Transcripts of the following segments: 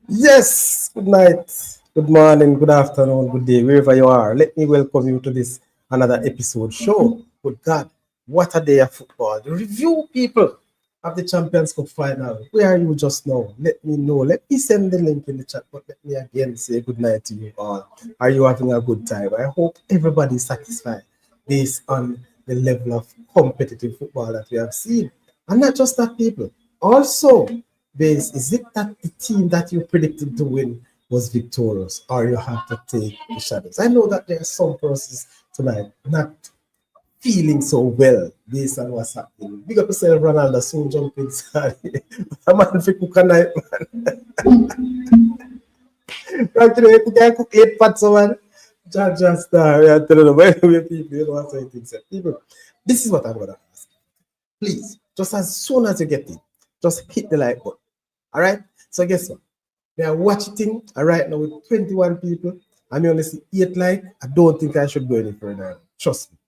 Yes, good night, good morning, good afternoon, good day, wherever you are. Let me welcome you to this another episode show. Good God, what a day of football. The review people of the Champions Cup final. Where are you just now? Let me know. Let me send the link in the chat, but let me again say good night to you all. Are you having a good time? I hope everybody is satisfied based on the level of competitive football that we have seen. And not just that, people. Also, Base, is it that the team that you predicted to win was victorious, or you have to take the shadows? I know that there are some persons tonight not feeling so well based on what's happening. Big up yourself, Ronaldo, soon jump inside. A man for cook a night, man. Right today, you can cook 8 pots, man. Just we are telling them, anyway, people, you know what I think. People, this is what I'm going to ask. Please, just as soon as you get in, just hit the like button. All right? So guess what? We are watching right now with 21 people. I mean, only see 8 like. I don't think I should go any further. Trust me.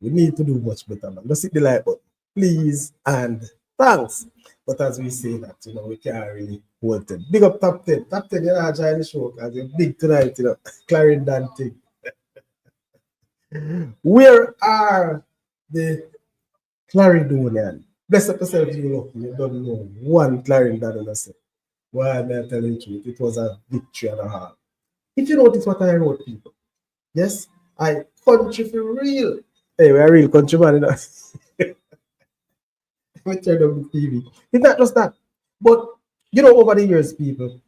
We need to do much better, man. Just hit the like button, please, and thanks. But as we say that, we can't really hold it. Big up top 10. Top 10, you're not joining the show because you're big tonight, Clarendon thing. Where are the Clarendonian? Bless up yourself, you look. You don't know one Clarendon in a set. Why am I telling you? It was a victory and a half. If you notice what I wrote, people, yes, I country for real. Hey, we're a real country man, Let me turn on the TV. It's not just that. But, over the years, people,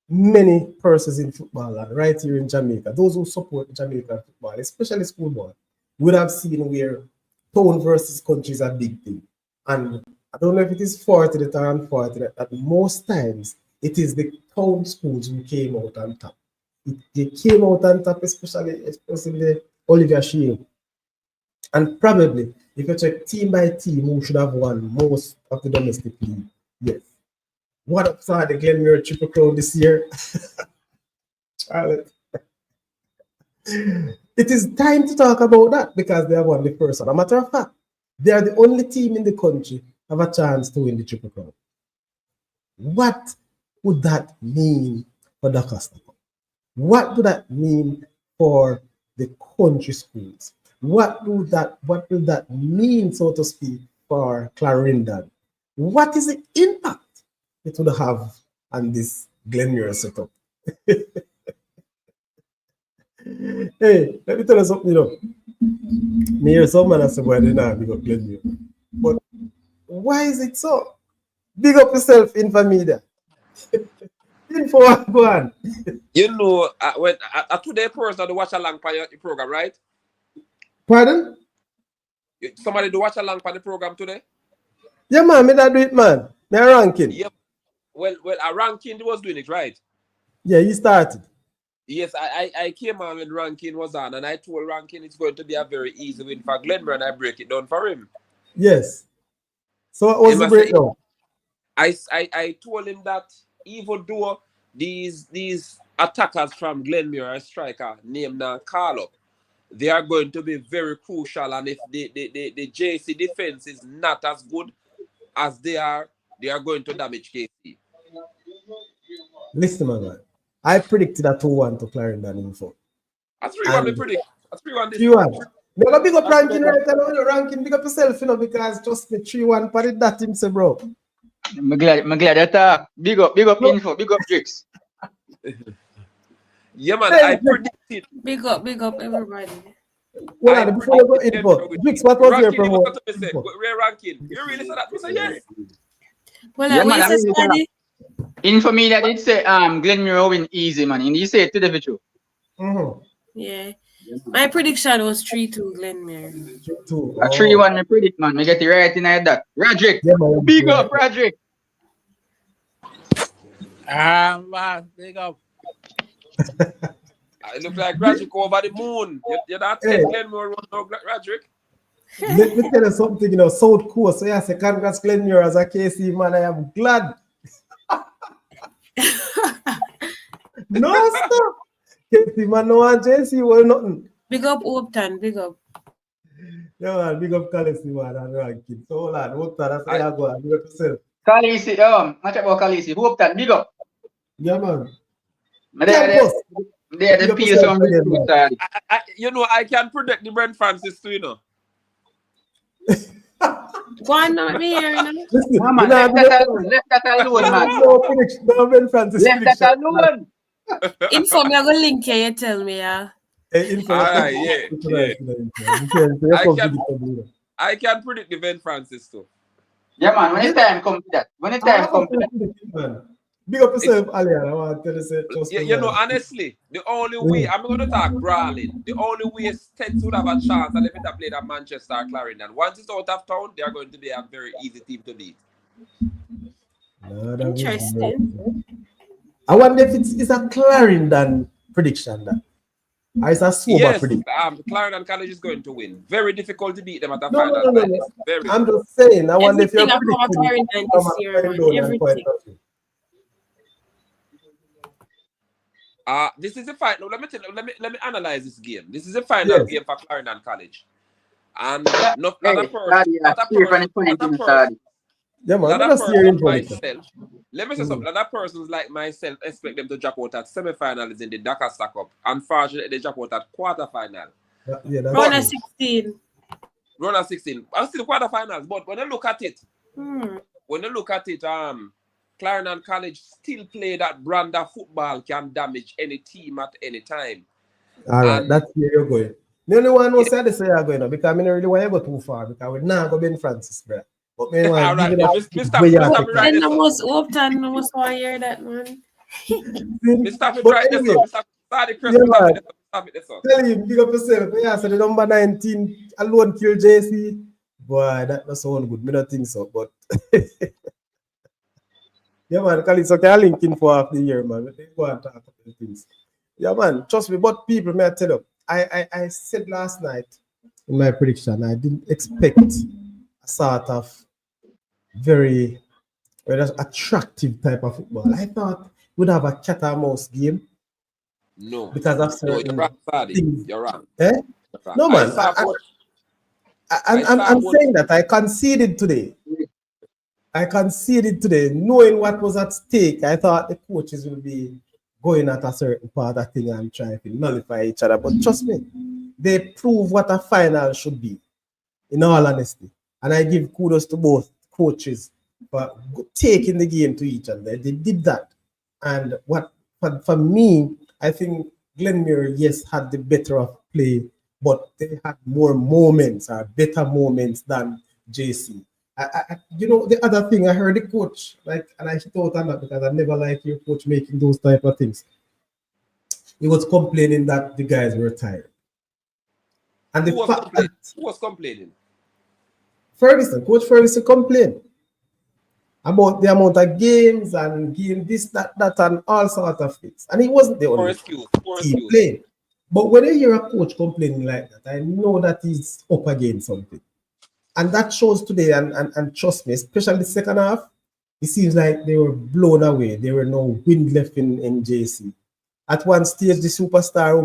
many persons in football, and right here in Jamaica, those who support Jamaican football, especially schoolboy, would have seen where town versus country is a big thing. And I don't know if it is fortunate or unfortunate that most times it is the town schools who came out on top. They came out on top, especially the Oliver Shield. And probably, if you check team by team, who should have won most of the domestic league? Yes. What up, sir? The Glenmuir Triple Crown this year? Charlotte. It is time to talk about that because they have won the first one. As a matter of fact, they are the only team in the country have a chance to win the Triple Crown. What would that mean for the customer? What would that mean for the country schools? What will that mean, so to speak, for Clarendon? What is the impact it would have on this Glenmuir setup? Hey, let me tell you something, Me hear some man say, boy, they not big up Glenmuir. But why is it so? Big up yourself, Infomedia. Info, go on. When today person do watch along for the program, right? Pardon? Somebody do watch along for the program today? Yeah, man, me that do it, man. Me a ranking. Yep. Well, a ranking was doing it, right? Yeah, he started. Yes, I came on when ranking was on, and I told ranking it's going to be a very easy win for Glenmuir, and I break it down for him. Yes. So what was the breakdown? I told him that even though these attackers from Glenmuir, a striker named Carlo, they are going to be very crucial, and if the JC defense is not as good as they are going to damage KC. Listen, my man. I predicted a 2-1 to Clarendon Info. A 3-1 we predict. A 3-1 this 3-1. You're going to big up ranking right now. Ranking, big up yourself, because trust me, 3-1, put it that him say, bro. I'm glad you talk. Big up Info, big up Drix. Yeah, man, I predicted. Big up everybody. Well, before you go info, Drix, what was your promo? We're ranking. You really said that? We say yes. Well, Yeah, man, what you say, Infomedia did say Glenmuir win easy, man. And you say it to the video. Yeah. My prediction was 3-2 Glenmuir. 2. A 3-1 I predict, man. I get it right in that. Roderick. Yeah, man, big up, Roderick. Man, big up. It looks like Roderick over the moon. You're not saying Glenmuir no Roderick. Let me tell you something, South Coast. So, yes, congrats Glenmuir as a KC man. I am glad. No, stop. KC man, no one JC, well, nothing. Big up Upton, big up. Yeah, man, big up Khaleesi, man, and ranking. So, lad, hope that's how you go and do it yourself. Khaleesi, much about Khaleesi. Hope that big up. Yeah, man. They Campus. the Big up PS yourself on again, recruit. man. You know, I can predict the Brent Francis too, you know. Go on, not me here, you know. Listen, No, man, left that alone, man. No prediction. No Ben Francis Left that prediction. alone. Info me, I go link here, you tell me, yeah. Info. Alright, yeah. I can predict the Ben Francis too. Yeah, man, when the time comes to that. When the time comes to that. Big up yourself, Alian. I want to tell you, You know, honestly, the only way I'm going to talk brawling. The only way Stens would have a chance, and if it played at Manchester or Clarendon. Once it's out of town, they are going to be a very easy team to beat. Interesting. I wonder if it's a Clarendon prediction that. Or it's a sober prediction. Clarendon College is going to win. Very difficult to beat them at the No. final. Very. I'm just saying. I wonder if you're Everything about Clarendon this year, man. Everything. This is the final. Let me analyze this game. This is the final game for Clarendon College, and not a person myself. Let me say something. Other persons like myself expect them to drop out at semi-finals in the Dakar Star Cup. Unfortunately, they drop out at quarter-final. Round of 16. Round of 16. I'm still quarter-finals, but when you look at it, Clarendon College still play that brand of football can damage any team at any time. All right, that's where you're going. The only one who said this you're going because I mean, really want to go too far because we're not going to Ben Francis, bro. But me want to give it up. Then I must hope that I must want to hear that, man. Mr. Right this up. Stop it. Tell him, big up yourself. Yeah, so the number 19 alone kill JC. Boy, that doesn't sound good. Me not think so, but yeah, man, Khalid, so can I link in for half the year, man? They go and talk about things. Yeah, man, trust me, but people, may I tell you, I said last night in my prediction, I didn't expect a sort of very attractive type of football. I thought we'd have a cat and mouse game. No. Because of certain you're wrong, things. You're wrong. Eh? No, man. I'm saying that I conceded today. Knowing what was at stake. I thought the coaches will be going at a certain part of thing and trying to nullify each other. But trust me, they prove what a final should be, in all honesty. And I give kudos to both coaches for taking the game to each other. They did that. And what for me, I think Glenmuir, yes, had the better of play, but they had more moments or better moments than JC. The other thing I heard the coach, and I thought on that because I never like your coach making those type of things. He was complaining that the guys were tired. And who was complaining? Coach Ferguson complained about the amount of games and game this, that, and all sorts of things. And he wasn't the only team playing. But when I hear a coach complaining like that, I know that he's up against something. And that shows today, and trust me, especially the second half, it seems like they were blown away. There were no wind left in JC. At one stage, the superstar who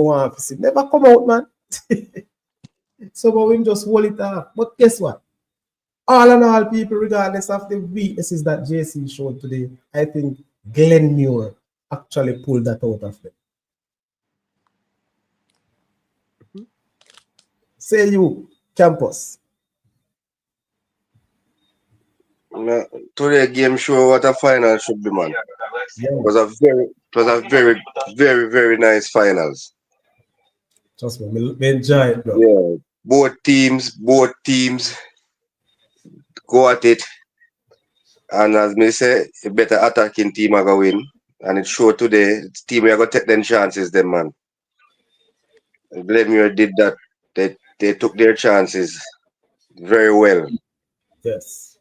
want to see never come out, man. Some of them just hold it off. But guess what? All in all, people, regardless of the weaknesses that JC showed today, I think Glenmuir actually pulled that out of them. Say you, Campus. Today game show what a final should be, man. Yeah. It was a very, very, very nice finals. Trust me, enjoy it, bro. Yeah, both teams go at it, and as me say, a better attacking team are going to win, and it showed today. The team are going to take them chances, them man. Glenmuir did that. They took their chances very well. Yes.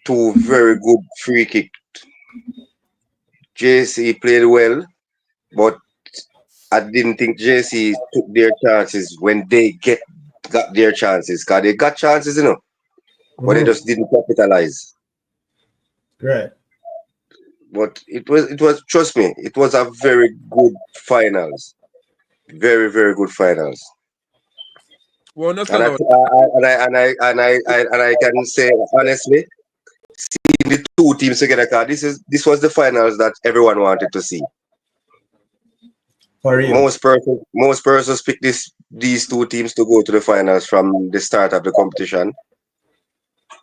2 very good free kicks. JC played well, but I didn't think JC took their chances when they got their chances. Because they got chances, but they just didn't capitalize. Right. But it was trust me, it was a very good finals. Very, very good finals. We're not And allowed. I can say honestly, seeing the two teams together, because this was the finals that everyone wanted to see. For real. Most persons pick these two teams to go to the finals from the start of the competition.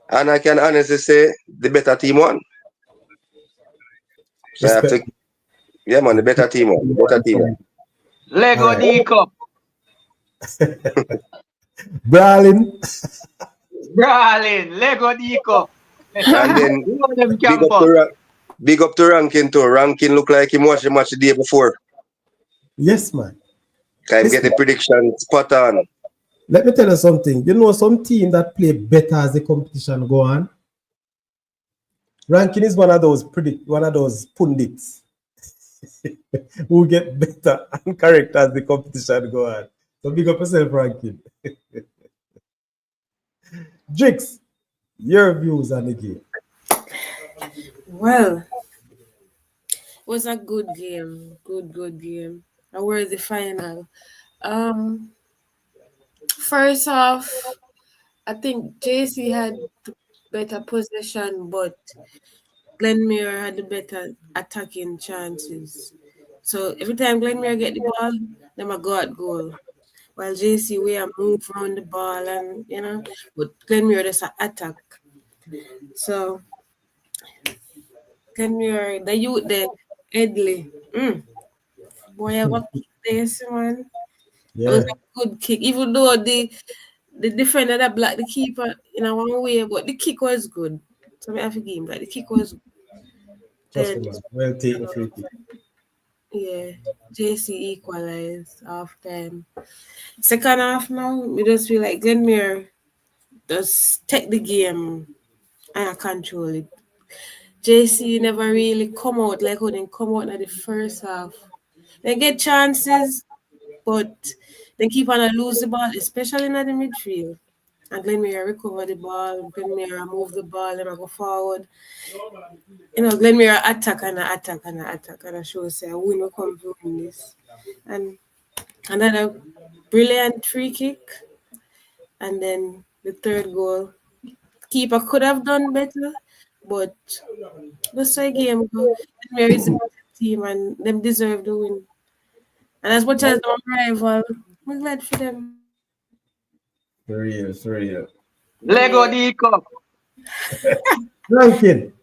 And I can honestly say the better team won. So I have to, yeah, man, the better team won. The better team won. Lego Alright. D Cup. Brawling. Brawling. Lego D Cup. And then You know them big up campus. to big up to Rankin too. Rankin look like he watched the match the day before. Yes, man. Can Listen. get the prediction spot on. Let me tell you something. You know some team that play better as the competition go on? Rankin is one of those pundits who get better and correct as the competition go on. So big up yourself, Rankin. Jix, your views on the game. Well, it was a good game. Good game. A worthy final. First off, I think JC had the better possession, but Glenmuir had the better attacking chances. So every time Glenmuir get the ball, them a go at goal. While JC we are move around the ball and but Glenmuir just a attack. So Glenmuir, the youth there, Edley. Boy, I have a kick this man. It was Yeah, a good kick. Even though the defender that blocked the keeper in a one way, but the kick was good. So I have to give him that. The kick was good. trust Then me, man. Well taken free kick. yeah, JC equalized half time. Second half now, we just feel like Glenmuir just take the game and control it. JC never really come out like how they come out in the first half. They get chances, but they keep on lose the ball, especially in the midfield. And Glenmuir recover the ball, Glenmuir move the ball, and I go forward. Glenmuir attack and attack and attack, and I show say we no come to win this. And another brilliant free kick, and then the third goal. Keeper could have done better, but that's why game go. Glenmuir is the better team, and them deserve the win. And as much as I'm rival, I'm glad for them. For real. Lego Yeah. D Cup. Rankin.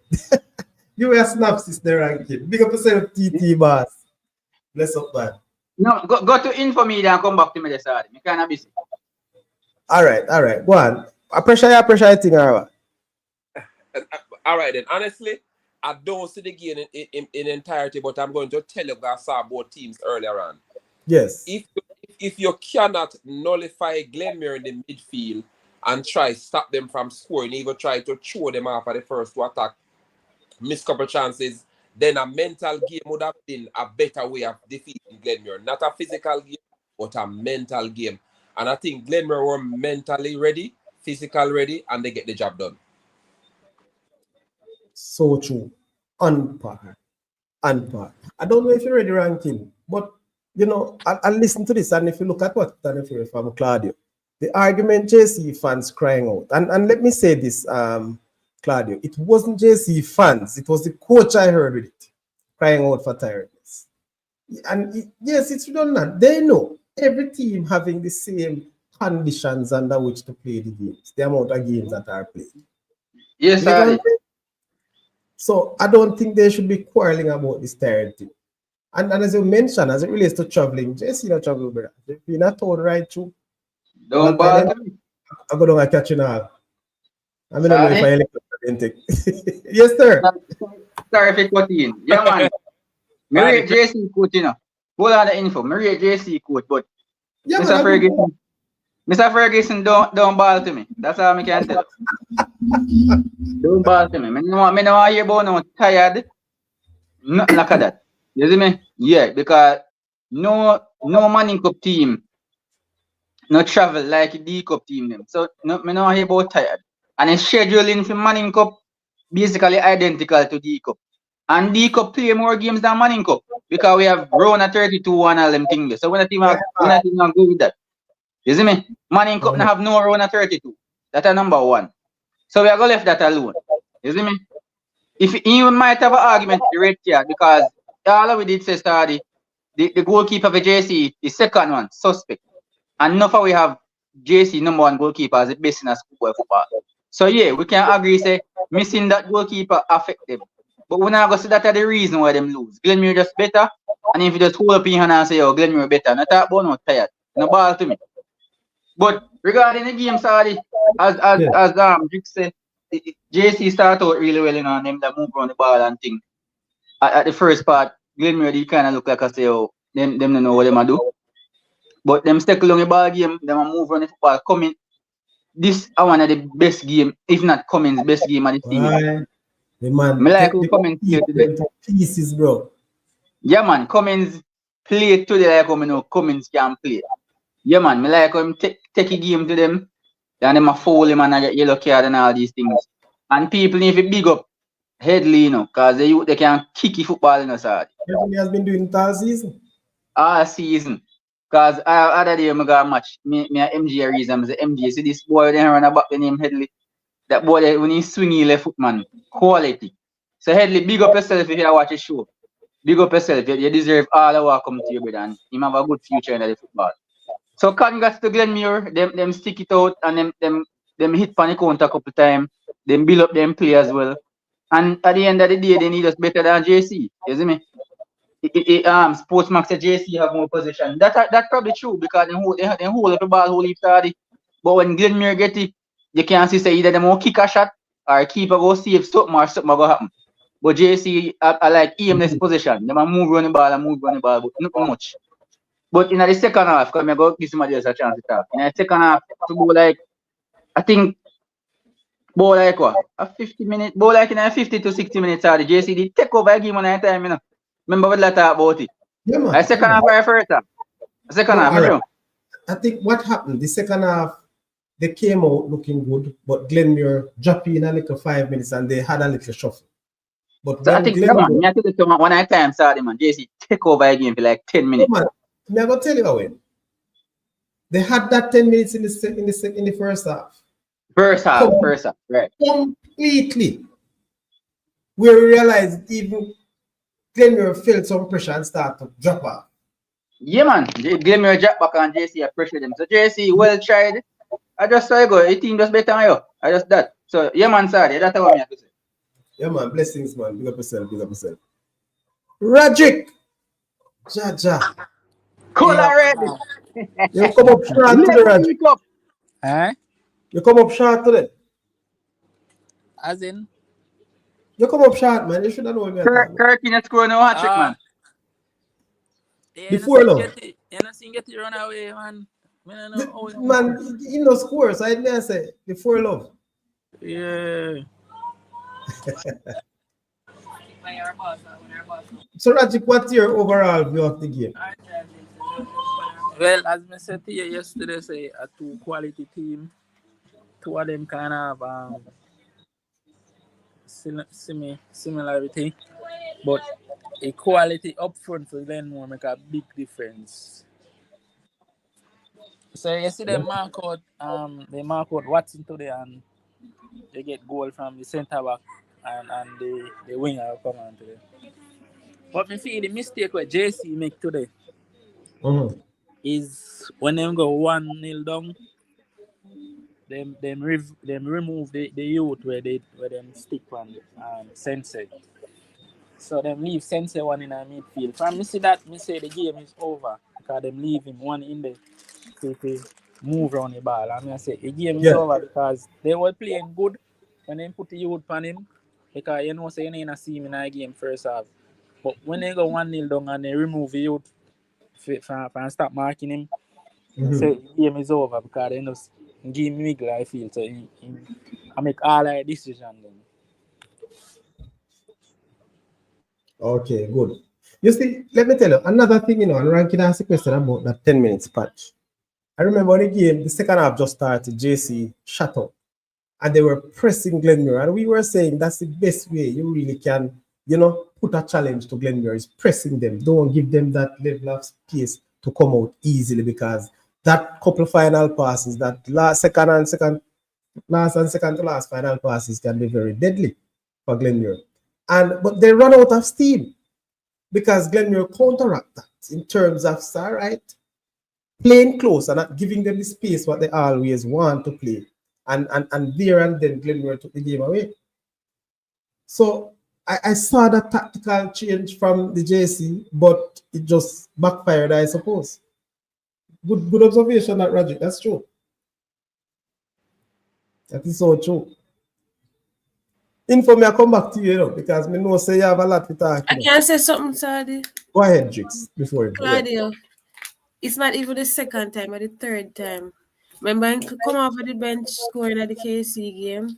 You were a synopsis there, Rankin. Big up yourself, TT boss. Bless up, man. No, go to info media and come back to me this Saturday. Me kinda busy. All right. Go on. I pressure thing, all right. All right then. Honestly, I don't see the game in entirety, but I'm going to tell you guys I saw both teams earlier on. Yes. If you cannot nullify Glenmuir in the midfield and try stop them from scoring, even try to throw them off at the first to attack, miss couple chances, then a mental game would have been a better way of defeating Glenmuir. Not a physical game, but a mental game. And I think Glenmuir were mentally ready, physical ready, and they get the job done. So true. On par. I don't know if you're ready, Rankin, but I'll listen to this, and if you look at what Danny from Claudio, the argument JC fans crying out, and let me say this, Claudio, it wasn't JC fans, it was the coach I heard with it, crying out for tiredness. And yes, it's redundant. They know every team having the same conditions under which to play the games, the amount of games that are played. Yes, sir. So I don't think they should be quarreling about this tired thing. And as you mentioned, as it relates to traveling, JC not travel, brother. You're not told right through. Don't bother me. I go down and catch you now. I don't know if I didn't take. Yes, sir. Sorry if it cut in. Yeah, man. Me rate JC coach, Hold on the info. Me rate JC coach, but Yeah, Mr. Ferguson don't ball to me. That's all I can tell. Don't ball to me. Me no want to hear about no tired. Nothing like that. You see me? Yeah, because no Manning Cup team no travel like the D Cup team them. So me no hear about tired. And the scheduling for Manning Cup basically identical to D Cup. And D Cup play more games than Manning Cup because we have round of 32 and all them things. So we're not even go with that. You see me? Manning Cup have no run at 32. That's a number one. So we are going to left that alone. You see me? If you might have an argument with the red card because all we did say study, the goalkeeper for JC, the second one, suspect. And enough we have JC number one goalkeeper as the best in football. So yeah, we can agree say missing that goalkeeper affect them. But we're not going to see that the reason why them lose. Glenmuir just better. And if you just hold up in your hand and say, oh, Glenmuir better, not talk about no tired. No ball to me. But regarding the game, sorry, as Rick said, JC start out really well, and them that move around the ball and thing. At the first part, Glenmuir did kind of look like I say, oh, them don't know what them do. But them stick along the ball game, them a move around the football. Coming, this is one of the best game, if not Cummins' best game of the season. The man, I like who Cummins played today. Pieces, bro. Yeah, man, Cummins played today like how I know Cummins can play. Yeah, man, I like him take a game to them. And them a foul him and I get yellow card and all these things. And people need to big up Headley, because they can kick the football in the side. Headley has been doing it all season. All season. Because other day I got a match. Me and MG reason. I say, MG, see this boy then run about the name Headley. That boy, when he swing, he left foot, man. Quality. So Headley, big up yourself if you watch the show. Big up yourself. You deserve all the work come to you, brother. And you have a good future in the football. So congrats to Glenmuir. Them stick it out and them hit panic counter a couple times. Them build up them play as well. And at the end of the day, they need us better than JC. You see me? Sportsmax said JC have more possession. That's probably true because they hold up the ball whole started. But when Glenmuir get it, you can see say either them will kick a shot or keeper go save something or something go happen. But JC I like aimless possession. They move on the ball, but not much. But in the second half, because I go give somebody else a chance to talk. In the second half, to go like, I think, ball like what? A 50 minute, ball like in a 50 to 60 minutes, the JC did take over a game on that time, Remember what I talk about it? Yeah, man. The second half or first half? The second half, right. I think what happened, the second half, they came out looking good, but Glenmuir dropped in a little 5 minutes and they had a little shuffle. But so I think, when I time started, man, JC take over a game for like 10 minutes. Man, I'm going to tell you how they had that 10 minutes in the first half. First half, right. Completely. We realized even Glenmuir felt some pressure and started to drop off. Yeah, man. Glenmuir drop back and JC pressure them. So JC, well tried. I just saw you go. Your team just better than you. I just that. So, yeah, man, sorry. That's what I have to say. Yeah, man. Blessings, man. Big up yourself. Rajic. Jaja. Cool already. You come up short today, Rajic. Huh? You come up short today. As in? You come up short, man. You should have known me. Kirk in the score no hat trick, man. Before long. You not seen get it run away, man. Man, you know scores. I didn't say before love. Yeah. So Rajic, what's your overall view of the game? Well, as I said to you yesterday, say a two quality team. Two of them kind of similarity, but equality up front for Glenmuir make a big difference. So you see them mark out Watson today and they get goal from the centre back and the winger come on today. But me feel the mistake what JC make today is when them go 1-0 down, them remove the youth where them stick on Sensei. So them leave Sensei one in a midfield. From me see that, me say the game is over because them leave him one in the to move around the ball. And I say the game is over because they were playing good when they put the youth on him because you know say you ain't see him in a game first half. But when they go 1-0 down and they remove the youth and stop marking him, so the game is over because they just give me wiggle, I feel. So I make all our decisions then. Okay, good. You see, let me tell you, another thing, and Rankin asked a question about that 10 minutes patch. I remember the game, the second half just started, JC shut up, and they were pressing Glenmuir, and we were saying that's the best way you really can, put a challenge to Glenmuir is pressing them. Don't give them that level of space to come out easily because that couple final passes, that last and second to last final passes can be very deadly for Glenmuir. But they run out of steam because Glenmuir counteract that in terms of playing close and not giving them the space what they always want to play. And there and then Glenmuir took the game away. So I saw that tactical change from the JC, but it just backfired, I suppose. Good observation, that Rajic. That's true. That is so true. Info me, I come back to you, because me know say you have a lot to talk. I can say something, Sadi. Go ahead, Jix, before you Claudio, it's not even the second time or the third time. Remember, he come off of the bench scoring at the KC game.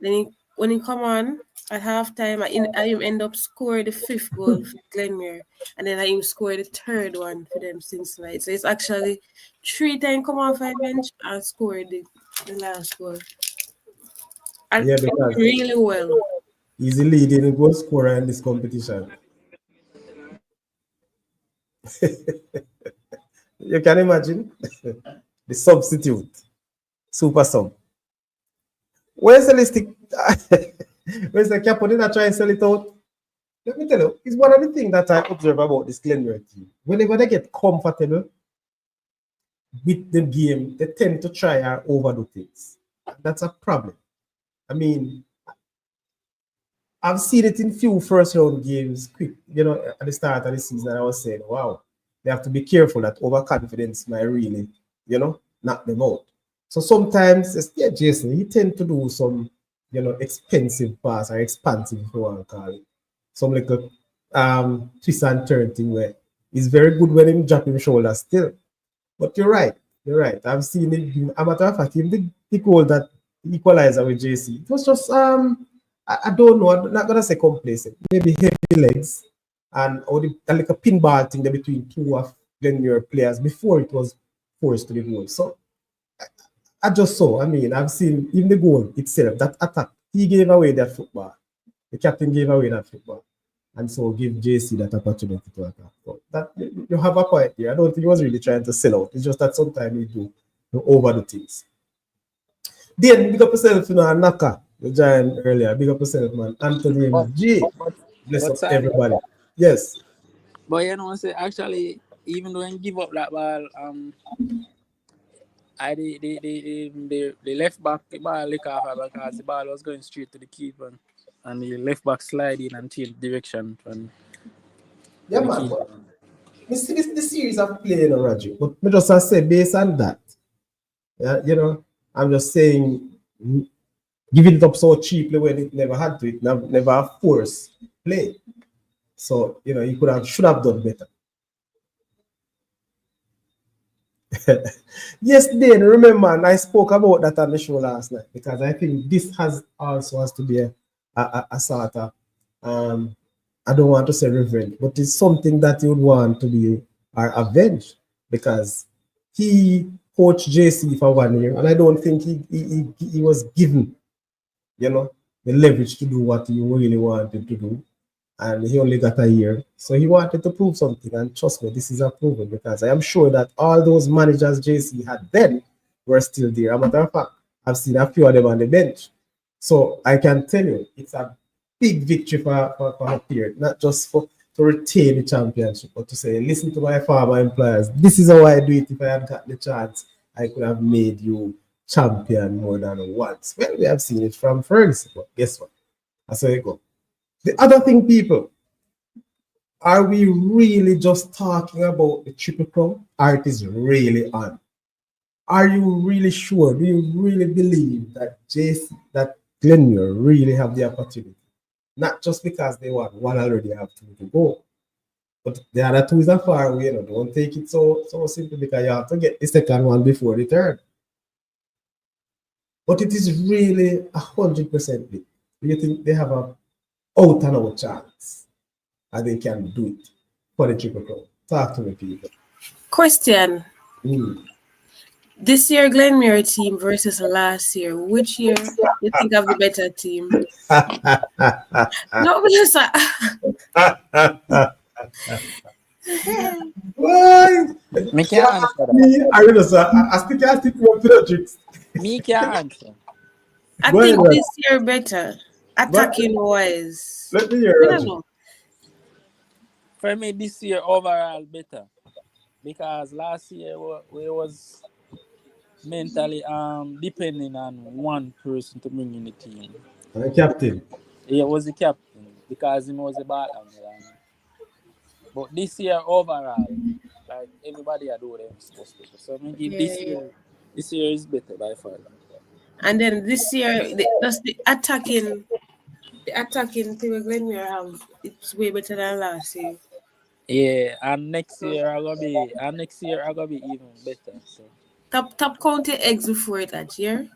Then when he come on at halftime, I end up scoring the 5th goal for Glenmuir, and then I him score the 3rd one for them since night. So it's actually 3 times come off the bench and score the last goal. And really well. He's the leading goal scorer in this competition. You can imagine the substitute, super sub. Where's the listing? Where's the cap? Did I try and sell it out? Let me tell you, it's one of the things that I observe about this Glenmuir team. Whenever they get comfortable with the game, they tend to try and overdo things. That's a problem. I mean, I've seen it in few first round games quick, at the start of the season. I was saying, wow, they have to be careful that overconfidence might really, knock them out. So sometimes, Jason, he tend to do some, expensive pass or expansive, if you want to call it. Some like a twist and turn thing where he's very good when he drop his shoulder still. But you're right. I've seen it. As a matter of fact, even the goal that equalizer with JC, it was just I don't know, I'm not gonna say complacent, maybe heavy legs or like a pinball thing there between two of Glenmuir players before it was forced to the goal. So I just saw, I've seen even the goal itself, that attack, he gave away that football. The captain gave away that football. And so give JC that opportunity to attack. So that you have a point here. I don't think he was really trying to sell out. It's just that sometimes you overdo things. Then big up yourself, Naka, the giant earlier. Big up yourself, man. Anthony G. Bless up everybody. Yes. But say actually, even though I give up that ball, the left back the ball lick off because the ball was going straight to the keeper, and the left back slide in and change direction. Yeah, man. This series of play, Roger. But me just say based on that, I'm just saying giving it up so cheaply when it never had to, it never forced play. So you should have done better. Yes, Dan, remember, and I spoke about that on the show last night because I think this has to be a sort of I don't want to say revenge, but it's something that you would want to be avenged because he coached JC for 1 year, and I don't think he was given, the leverage to do what he really wanted to do, and he only got a year, so he wanted to prove something. And trust me, this is a proven because I am sure that all those managers JC had then were still there. As a matter of fact, I've seen a few of them on the bench, so I can tell you it's a big victory for a period, not just to retain the championship, but to say, listen to my former employers, this is how I do it. If I had got the chance, I could have made you champion more than once. Well, we have seen it from Ferguson, but guess what? That's how it goes. The other thing, people, are we really just talking about the Triple Crown, or it is really on? Are you really sure? Do you really believe that that Glenmuir really have the opportunity? Not just because they won one already, have two to go. But the other two is a far away. Don't take it so simple because you have to get the second one before the third. But it is really 100% big. Do you think they have a out and out chance and they can do it for the Triple Crown? Talk to me, people. Question. This year Glenmuir team versus last year, which year you think have the better team? No, because Why? Me can't answer that. Me, I really sir. I still can't stick to the tricks. Me can't answer. I Go ahead, think Raj. this year better. Attacking wise. Let me hear I Raj. don't know. For me, this year overall better because last year we was mentally depending on one person to bring in the team. Captain. He was the captain because he was the ball handler. But this year overall, like everybody are doing them supposed to. So I give Yeah, yeah. this year is better by far. And then this year, the attacking people Glenmuir have, it's way better than last year. Yeah, and next year I gonna be even better. So Top county eggs before it that year.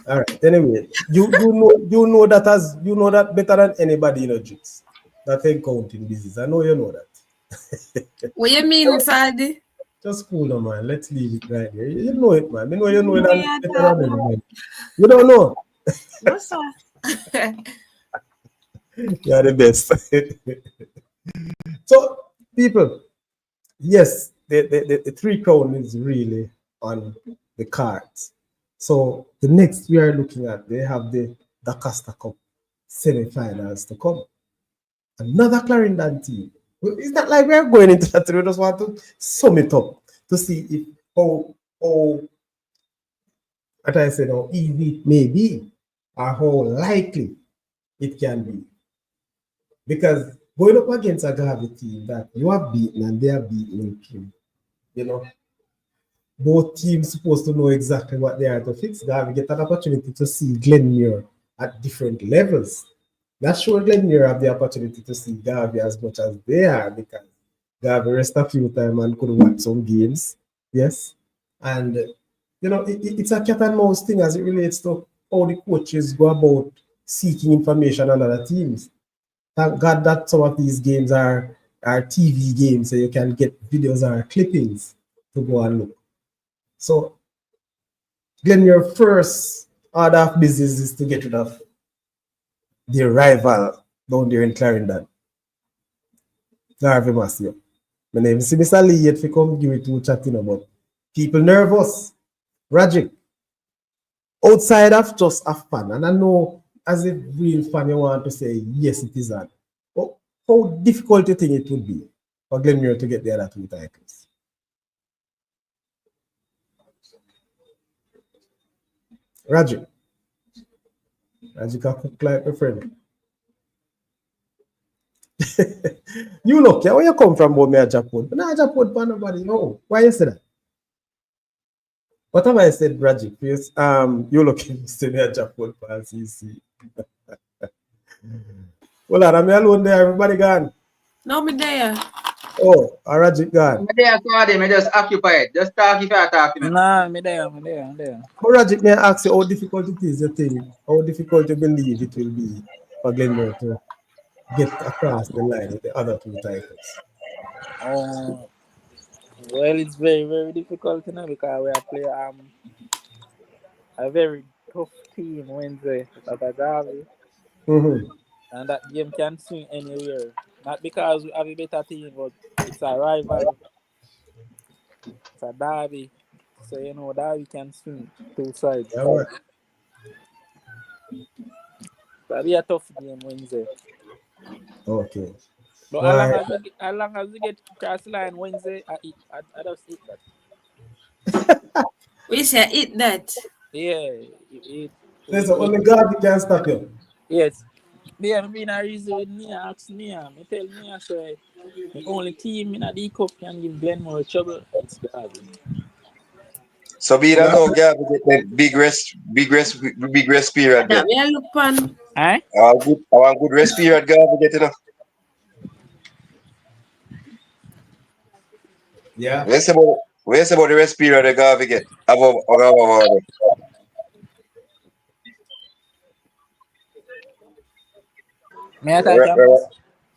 All right. Anyway, you know that better than anybody in the Jits. That ain't counting business. I know you know that. What you mean, Sadi? Just cool on, man. Let's leave it right there. You know it, man. You know it What than you better talk than about? anybody. You don't know. No, sir. You're the best. So, people, yes, the three crown is really on the cards. So the next we are looking at, they have the Costa Cup semi-finals to come. Another Clarendon team. Well, it's not like we're going into that. We just want to sum it up to see if how what I said, how easy it may be or how likely it can be. Because going up against a Gavi team that you are beaten and they are beaten in you know, both teams supposed to know exactly what they are to fix. Gavi get an opportunity to see Glenmuir at different levels. Not sure Glenmuir have the opportunity to see Gavi as much as they are because Gavi rest a few time and could watch some games. Yes. And it's a cat and mouse thing as it relates to how the coaches go about seeking information on other teams. Thank God that some of these games are TV games, so you can get videos or clippings to go and look. So, Glenn, your first order of business is to get rid of the rival down there in Clarendon. Garvey Massio. My name is Mr. Lee, yet we come give it to chatting about people nervous. Rajic, outside of just a fan, and I know as a real fan, you want to say, yes, it is that. But how difficult do you think it would be for Glenmuir to get the other two titles? Rajic can cook like a friend. You look, yeah, where you come from, about me at Japan? But not Japan for nobody, no. Why you say that? What have I said, Rajic? Yes, you look, you say me at Japan for CC. Well, I'm alone there, everybody gone. No, me there. Oh, Rajic gone. I'm there, sorry, me just occupied. Just talk if I talk to me. nah, me there. But Rajic, may I ask you how difficult it is, you think? How difficult you believe it will be for Glenmuir to get across the line with the other two titles? Oh, well, it's very very difficult, because we are playing a very tough team Wednesday at Agavi, Mm-hmm. and that game can swing anywhere. Not because we have a better team, but it's a rival, it's a derby. So derby can swing two sides. All right. That'll be a tough game Wednesday. Okay. But Why? as long as we get cross the line Wednesday, I just eat that. We say eat that. Yeah, There's only God who can stop you. yes. They have been a reason with me. I ask Nia. I tell Nia, say the only team in the cup can give Glenmuir trouble. It's Derby. So being a no gap, get that big rest period there. That we are look pan. Eh? I want good rest period, gap, get Yeah. Where's about the rest period, the gap get? May I talk campus?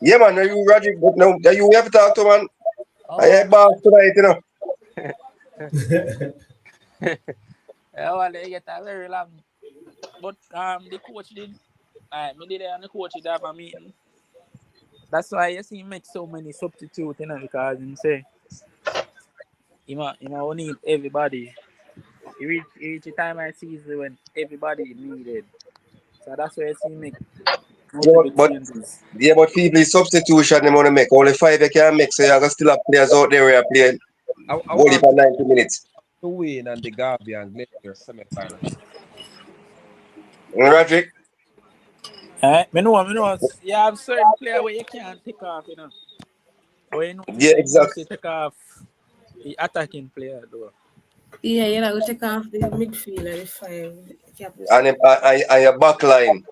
Yeah, man, you Roger, but no, you have to talk to man. I Oh, have boss tonight, yeah, well, they get a very long. But the coach did. Me did and the coach did have a meeting. That's why you see him make so many substitutes, you know, because him say he might need everybody. He reach the time I season when everybody needed. So that's why I see him make Yeah, multiple but changes. yeah, but people substitution they want to make. Only five you can make, so you got still have players out there who are playing I only want for 90 minutes. to win and the Garvey and Glenmuir semi-final. Roderick, Me know. You have certain player where you can't take off, you know. Where you notice yeah, they exactly. mostly take off the attacking player though. Yeah, you're not going to take off the midfielder, the five And, captain. and your back line.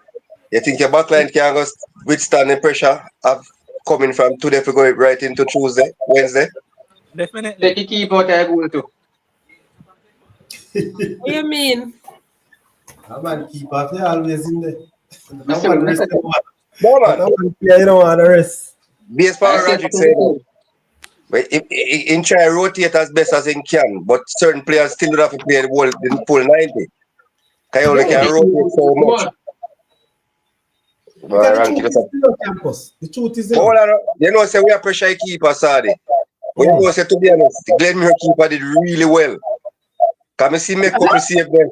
You think your back line can go withstand the pressure of coming from today to go right into Tuesday, Wednesday? Definitely. Take a keep out a goal too. What you mean? A man keeper, they always in there. No Listen, one rest. listen. No, No man. one player, you don't want to rest. Based I on said Roderick said that. something. But in try rotate as best as he can, but certain players still don't have to play the full 90. Can you only Take can a keep rotate so out much. goal. But Because the rank truth it is up. still on campus. The truth is, But hold on, you know, say we are pressure keeper, Sadi. But you know, say to be honest, the Glenmuir keeper did really well. Can I see make couple save them?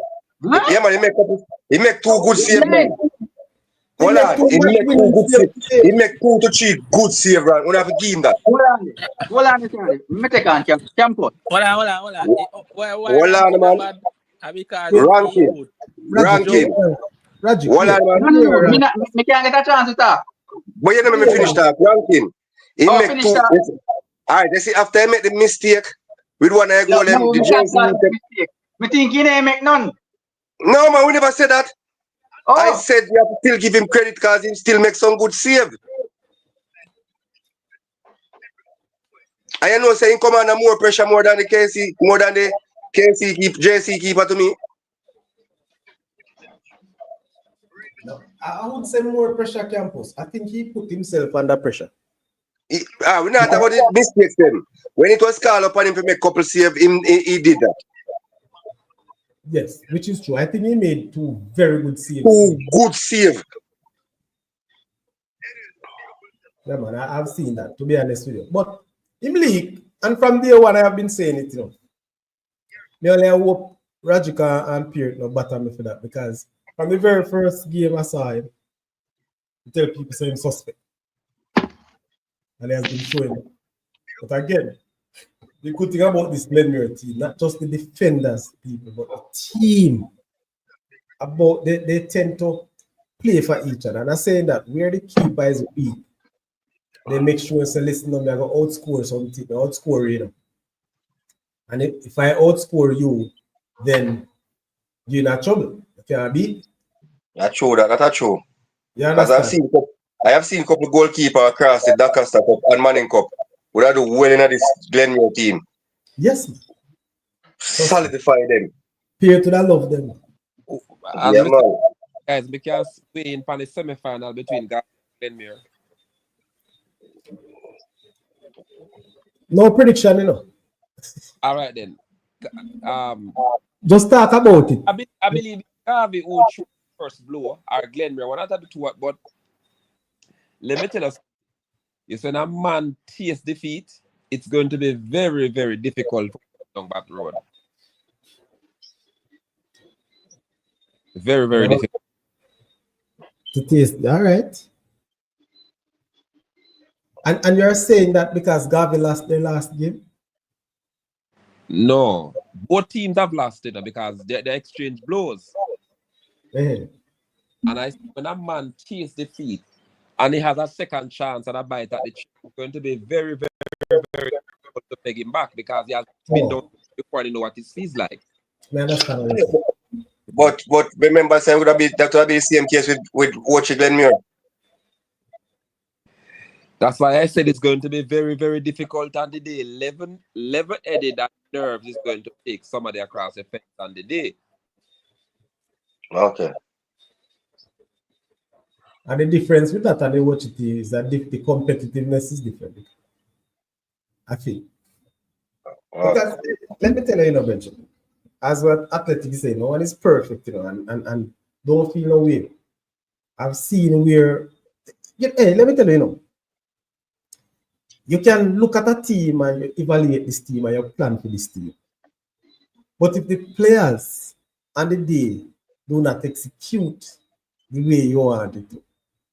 Yeah, man, he make two good save, man. he Hold make on, too he much make two winning good save save. He make 2 to 3 good save, man. We have to give him that. Hold on, listen. Me take on camp out. Hold on. Why Hold on, ranking a man. bad? Because But him for Ranking, youth. Rajic, Joe. ranking. Rajic, Hold on, man. No. Me can't get a chance to talk. But you know, me finish that ranking. He Oh, make finish two. that. All right, you see, after I make the mistake, with one I Yeah, go them, no, the me can't jersey. talk about mistake. Me think he ain't make none. No, man, we never said that. I Oh, said you have to still give him credit because he still make some good save. And you know, saying come under more pressure more than the KC keep JC keeper to me. no, I would say more pressure campus. I think he put himself under pressure. We not about the mistakes then. When it was called upon him to make couple save, he did that. Yes, which is true. I think he made two very good saves. Two good save. Yeah, man, I've seen that, to be honest with you. But in league, and from day one, I have been saying it, you know. Me only hope Rajika and Pierre no batter me for that because from the very first game I saw him, I tell people say him suspect. And he has been showing it. But again, the good thing about this Glenmuir team, not just the defenders, people, but the team, about they tend to play for each other. And I'm saying that where the keeper is weak, they make sure say, listen, I'm going to outscore something, outscore you know. And if I outscore you, then you're in trouble. You can't beat. That's true, that's true. You Because understand? I have seen a couple goalkeeper across the Doncaster Cup and Manning Cup who are do well in this Glenmuir team. Yes, man. Solidify them. Peer to that love them. As Yeah, Mr. man. Guys, we can weigh in for the semi-final between Garvey and Glenmuir. No prediction, you know. All right then. Just talk about it. I believe Garvey will choose first blow or Glenmuir. One out of the two, but let me tell us, if when a man tastes defeat, it's going to be very, very difficult for down back road. Very, very difficult. To taste. All right. And you're saying that because Garvey lost their last game? No, both teams have lost it because they exchange blows. Eh. And when a man tastes defeat and he has a second chance and a bite at the chip, it's going to be very, very, very difficult to beg him back because he has been down before he know what it feels like. I understand what you're saying. But remember, say that would be the same case with Ochi Glenmuir. That's why I said it's going to be very, very difficult on the day. Level-headed and nerves is going to take somebody across the fence on the day. Okay. And the difference with that and the watch it is that the competitiveness is different. I feel. Because let me tell you, Benjamin, as what athletics say, no one is perfect, and don't feel no way. I've seen where, hey, let me tell you, You can look at a team and you evaluate this team and you plan for this team. But if the players on the day do not execute the way you want it to,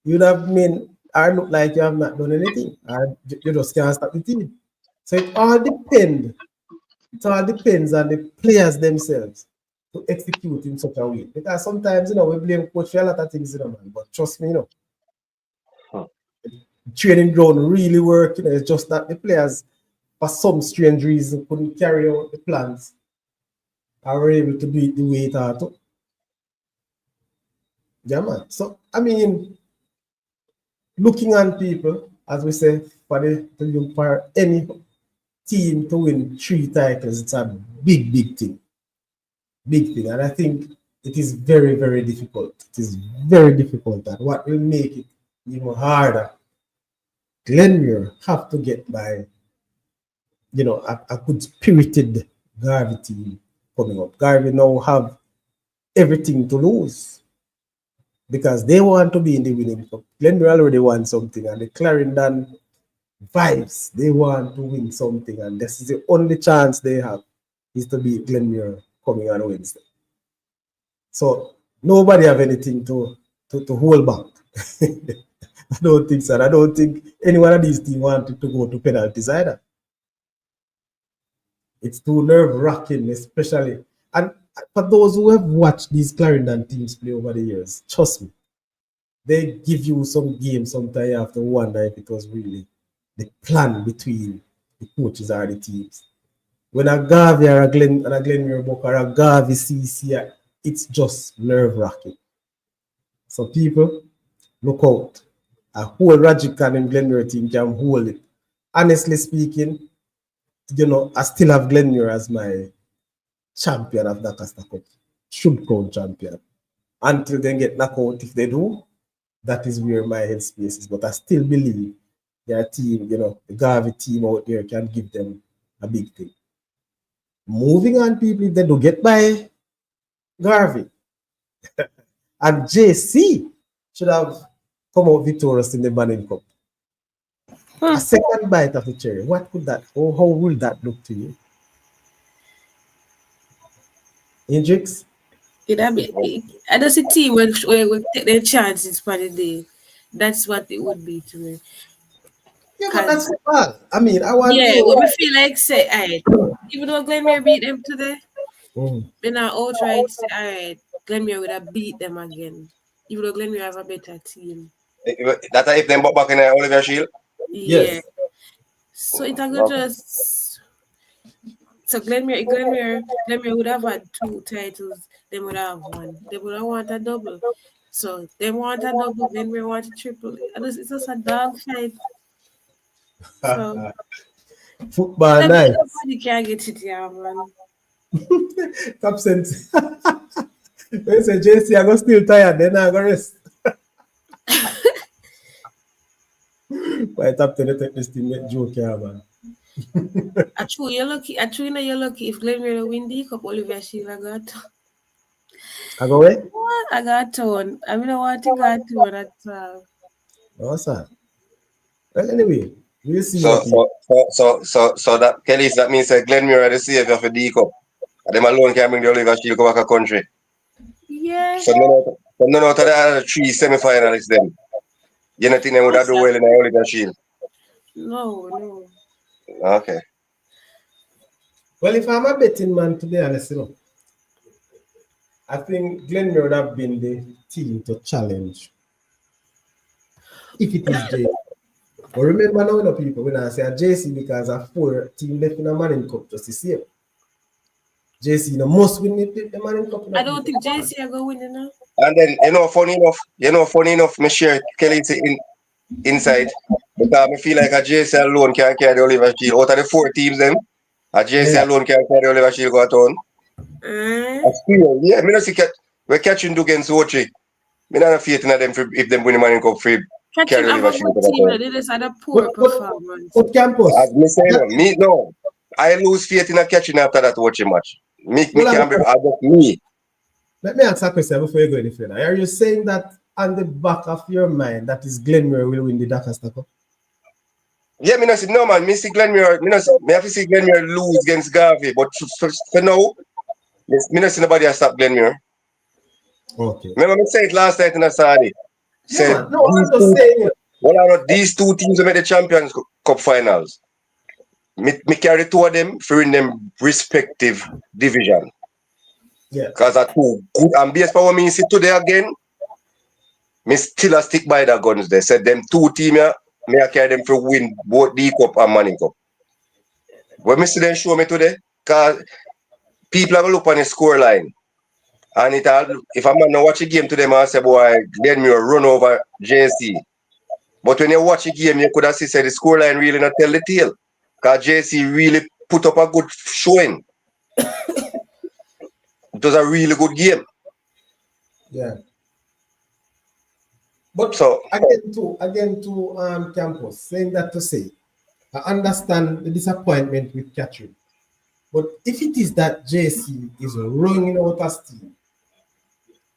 you'd have made or look like you have not done anything. Or you just can't stop the team. So it all depends. It all depends on the players themselves to execute in such a way. Because sometimes, we blame coach for a lot of things, man. But trust me, training ground really work. It's just that the players, for some strange reason, couldn't carry out the plans or were able to do it the way it ought to. Yeah, man. So, I mean, looking on people, as we say, for any team to win 3 titles, it's a big, big thing. Big thing. And I think it is very, very difficult. It is very difficult. And what will make it even harder, Glenmuir have to get by, a good spirited Garvey team coming up. Garvey now have everything to lose because they want to be in the winning cup. Glenmuir already won something, and the Clarendon vibes, they want to win something, and this is the only chance they have is to beat Glenmuir coming on Wednesday. So nobody have anything to hold back. I don't think so. I don't think any one of these teams wanted to go to penalties either. It's too nerve-wracking, especially. And for those who have watched these Clarendon teams play over the years, trust me, they give you some games sometimes you have to wonder if it was really the plan between the coaches or the teams. When a Garvey or a Glenmuir Buck or a Garvey CC, it's just nerve-wracking. So people, look out. A whole Rajikan and Glenmuir team can hold it. Honestly speaking, I still have Glenmuir as my champion of the Costa Cup. Should crown champion. Until they get knocked out, if they do, that is where my headspace is. But I still believe their team, the Garvey team out there can give them a big thing. Moving on, people, if they do get by Garvey, and JC should have come out victorious in the Manning Cup. A second bite of the cherry. What could that, or how will that look to you? Hendrix? I don't see team will take their chances for the day. That's what it would be to me. Yeah, but that's bad. I mean, I want Yeah, to. when we feel like say, alright, even though Glenmuir beat them today, we're not outright say, alright, Glenmuir would have beat them again. Even though Glenmuir have a better team. That's if them back in Oliver Shield. Yeah. Yes. So it's a good just. So Glenmuir would have had 2 titles. They would have one. They would have want a double. So they want a double. Glenmuir want a triple. It's just a dog fight. So Football night. Nobody can get it here, man. Top sense. When say JC, I go still tired, then I go rest. But top 10 take this team make joke here, man. Actually, you're lucky. You're lucky. If Glenmuir win the cup, Oliver Sheila got. I go away? What? I got one. I mean, I want to get one at all. Oh, sir. Well, anyway, we'll see. So that Kelly's that means that Glenmuir are the savior for the cup. And them alone can bring the Oliver Shield go back a country. Yeah. So none out of the other 3 semi-finalists then. You don't think they would have do well in the Oliver Shield? No. Okay. Well, if I'm a betting man today, honestly, I think Glenmuir would have been the team to challenge. If it is JC. But remember now, people, when I say JC because a 4 team left in a Manning Cup just the same. JC must win the Manning Cup. I don't think JC are going to win it now. And then, funny enough, me share Kelly inside. Because I feel like a JC alone can carry the Oliver Shield. Out of the 4 teams, them, a JC alone can carry the Oliver Shield go on. Yeah, me not see we're catching against Ochi. Me not have faith in them if them win the Manning Cup for catching a good team, they just had a poor performance. What campus? As me say, no. I lose faith in a catching after that watching match. Me can be me. Let me ask a question before you go any further. Are you saying that on the back of your mind that is Glenmuir will win the Dakar Cup? Yeah, me not see no man. Me see Glenmuir. Me have to see Glenmuir lose against Garvey. But for now, me not see nobody else stop Glenmuir. Okay. Remember me say it last night in a Saturday. Yeah, Said man. No, these I'm just two, saying it. well, I know these two teams will make the Champions Cup finals. Me carry two of them for in them respective division. Yeah. Because are two good and based on what me see today again, me still a stick by the guns. They said them two teams, me I carry them for win both the cup and Manning Cup. When me see them show me today, because people have a look on the score line. And it all, if a man not watch a game today, I say, boy, then me run over JC. But when you watch a game, you could have see say the score line really not tell the tale. Because JC really put up a good showing. It was a really good game. Yeah. But So again to campus, saying that to say, I understand the disappointment with Catherine. But if it is that JC is running out of steam,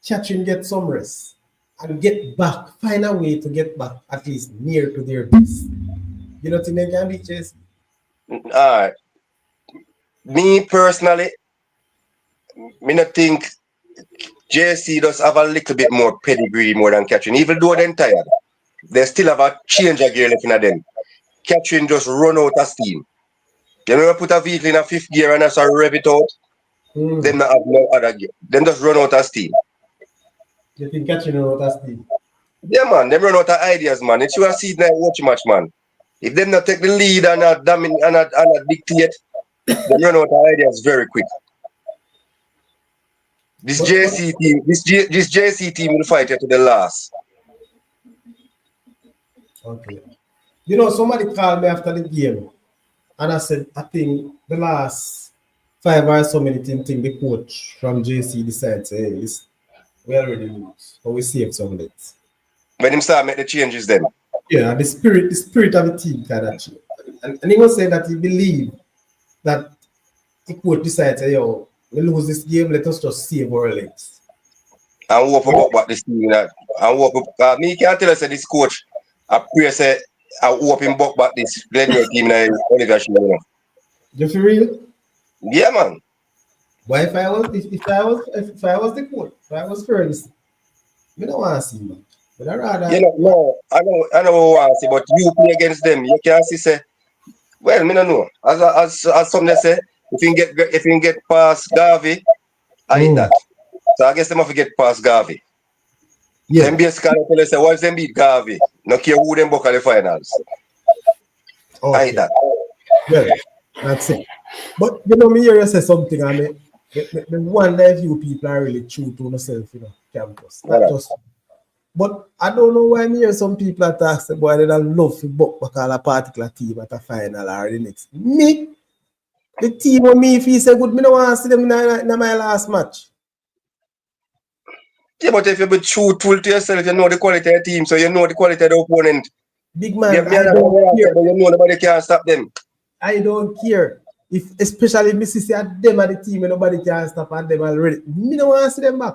Catherine get some rest and get back, find a way to get back at least near to their base. You don't think they can beat JC? me personally, me not think JC does have a little bit more pedigree more than Catherine. Even though they're tired, they still have a change of gear left in them. Catherine just run out of steam. You know, put a vehicle in a fifth gear and that's a rev it out. Them not have no other gear. Them just run out of steam. You think Catherine run out of steam? Yeah, man. Them run out of ideas, man. It's you a seat night watch match, man. If them not take the lead and not dominate and not dictate, them run out of ideas very quick. This JC team, this JC team will fight you to the last. Okay. You know, somebody called me after the game and I said, I think the last 5 or so many thing the coach from JC decides, hey, we already lose, but we saved some legs. When him start make the changes then. Yeah, the spirit of the team kind of change. And he was saying that he believed that the coach decides, hey, yo, we lose this game, let us just save our legs. And hope about what this team that. And hope me can't tell us that this coach I pray say I hope him back this Glenmuir team in Oliver Shino. You feel real? Yeah, man. Why if I was the coach, if I was Ferguson, I don't want to see man. But I rather You know, no, I know what I see, but you play against them, you can't see say, well, me don't know. As some they say, if you can get past Garvey, I hit that. So I guess them have to get past Garvey. yeah. Them basically tell us say once them beat Garvey, no care who them book at the finals. I hit that. Well, that's it. But you know, me hear you say something, and me wonder if you people are really true to themselves, you know, campus. Not Right. just. But I don't know why me hear some people attack say, boy, they don't love to book back all a particular team at a final or the next. Me, the team of me, if he say good, me don't want to see them in my last match. Yeah, but if you be truthful to yourself, you know the quality of the team, so you know the quality of the opponent. Big man, Yeah, I don't care. but you know nobody can stop them. I don't care. If especially if me see them at the team and nobody can stop and them already. Me don't want to see them back.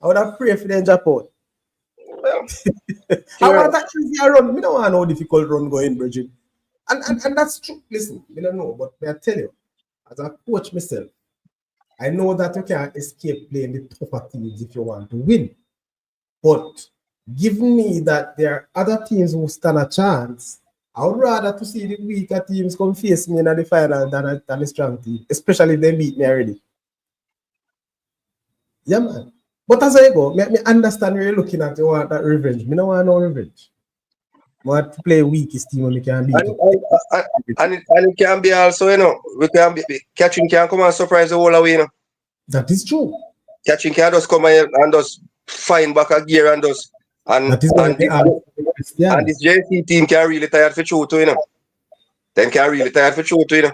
I would have prayed for them drop out. Well, I want that easier run. Me don't want no difficult run going, Bridget. And that's true. Listen, me don't know, but I tell you, as a coach myself, I know that you can't escape playing the tougher teams if you want to win. But given me that there are other teams who stand a chance, I would rather to see the weaker teams come face me in the final than the strong team, especially if they beat me already. Yeah, man. But as I go, me understand where you're looking at. You want that revenge. Me don't want no revenge. I want to play weakest team when we can beat and it can be also, you know, we can be catching can come and surprise the whole away, you know. That is true. Catching can just come and just find back a gear and just That is why they are and this JC team can really tired for true too, you know. Them can really tired for true too, you know.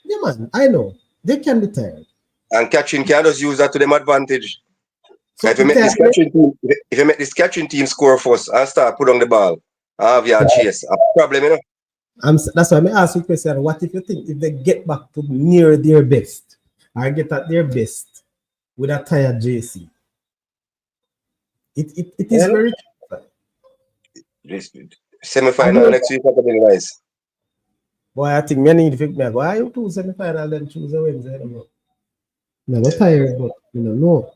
Yeah, man. I know. They can be tired. And catching can just use that to them advantage. So if you make this catching team score first and start put on the ball, have your chase. A problem, you know. That's why I ask you a question. What if you think if they get back to near their best or get at their best with a tired JC? It is very Semi-final next week, nice. Boy, I think me need to pick me. Why you two semi-final then choose a Wednesday? I'm not tired, but no.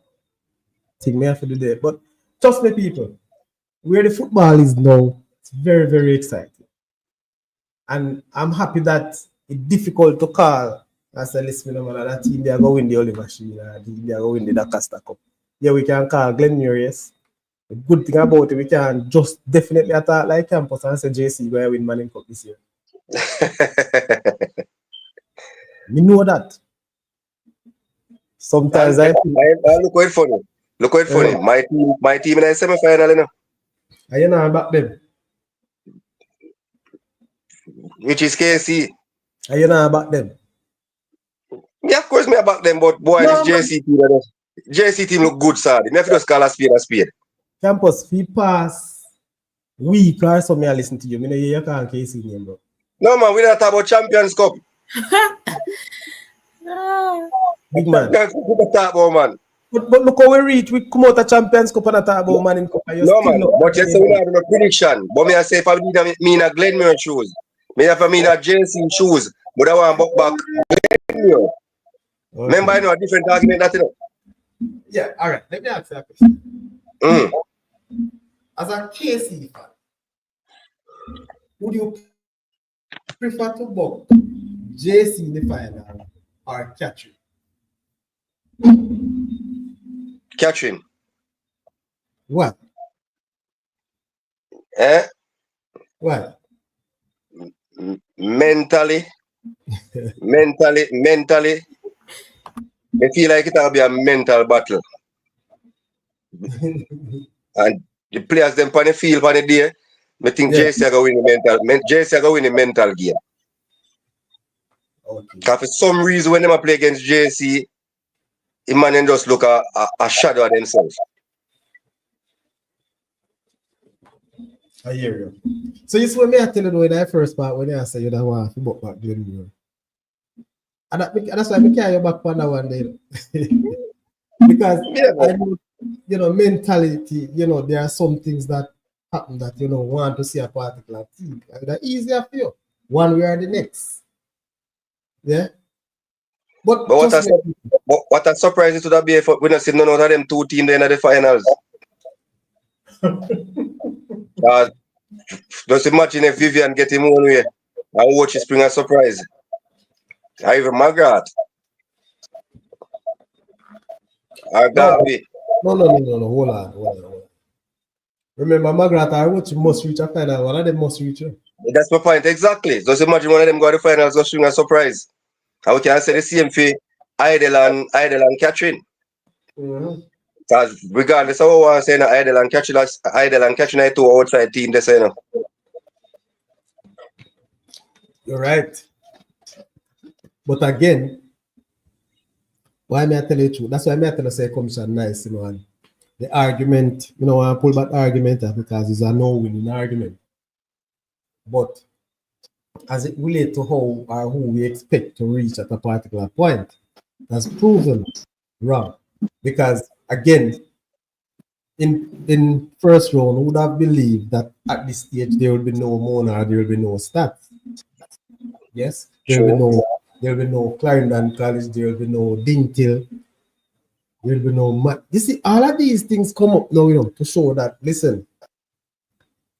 Think me have to do that. But trust me, people, where the football is now, it's very, very exciting. And I'm happy that it's difficult to call as a listener man that team they are going to win the Oliver Shield and they are going to win the Costa Cup. Yeah, we can call Glenmuir, yes. The good thing about it, we can just definitely attack like campus and say JC going to win Manning Cup this year. We know that. Sometimes I think, look quite funny. Look quite funny. My team in the semi-final, you know. are you know about them? Which is KC. Are you know about them? Yeah, of course me about them, but boy, No, this JC team, JC team look good, sir. Me have to just call a spade a spade. Campus, if you pass week or something, I listen to you. I know you can't KC name, bro. No man, we don't talk about Champions Cup. Big man. That's what we talk about, man. But look how we reach. We come out of Champions Cup and talk about Manning Cup. No man, but you say we don't have no prediction. But me I say if I need me in a Glenmuir shoes, me if I mean a JC shoes, but I want back Glenmuir. Okay. Remember, I know a different argument that you know. Yeah, all right. Let me ask you a question. Mm. As a KC fan, would you prefer to book JC in the final or Catherine? Catherine. What? Eh? What? Mentally, I feel like it'll be a mental battle. And the players them on the field on the day, I think Yeah. JC are going to win the mental game. Okay. Because for some reason when they play against JC, the man just look a shadow of themselves. I hear you. So you see what me I tell you though in that first part when I say you don't want to book back Glenmuir. And that's why I carry you back on that one day. Because I know, mentality, there are some things that happen that want to see a particular team. And that's easier for you. One way or the next. Yeah. But what a surprise it would have been if we don't see none of them two teams in the finals. Just imagine if Vivian get him one way and watch his bring a surprise. Or even Margaret. Or Garvey. No. Hold on. Remember, Margaret, I watch must reach a final. One of them must reach you. That's my point, exactly. Just imagine one of them go to the finals just bring a surprise. And we can say the same for Idle and Catherine. Because regardless of what I say, Idle and Catherine are two outside team, they say no. You're right. But again, why may I tell you the truth? That's why I tell you say commission nice, and the argument, I pull back argument because it's a no-winning argument. But as it relates to how or who we expect to reach at a particular point, that's proven wrong. Because again, in first round, who would have believed that at this stage there will be no Mona, there will be no stats. Yes, there will be no Clarendon College, there will be no Dintil, there will be no you see, all of these things come up now, to show that listen,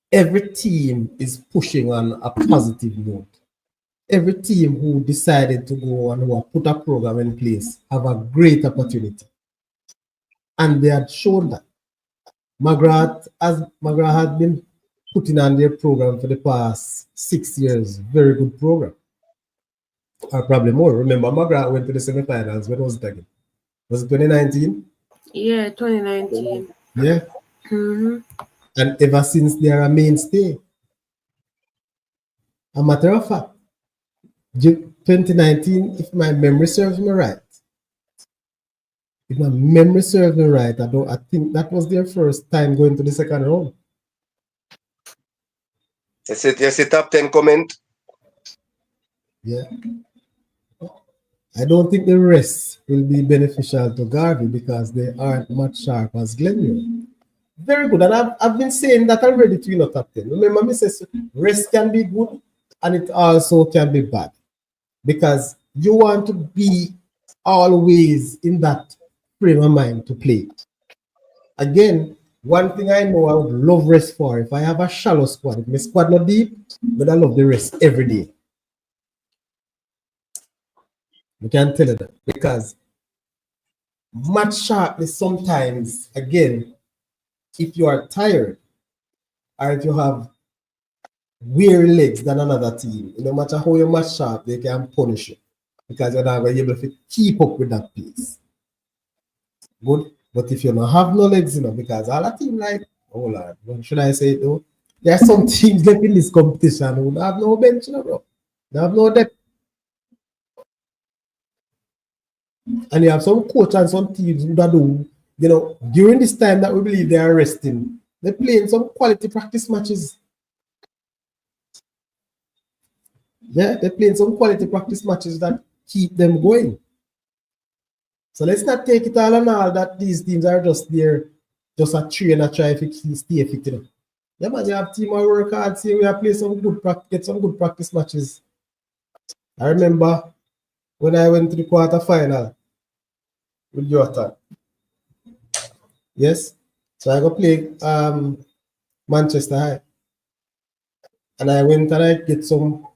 every team is pushing on a positive note. Every team who decided to go and who put a program in place have a great opportunity. And they had shown that. Margaret had been putting on their program for the past 6 years. Very good program. Or probably more. Remember, Margaret went to the semifinals. When was it again? Was it 2019? Yeah, 2019. Yeah. Mm-hmm. And ever since they are a mainstay. A matter of fact, 2019, if my memory serves me right, I think that was their first time going to the second round. Yes, a top 10 comment. Yeah. I don't think the rest will be beneficial to Garvey because they aren't much sharp as Glenmuir. Very good. And I've been saying that already to top 10. Remember me says rest can be good and it also can be bad because you want to be always in that frame of mind to play. Again, one thing I know I would love rest for, if I have a shallow squad, if my squad not deep, but I love the rest every day. I can tell you that because match sharpness sometimes, again, if you are tired or if you have weary legs than another team, no matter how you match sharp, they can punish you because you're not going to be able to keep up with that pace. Good. But if you don't have no legs, because all a team like, oh Lord, what should I say though? There are some teams left in this competition who don't have no bench, bro. They have no depth. And you have some coach and some teams who do, during this time that we believe they are resting, they're playing some quality practice matches. Yeah, they're playing some quality practice matches that keep them going. So let's not take it all and all that these teams are just there, just a train and try to stay fit. Yeah, man, you have team who work hard, see we have played some good practice, get some good practice matches. I remember when I went to the quarterfinal with Yorktown. Yes. So I go play Manchester High. And I went and I get some,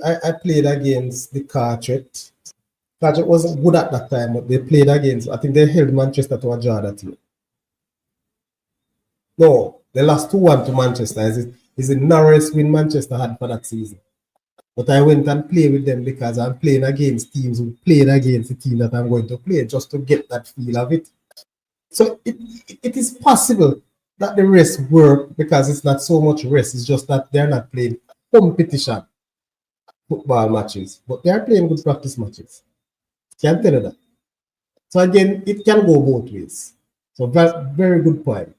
I played against the Carteret. Carteret wasn't good at that time, but they played against, I think they held Manchester to a draw that year. No, they lost 2-1 to Manchester. It's the narrowest win Manchester had for that season. But I went and played with them because I'm playing against teams who played against the team that I'm going to play just to get that feel of it. So it is possible that the rest work because it's not so much rest. It's just that they're not playing competition football matches, but they are playing good practice matches. Can't tell you that. So again, it can go both ways. So very good point.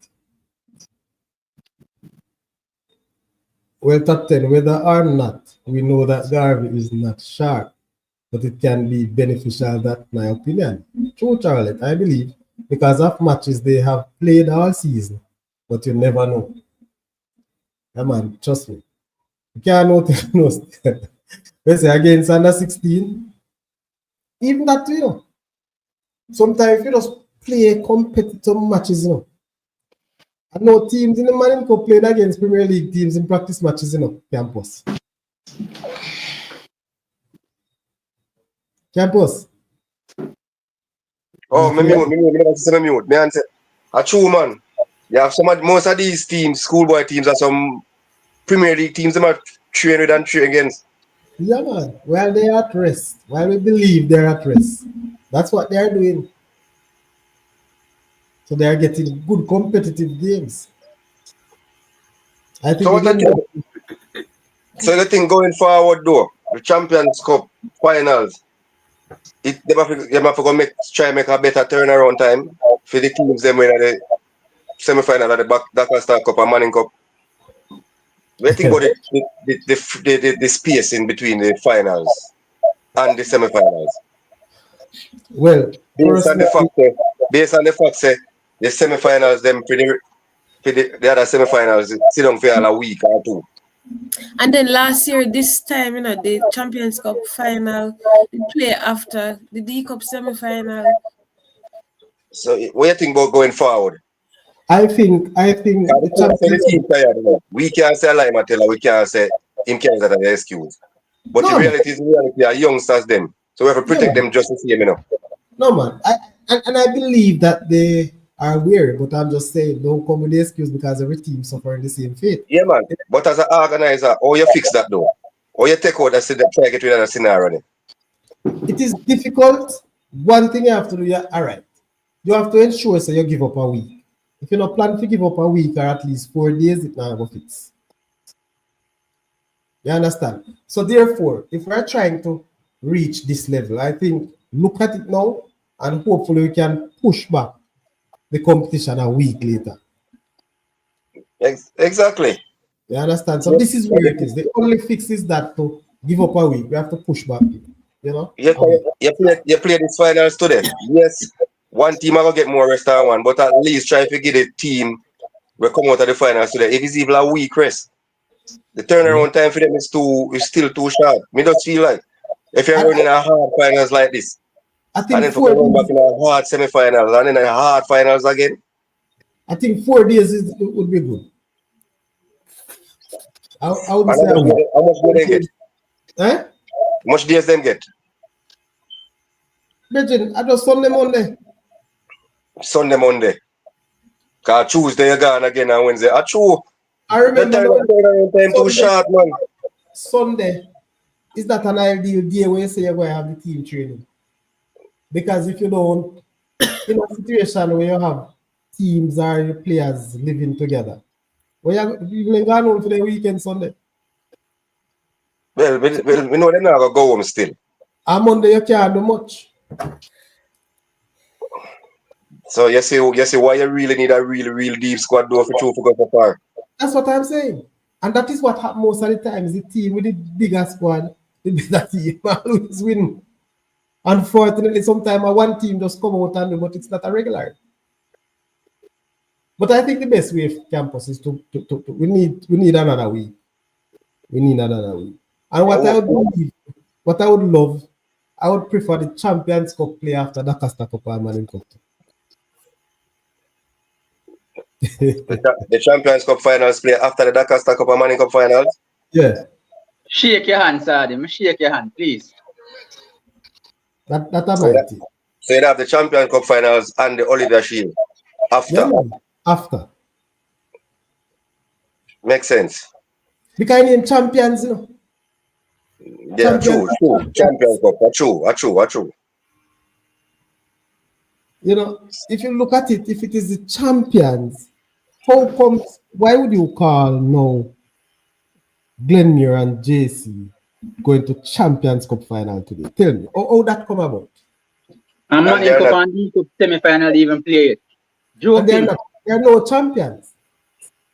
Well, top 10, whether or not we know that Garvey is not sharp, but it can be beneficial, that's my opinion. True, Charlotte, I believe, because of matches they have played all season, but you never know. Yeah, man, trust me. You can't know. Let's say against under 16, even that, sometimes you just play competitive matches, I know teams in the Manning Cup played against Premier League teams in practice matches, campus. Campus. Oh, me mute. Me answer. A true man. You have most of these teams, schoolboy teams, are some Premier League teams that are train with and train against. Yeah, man. While they're at rest, while we believe they're at rest, that's what they're doing. So they are getting good competitive games. I think. So the thing going forward though, the Champions Cup finals, they have to try make a better turnaround time for the teams them in the semi-final of the Dakar Cup and Manning Cup. We think about the space in between the finals and the semi-finals. Well, based on the fact that the semi-finals them for the other semi-finals sit down for a week or two. And then last year, this time, the Champions Cup final, they play after the D Cup semi-final. So what do you think about going forward? I think the team tired. We can't say lie, Matella. We can't say him can't get an excuse. But the reality is are youngsters them. So we have to protect them just the same, No, man. I believe that they are weird, but I'm just saying don't come with the excuse because every team suffering the same fate. Yeah, man. But as an organizer, how you fix that though? How you take out that try to get rid of that scenario? It is difficult. One thing you have to do, all right. You have to ensure so you give up a week. If you're not planning to give up a week or at least 4 days, it's not going to fix. You understand? So therefore, if we're trying to reach this level, I think look at it now and hopefully we can push back the competition a week later. Exactly. You understand? So this is where it is. The only fix is that to give up a week. We have to push back. You play these finals today. Yes, one team are gonna get more rest than one, but at least try to give the team we come out of the finals today. If it's even a week rest. The turnaround time for them is still too short. Me just feel like if you're running a hard finals like this, I and think then 4 run back days. in a hard semi-finals and then a hard finals again. I think 4 days would be good. I wouldn't And say a week. how much do they get? Eh? How much days them get? Imagine, I just Sunday, Monday. Sunday, Monday. Cause Tuesday you're gone again and Wednesday. True. I The remember now, turnaround time too Sunday, short, man. Sunday is not an ideal day when you say you're going to have the team training. Because if you don't, in a situation where you have teams or players living together, you ain't going home for the weekend Sunday. Well, we know they're not gonna go home still. On Monday you can't do much. So you see why you really need a real deep squad though for go so far. That's what I'm saying. And that is what happens most of the time is the team with the bigger squad, the better team always win. Unfortunately, sometimes one team just come out and do, but it's not a regular. But I think the best way for campus is to we need another week. We need another week. And what I would love, I would prefer the Champions Cup play after the Costa Cup and Manning Cup. The Champions Cup finals play after the Dakar Star Cup and Manning Cup finals. Yeah. Shake your hand, Sadim. Shake your hand, please. That might be. So you have the Champions Cup finals and the Oliver Shield after. Yeah, after. Makes sense. Because I name champions, you know. Yeah, true. Champions Cup, true. You know, if you look at it, if it is the champions, why would you call now Glenmuir and JC going to Champions Cup final today? Tell me, how that come about? And Manning Cup and League Cup semi-final even play it. Joking. They're no champions.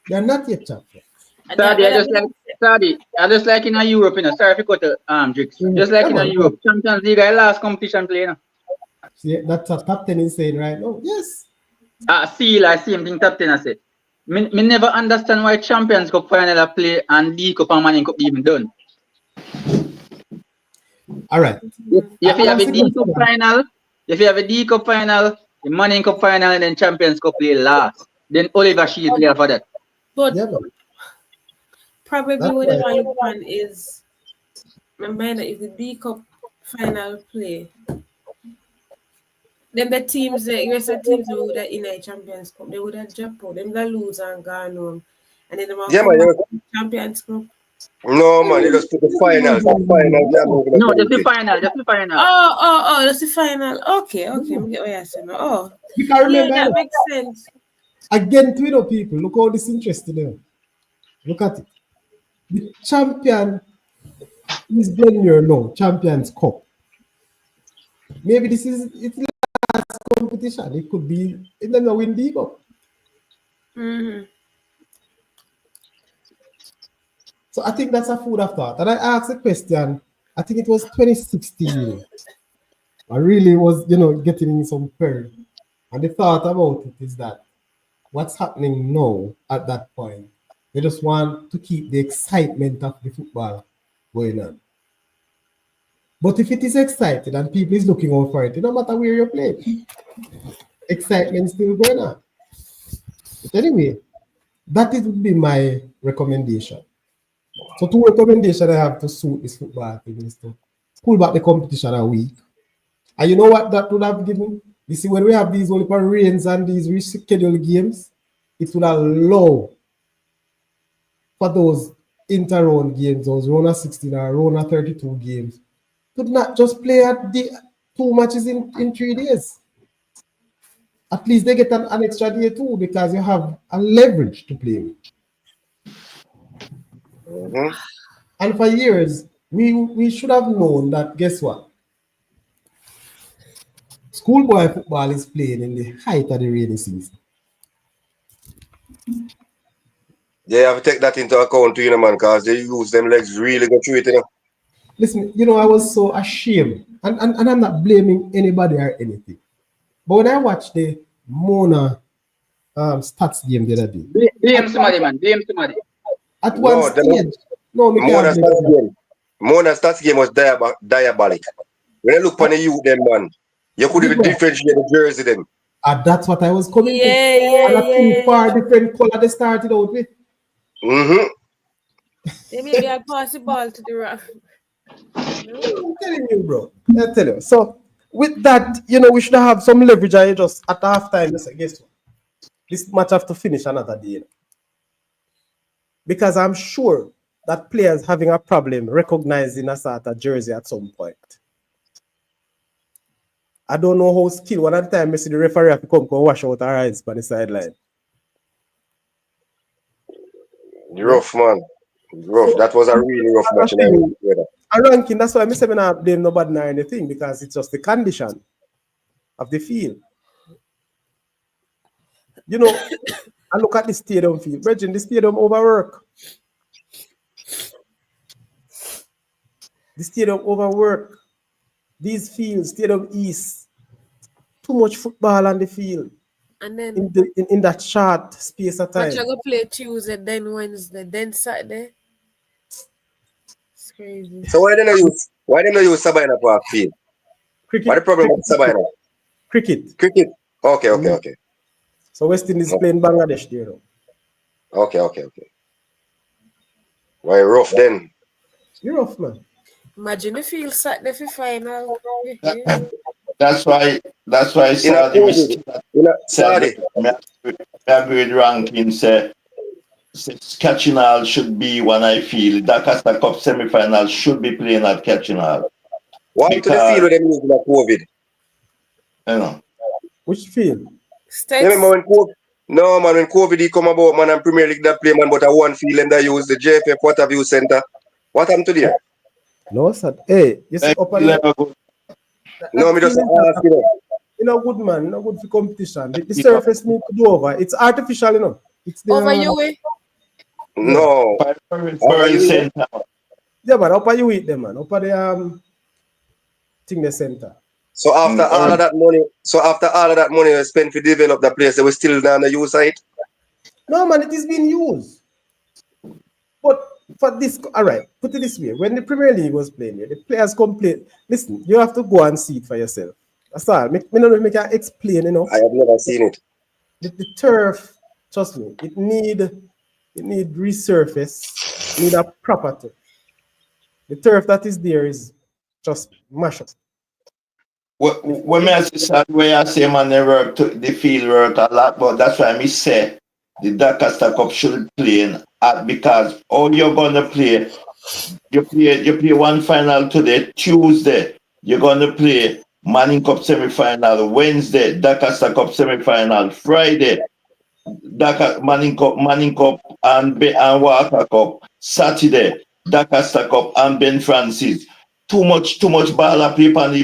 They're not yet champions. I just like in Europe, you know. Sorry if you cut the Drix. Just like in Europe, Champions League, I last competition play, you know. See, that's a top 10 is saying right now. Yes. I see him thing top 10 I said. Me never understand why Champions Cup final I play and League Cup and Manning Cup even done. All right. If you have a D Cup final, the Manning Cup final, and then Champions Cup play last. Then Oliver Shield play for that. But Yeah, probably what the one you want is, remember that if the D Cup final play, then the teams, the USA teams who would have in a Champions Cup, they would have jumped out. Them that lose and gone home. And then the Champions Cup. No man, they just put the finals. No, just the final. Oh, that's the final. Okay, I get what you're saying. Oh, because remember, that makes sense. Again, Twitter people, look how this interesting there. Look at it. The champion is Glenmuir now, Champions Cup. Maybe this is its last competition. It could be in the win the cup. Mm-hmm. So I think that's a food of thought. And I asked a question, I think it was 2016. I really was, getting in some peril. And the thought about it is that what's happening now at that point, they just want to keep the excitement of the football going on. But if it is excited and people is looking out for it, no matter where you play, excitement still going on. But anyway, that would be my recommendation. So two recommendations I have to suit this football team is to pull back the competition a week. And you know what that would have given? You see, when we have these only rains and these rescheduled games, it would allow for those inter-round games, those round of 16 or round of 32 games, to not just play at the 2 matches in 3 days. At least they get an extra day too, because you have a leverage to play with. Mm-hmm. And for years, we should have known that, guess what? Schoolboy football is playing in the height of the rainy season. They have to take that into account too, man, because they use them legs really go through it, Listen, I was so ashamed. And I'm not blaming anybody or anything. But when I watched the Mona stats game the other day. Blame somebody, man. Blame somebody. At No, one stage. No, me Mona can't believe Stats that. game. Mona Stats game was diabolic. When I look on the youth, them man, you could Big even man. differentiate the jersey them. And that's what I was coming to. Yeah, And a two far yeah. different color they started out with. Mm-hmm. They maybe I pass the ball to the rough. I'm telling you, bro. I tell you. So with that, we should have some leverage. I just at halftime, just say, guess what? This match have to finish another day. Because I'm sure that players having a problem recognizing a sort of jersey at some point. I don't know how skilled. One at the time, I see the referee have to come wash out our eyes by the sideline. Rough, man. Rough. That was a really rough match. A ranking, that's why I say I not blame nobody nor anything, because it's just the condition of the field. I look at the stadium field. Brethren, the stadium overwork. The stadium overwork. These fields, Stadium East, too much football on the field. And then In that short space of time. match I go play Tuesday, then Wednesday, then Saturday. It's crazy. So why don't you use Sabina Park field? Cricket. What the problem with Sabina? Cricket. Okay. So West Indies playing Bangladesh there. Okay. Why rough then? You're rough, man. Imagine if you Saturday for final. That's why Saudi Saudi. I agree with ranking say Catching Hall should be one. I feel Dakar Cup semi-final should be playing at Catching Hall. Why to the field with them using the COVID? You know. Which field? States. When COVID he come about, man, and Premier League that play, man, but a one field and they use the JFF Waterview Center. What happened to there? No, sir. Hey, you see, up and no, me just ask you. Good, man. No good for competition. The surface need to do over. It's artificial, It's the, Over you way. No. Center. Yeah, man. Up you eat them, man. Up the thing the center. So after all of that money we spent to develop the place, they were still down the use site? No, man. It is being used. But for this, all right, put it this way. When the Premier League was playing here, the players complain. Listen, you have to go and see it for yourself. That's all. Me don't know if I can explain enough. I have never seen it. The turf, trust me, it need resurface, need a property. The turf that is there is just mash up. When I say man, they work the field work a lot, but that's why I say the Dakar Cup should play because all you're gonna play, you play one final today, Tuesday, you're gonna play Manning Cup semi-final, Wednesday, Dakar Cup semi-final, Friday, Dakar Manning Cup and Walker Cup, Saturday, Dakar Cup and Ben Francis. Too much ball of people and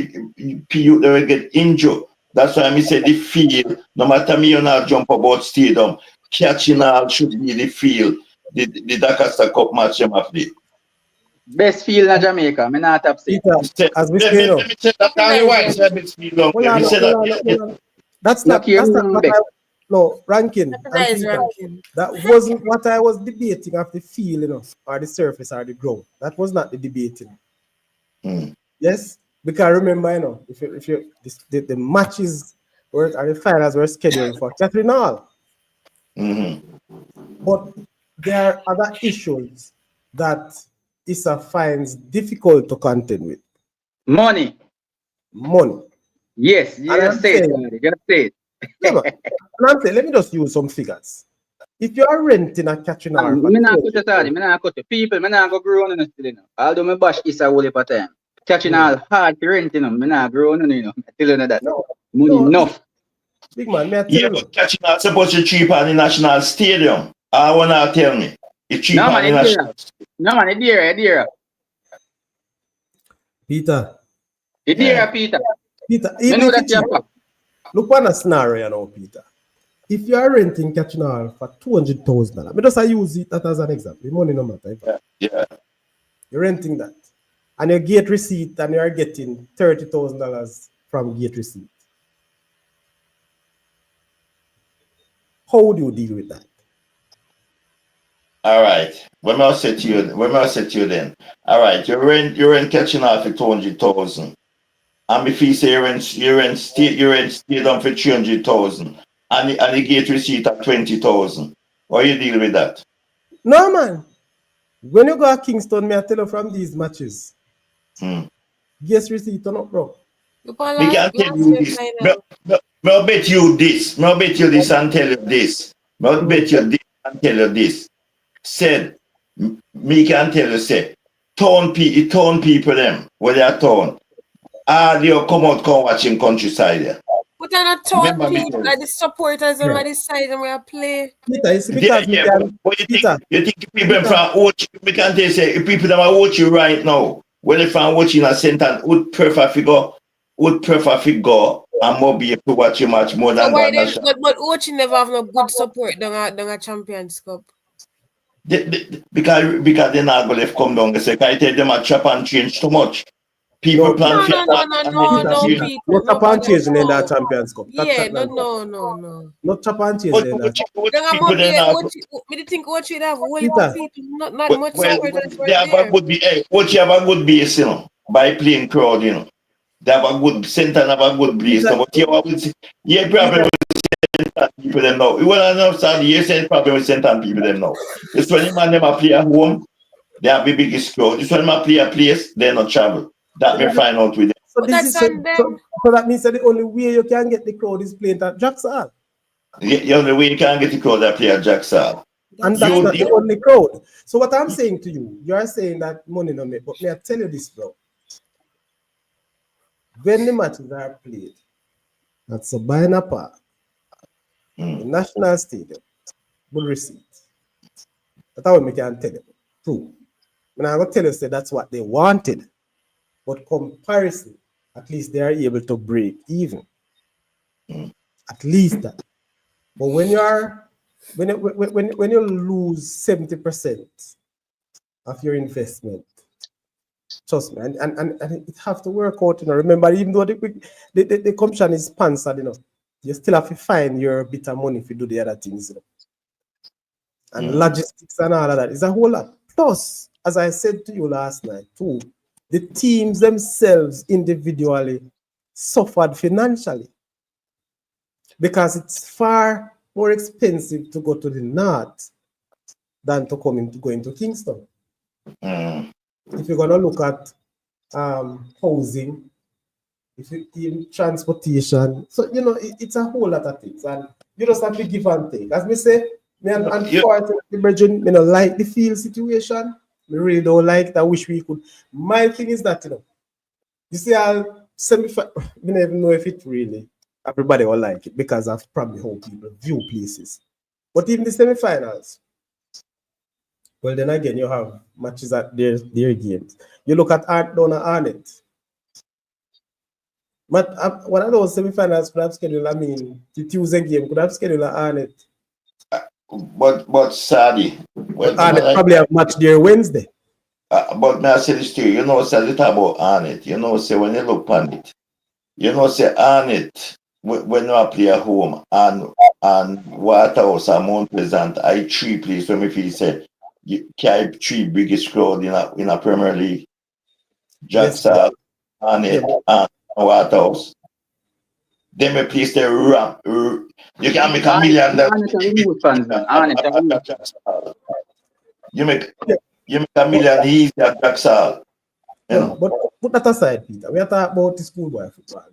they will get injured. That's why I say the field, no matter me you not jump about stadium, Catching Hall should be the field. The Dakar Cup match them have the Best field in Jamaica. Me not upset. As we say, let me say that only why say best field up there. That's not what I ranking. Ranking. That wasn't what I was debating of the field, or the surface or the ground. That was not the debating. Yes, because remember, if the matches or the finals were scheduled for Catherine Hall. But there are other issues that ISA finds difficult to contend with. Money. And Yes, you I'm say saying- it. Just say it. Yeah, but I'm saying, let me just use some figures. If you are renting a Catching Hall, Me not cut it already. Me not cut it. People, me not go grow on the still, Although me bash is a whole heap of time. Catching Hall hard to rent, Me not grow on I tell you that. No. Money enough. Big man, me I tell Yeah, you. but Catching Hall supposed to cheap on the National Stadium. I wanna tell me. It's cheap No on man, the National Stadium. No man, it's dear. Peter. It's dear, Peter. Peter, Me even know if that it's cheap, look on a scenario Peter. If you are renting Catching Hall for $200,000, I just use that as an example. The money no matter. Yeah. You're renting that. And your gate receipt, and you are getting $30,000 from gate receipt. How would you deal with that? All right. When I say to you then. All right, you're in catching off for 200,000. And if you say you're in state on for 300,000 and the gate receipt at 20,000. How you deal with that? No, man. When you go to Kingston, me I tell you from these matches, guess receipt turn up, bro. You Me can tell you this. I'll bet you this. I'll bet you this and tell you this. I'll bet you this and tell you this. Said, me can tell you, say, town people them, where they are town. They'll come out, come watch in countryside there. But I'm not told people like the supporters them at the side and we are play. Peter, you see, because me can, Peter. You think people from watch, we can tell you, say, if people that are watching right now, when they from watching a center, would prefer figure and more be able to watch a match more than why that. But watching never have no good support than a Champions Cup. Because they're not going to come down and say, I tell them a chop and change too much. People plan No, Peter. Not chop and change in that Champions Cup. Yeah, no. Not chop and change in that. Me think what you have way more people, not much support. They have a good what you have a good base, you know, by playing crowd, you know. They have a good center and have a good base. But you probably center people them now. You want to know, Sandy, you said probably with center people them now. It's when you man them a play at home, they have the biggest crowd. It's when them a play a place, they not travel. That may find out with them. So that means that the only way you can get the crowd is playing at Jackson. The only way you can get the crowd that play at Jackson. And that's not the only crowd. So what I'm saying to you, you're saying that money no make, but may I tell you this, bro? When the matches are played at Sabina Park, the National Stadium, good receipt. That's how we can tell you. True. And I'm going to tell you, say that's what they wanted. But comparison, at least they are able to break even. At least that. But when you lose 70% of your investment, trust me, and it have to work out, you know. Remember, even though the commission is sponsored, you know, you still have to find your bit of money if you do the other things, you know. And logistics and all of that is a whole lot. Plus, as I said to you last night too, the teams themselves individually suffered financially because it's far more expensive to go to the north than to go into Kingston. If you're gonna look at housing, if you in transportation, so you know it's a whole lot of things, and you just have to give and take. As me say, me unfortunately, Bridget, me not like the field situation. Me really don't like it. I wish we could. My thing is that, you know, you see, I'll semi-final. I don't even know if it really everybody will like it because of probably how people view places. But even the semi-finals, well, then again, you have matches at their games. You look at down at Arnett. But one of those semi-finals could have scheduled, I mean, the Tuesday game could have scheduled at Arnett. But sadly, Arnett probably have match there Wednesday. But may I say this to you, you know, say a little about Arnett. You know, say when you look on it, you know, say Arnett, when you play at home and Waterhouse and Mount Pleasant, I three places when me feel say you carry three biggest crowd in a Premier League. Jackson, Arnett, and Waterhouse. They may place the ramp. You can make $1 million. You make $1 million easy at Jackson. You know? But put that aside, Peter. We are talking about the schoolboy football.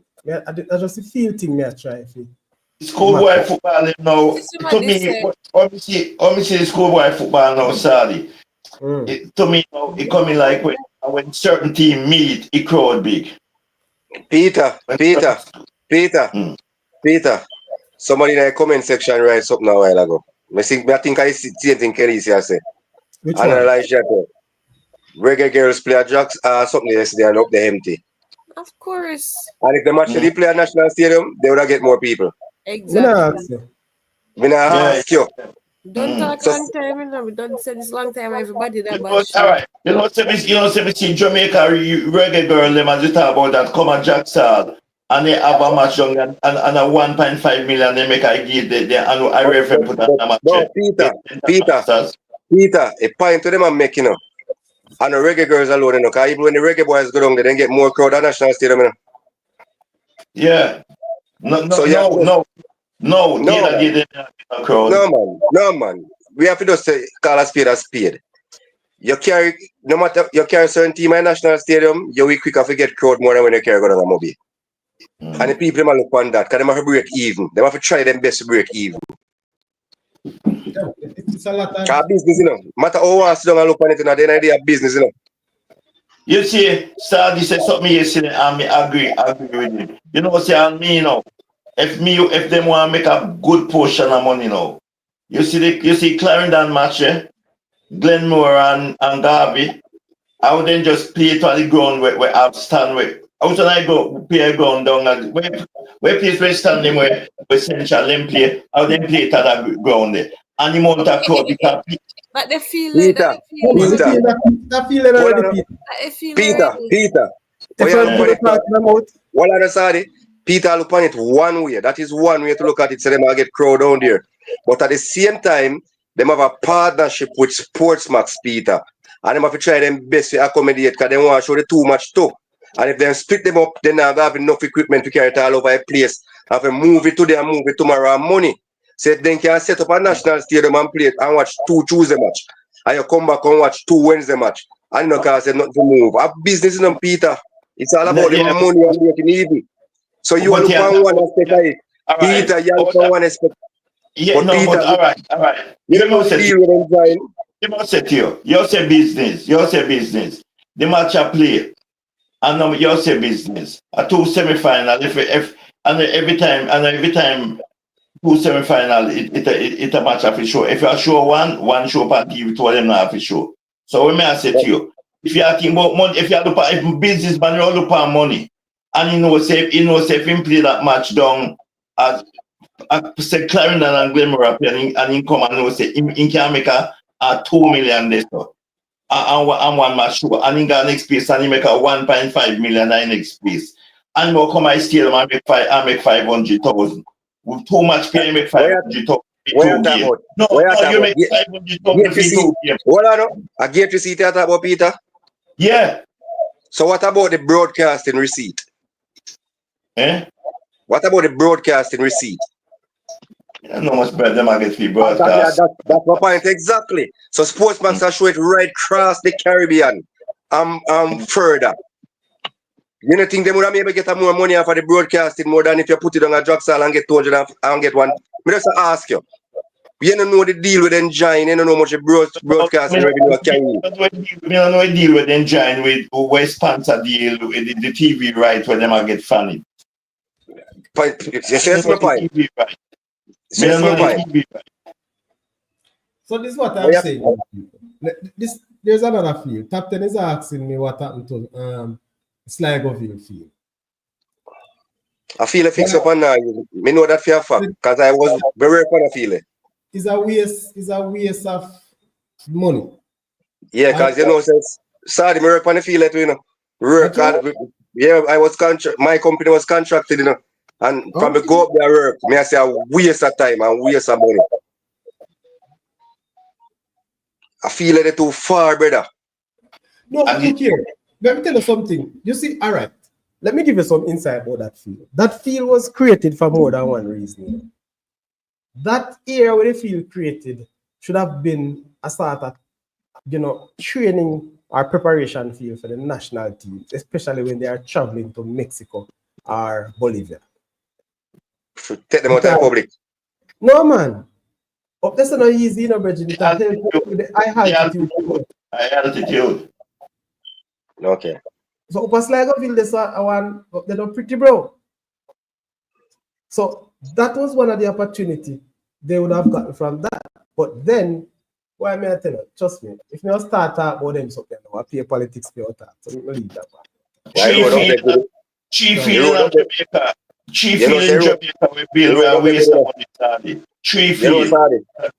I just feel thing me I try to. Schoolboy football now. To me, let me see the schoolboy football now, Sadi. To me now, it coming like when certain team meet, it crowd big. Peter. Somebody in the comment section write something a while ago. I think I see the same thing Kelly said. Analyze that. Reggae girls play at Jacks something yesterday and up the empty. Of course. And if the match they play at National Stadium, they would have get more people. Exactly. When I ask you. Don't talk long time, you know. We don't say this long time. Everybody that all right. You know, see Jamaica reggae girl them as you talk about that come at Jackson and they have a match young and a 1.5 million they make I give the and I refer put that match. No, Peter. Peter, a point to them I'm making, you know. And the reggae girls alone, you know, because even when the reggae boys go down, they then get more crowd at National Stadium, you know. Yeah. No, So you have to just, no, no, Taylor man. didn't have a crowd. No, man. We have to just say, call a spade a spade. You carry, no matter, you carry certain team at National Stadium, you will quicker to get crowd more than when you carry go down a Mobi. And the people them look on that, because they have to break even. They have to try them best to break even. Yeah, it's a lot of Because business, you know. Matter how I sit down and look on it, you know, then idea of business, you know. You see, Sardi said something yesterday, and me agree with him. You know, say, and me, you know, if them want to make a good portion of money, you know, you see Clarendon match, Glenmuir and Garvey, I would then just play it on the ground where I stand with. Out and I go play a ground down at where place where standing where Central them play, I would then play it at that ground there. And the amount of crowd because But they feel Peter, like that. Peter, that feeling already, Peter. They feel Peter. If Oh, I'm yeah, going to talk them out, well, I decided Peter look on it one way. That is one way to look at it, so they might get crowd down there. But at the same time, they have a partnership with Sportsmax, Peter. And they have to try them best to accommodate because they want to show the too much too. And if they split them up, then they have enough equipment to carry it all over a place. Have to move it today and move it tomorrow and money. So if they can set up a national stadium and play it and watch 2 Tuesday match. And you come back and watch 2 Wednesday match. And you can't say nothing to move. A business in them, Peter. It's all about the money and making easy. So you But look yeah, on one aspect of it. all right. Peter, you look on one aspect. Yeah, But no, Peter, but all right. you don't know the deal with them, Brian. You must say to you, you say business, The match I play, and you say business. A 2 semi-final, if and every time 2 semi-final, it a match of a show. If you show one show per TV, two of them not have a show. So when I say to you, if you are thinking about money, if you look at if business man, you look at money, and if him play that match down as say Clarendon and Glenmuir and he come and know say he can make a 2 million this so. And one match show and he got next piece and he make a 1.5 million in next piece. And more come I steal and make 500,000. With too much pay, make 500,000 Where you game. talking No, about? you make 500,000 for 2 game. Hold on. I get to see that about Peter. Yeah. So what about the broadcasting receipt? What about the broadcasting receipt? I know much better them I get free broadcast. That's my point exactly. So Sportsmax are show it right across the Caribbean. Further. You don't think they would have maybe get more money off of the broadcasting more than if you put it on a drug sale and get 200 and get one? I just ask you. You don't know the deal with Engine, you don't know how much the broadcasting revenue carry. We don't know a deal with Engine with where sponsor deal with the TV right where them I get funded. Yes, my point. Yes, my point. so this is what I'm saying. There's another field. Top 10 is asking me what happened to Sligo field. I feel a fix up on now. Me know that for a fact because I was very fond of feeling. It's a waste of money. Yeah, because you know, sorry, me work on the field, you know. Yeah, I was my company was contracted, you know. And from the go up there work, me I say a waste of time and waste of money. I feel like they're too far, brother. No, look here. Let me tell you something. You see, all right. Let me give you some insight about that field. That field was created for more than one reason. That area where the field created should have been a sort of, training or preparation field for the national team, especially when they are traveling to Mexico or Bolivia. Take them out of the public. No, man. That's not easy, Bridget. It helps with the high altitude. Okay. So upper Sligo field, they're pretty bro. So that was one of the opportunity they would have gotten from that. But then, why may I tell you? Trust me, if you start talking about them something, I pay politics for your talk. So we leave that one. Chief field in Jamaica. Chief field in Jamaica we build where we waste of money. Chief field.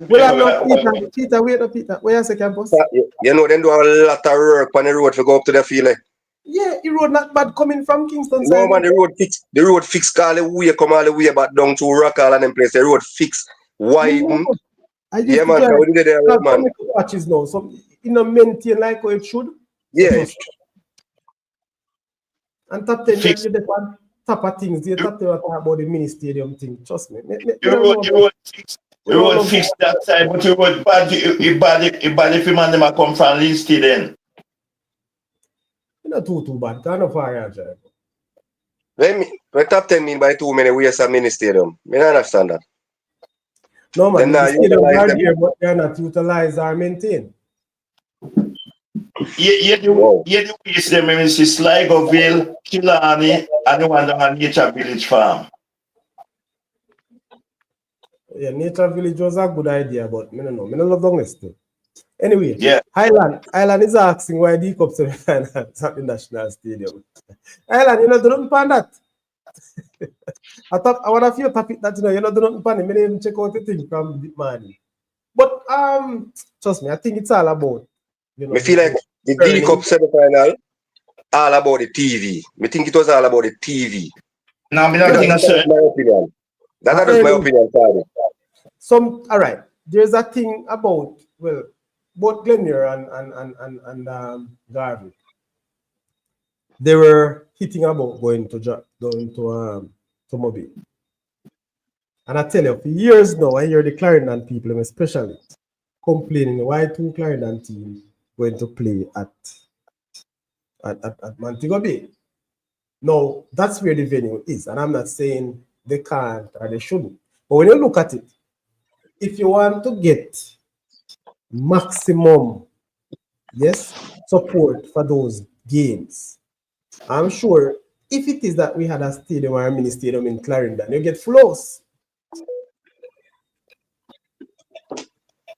Well, Peter, wait up, Peter. Where is the campus? You know, they do a lot of work on the road to go up to the field. Yeah, the road not bad coming from Kingston. No, man, the road fix all the way, come all the way back down to Rockall and them place. The road fix, widen. I used Yeah, to man, join we did it there, club man. matches now. So you know maintain like how it should. So Yeah. trust me. And top 10 Fix you're the one top of things. The top 10 talk about the mini stadium thing. Trust me. Me you don't know about we don't would love fix that side, but you would bad if you man them a come from Linstead then. not too bad. Kind of far out there. What top 10 mean by too many ways of mini stadium? Me not understand that. No man, Them the now stadiums utilize are them. there, but they're not utilized or maintained. Wow. The ways them is Sligoville, Killarney, and the one down at Nature Village Farm. Yeah, Nature Village was a good idea, but I don't know. I don't love Douglas too. Anyway, Yeah. Highland is asking why the Cup semi-finals at the National Stadium. Highland, you know, do nothing pan that. I want to feel topic that you know, do nothing pan it. Me even check out the thing from the morning. But trust me, I think it's all about Me feel like the D Cup semi-final all about the TV. Me think it was all about the TV. Now, me not think That's so. my opinion. That is my opinion, sorry. all right. There's a thing about both Glenmuir and Garvey. They were hitting about going to Mobile. And I tell you, for years now, I hear the Clarendon people, especially, complaining why two Clarendon teams going to play at Montego Bay. Now, that's where the venue is. And I'm not saying they can't or they shouldn't. But when you look at it, if you want to get maximum, support for those games, I'm sure if it is that we had a stadium or a mini stadium in Clarendon, you get flows.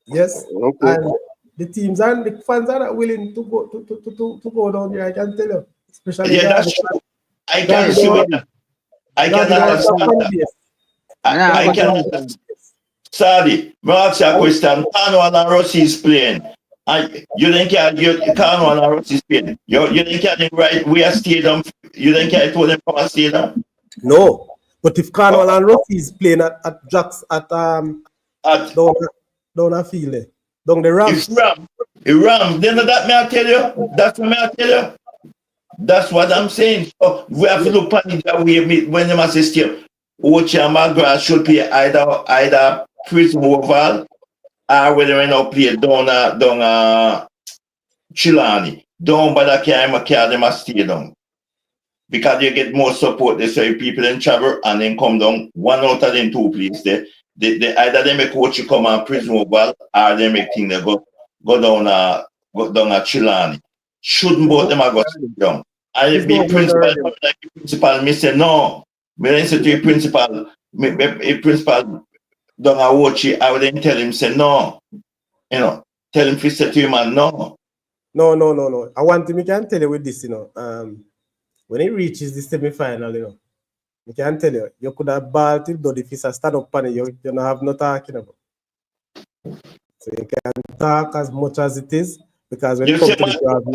Yes. Okay. And the teams and the fans are not willing to go down there, I can tell you. Especially Yeah, that's true. I can see what I can understand that. I can understand. Sorry, me ask you a question. Cornwall and Rossi is playing. And you think Cornwall and Rossi is playing. You think you right we are stadium. You think I told them from a stadium? No. But if Cornwall and Rossi is playing at Jacks at down a field there, down the Rams. Ram, then that may I tell you? That's what may I tell you? That's what I'm saying. So we have to look at it that way when they must say Ochi and McGrath should play either Prison Oval or whether they not play down Chilani. Down by the car them a stay down. Because you get more support, they say people in travel and then come down one out of them two places. They either they make Ochi come on Prison Oval or they make things they go down a Chilani. Shouldn't both them a go down. I be principal, me say no. Me then say to the principal, principal don't watch it. I would then tell him say no. You know, tell him to say to him and no. No. I want me can tell you with this, when it reaches the semi-final, I can tell you, you could have ball till though if it's a stand up panel, you don't have no talking about. So you can talk as much as it is. Because when you come to this, you have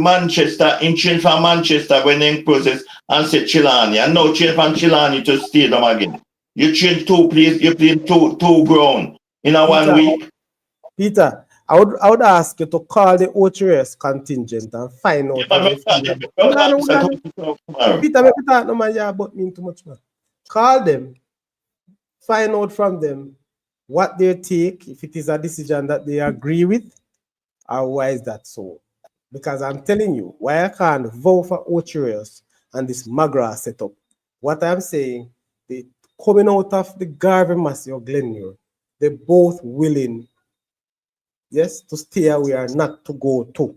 Manchester, in change from Manchester when they process and say Chilani. And now change from Chilani to Stadium again. You change two places, you play two ground in a 1 week. Peter, I would ask you to call the OTRS contingent and find out how they feel about. Peter, make it talk no man, yeah, but mean too much, man. Call them, find out from them what they take, if it is a decision that they agree with, or why is that so? Because I'm telling you, why I can't vote for OTRS and this McGrath setup. What I'm saying, they coming out of the Garvey Massey or Glenmuir, they're both willing, to stay away or not to go to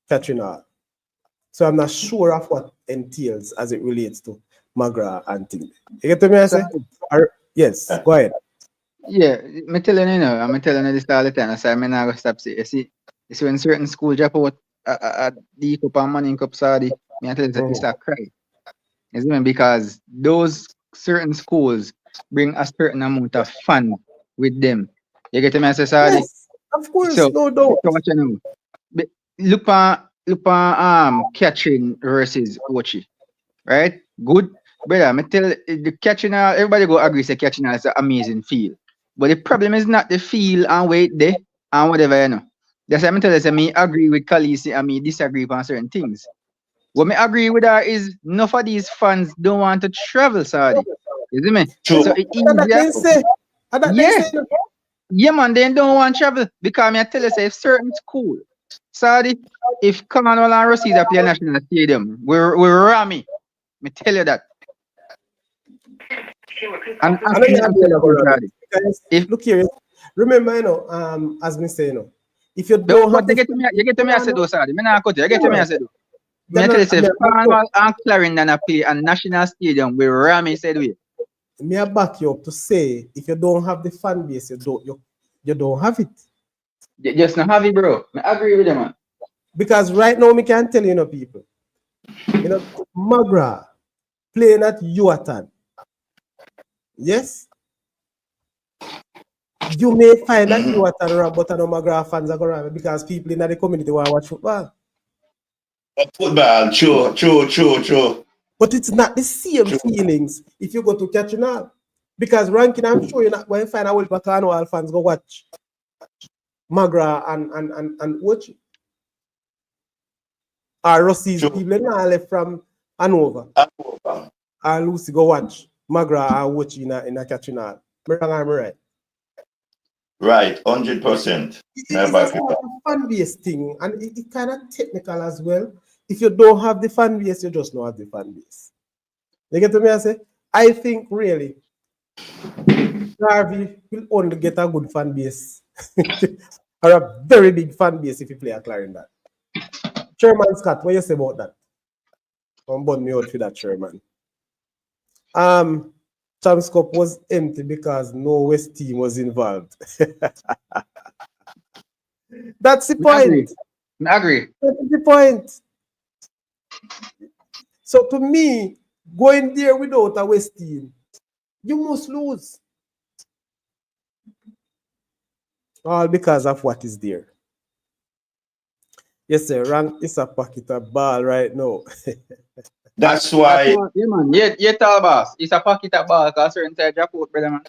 Katrina. So I'm not sure of what entails as it relates to McGrath and things. You get to me, I say? Yes, go ahead. Yeah, I'm telling you this all the time. So I'm not going to stop saying. You see when certain schools drop out at the cup and money cup, sorry, I tell you that it's a cry. It's even because those certain schools bring a certain amount of fun with them. You get me? I say sorry. Yes, of course, so, no doubt. So what you know? Look on catching versus Ochi, right? Good. brother, me tell the catching all, everybody go agree say catching all is an amazing feel. But the problem is not the feel and wait there and whatever, you know. That's why I tell you, say me agree with Khaleesi and me disagree on certain things. What me agree with her is enough of these fans don't want to travel Saudi. You see me? True. So it's That easier. they say. That they Yeah. say. Yeah, man, they don't want travel. Because me I tell you, say if certain school, Saudi, if Commonwealth and Rossi are play national stadium, we're Rami. Me tell you that. And I know you I'm have tell you to about Saudi. because If look here, remember, as me say, if you but, don't but have the you get to me I said though, Saudi. Me not cut you. You get to me I said though. Me I then tell you, say me if a back you up. Commonwealth and Clarendon are play and national stadium, we Rami said we. Me a back you up to say if you don't have the fan base, you don't have it. Just not have it, bro. I agree with them, man. Because right now me can tell people, Magra playing at Yuatan. Yes, you may find that Yuatan around, but no Magra fans are going because people in the community want to watch football. Football, true. But it's not the same feelings if you go to Kitchener. Because ranking, I'm sure you're not going to find a whole Bacano fans go watch Magra and watch. Or Rossi's True. people now left from Hanover. And Lucy go watch Magra and watch in a Kitchener. I'm right. Right, 100%. It's a fan base thing, and it's kind of technical as well. If you don't have the fan base, you just don't have the fan base. You get to me? I say, I think really, Harvey will only get a good fan base or a very big fan base if you play a Clarendon. Chairman Scott, what you say about that? Don't burn me out for that, Chairman. Champs Cup was empty because no West team was involved. That's the point. I agree. That's the point. So to me, going there without a West team, you must lose. All because of what is there. Yes, sir. Rank is a pocket of ball right now. That's why. Yeah, man. Yeah, tall boss. It's a pocket of ball because certain side drop out, brother, man.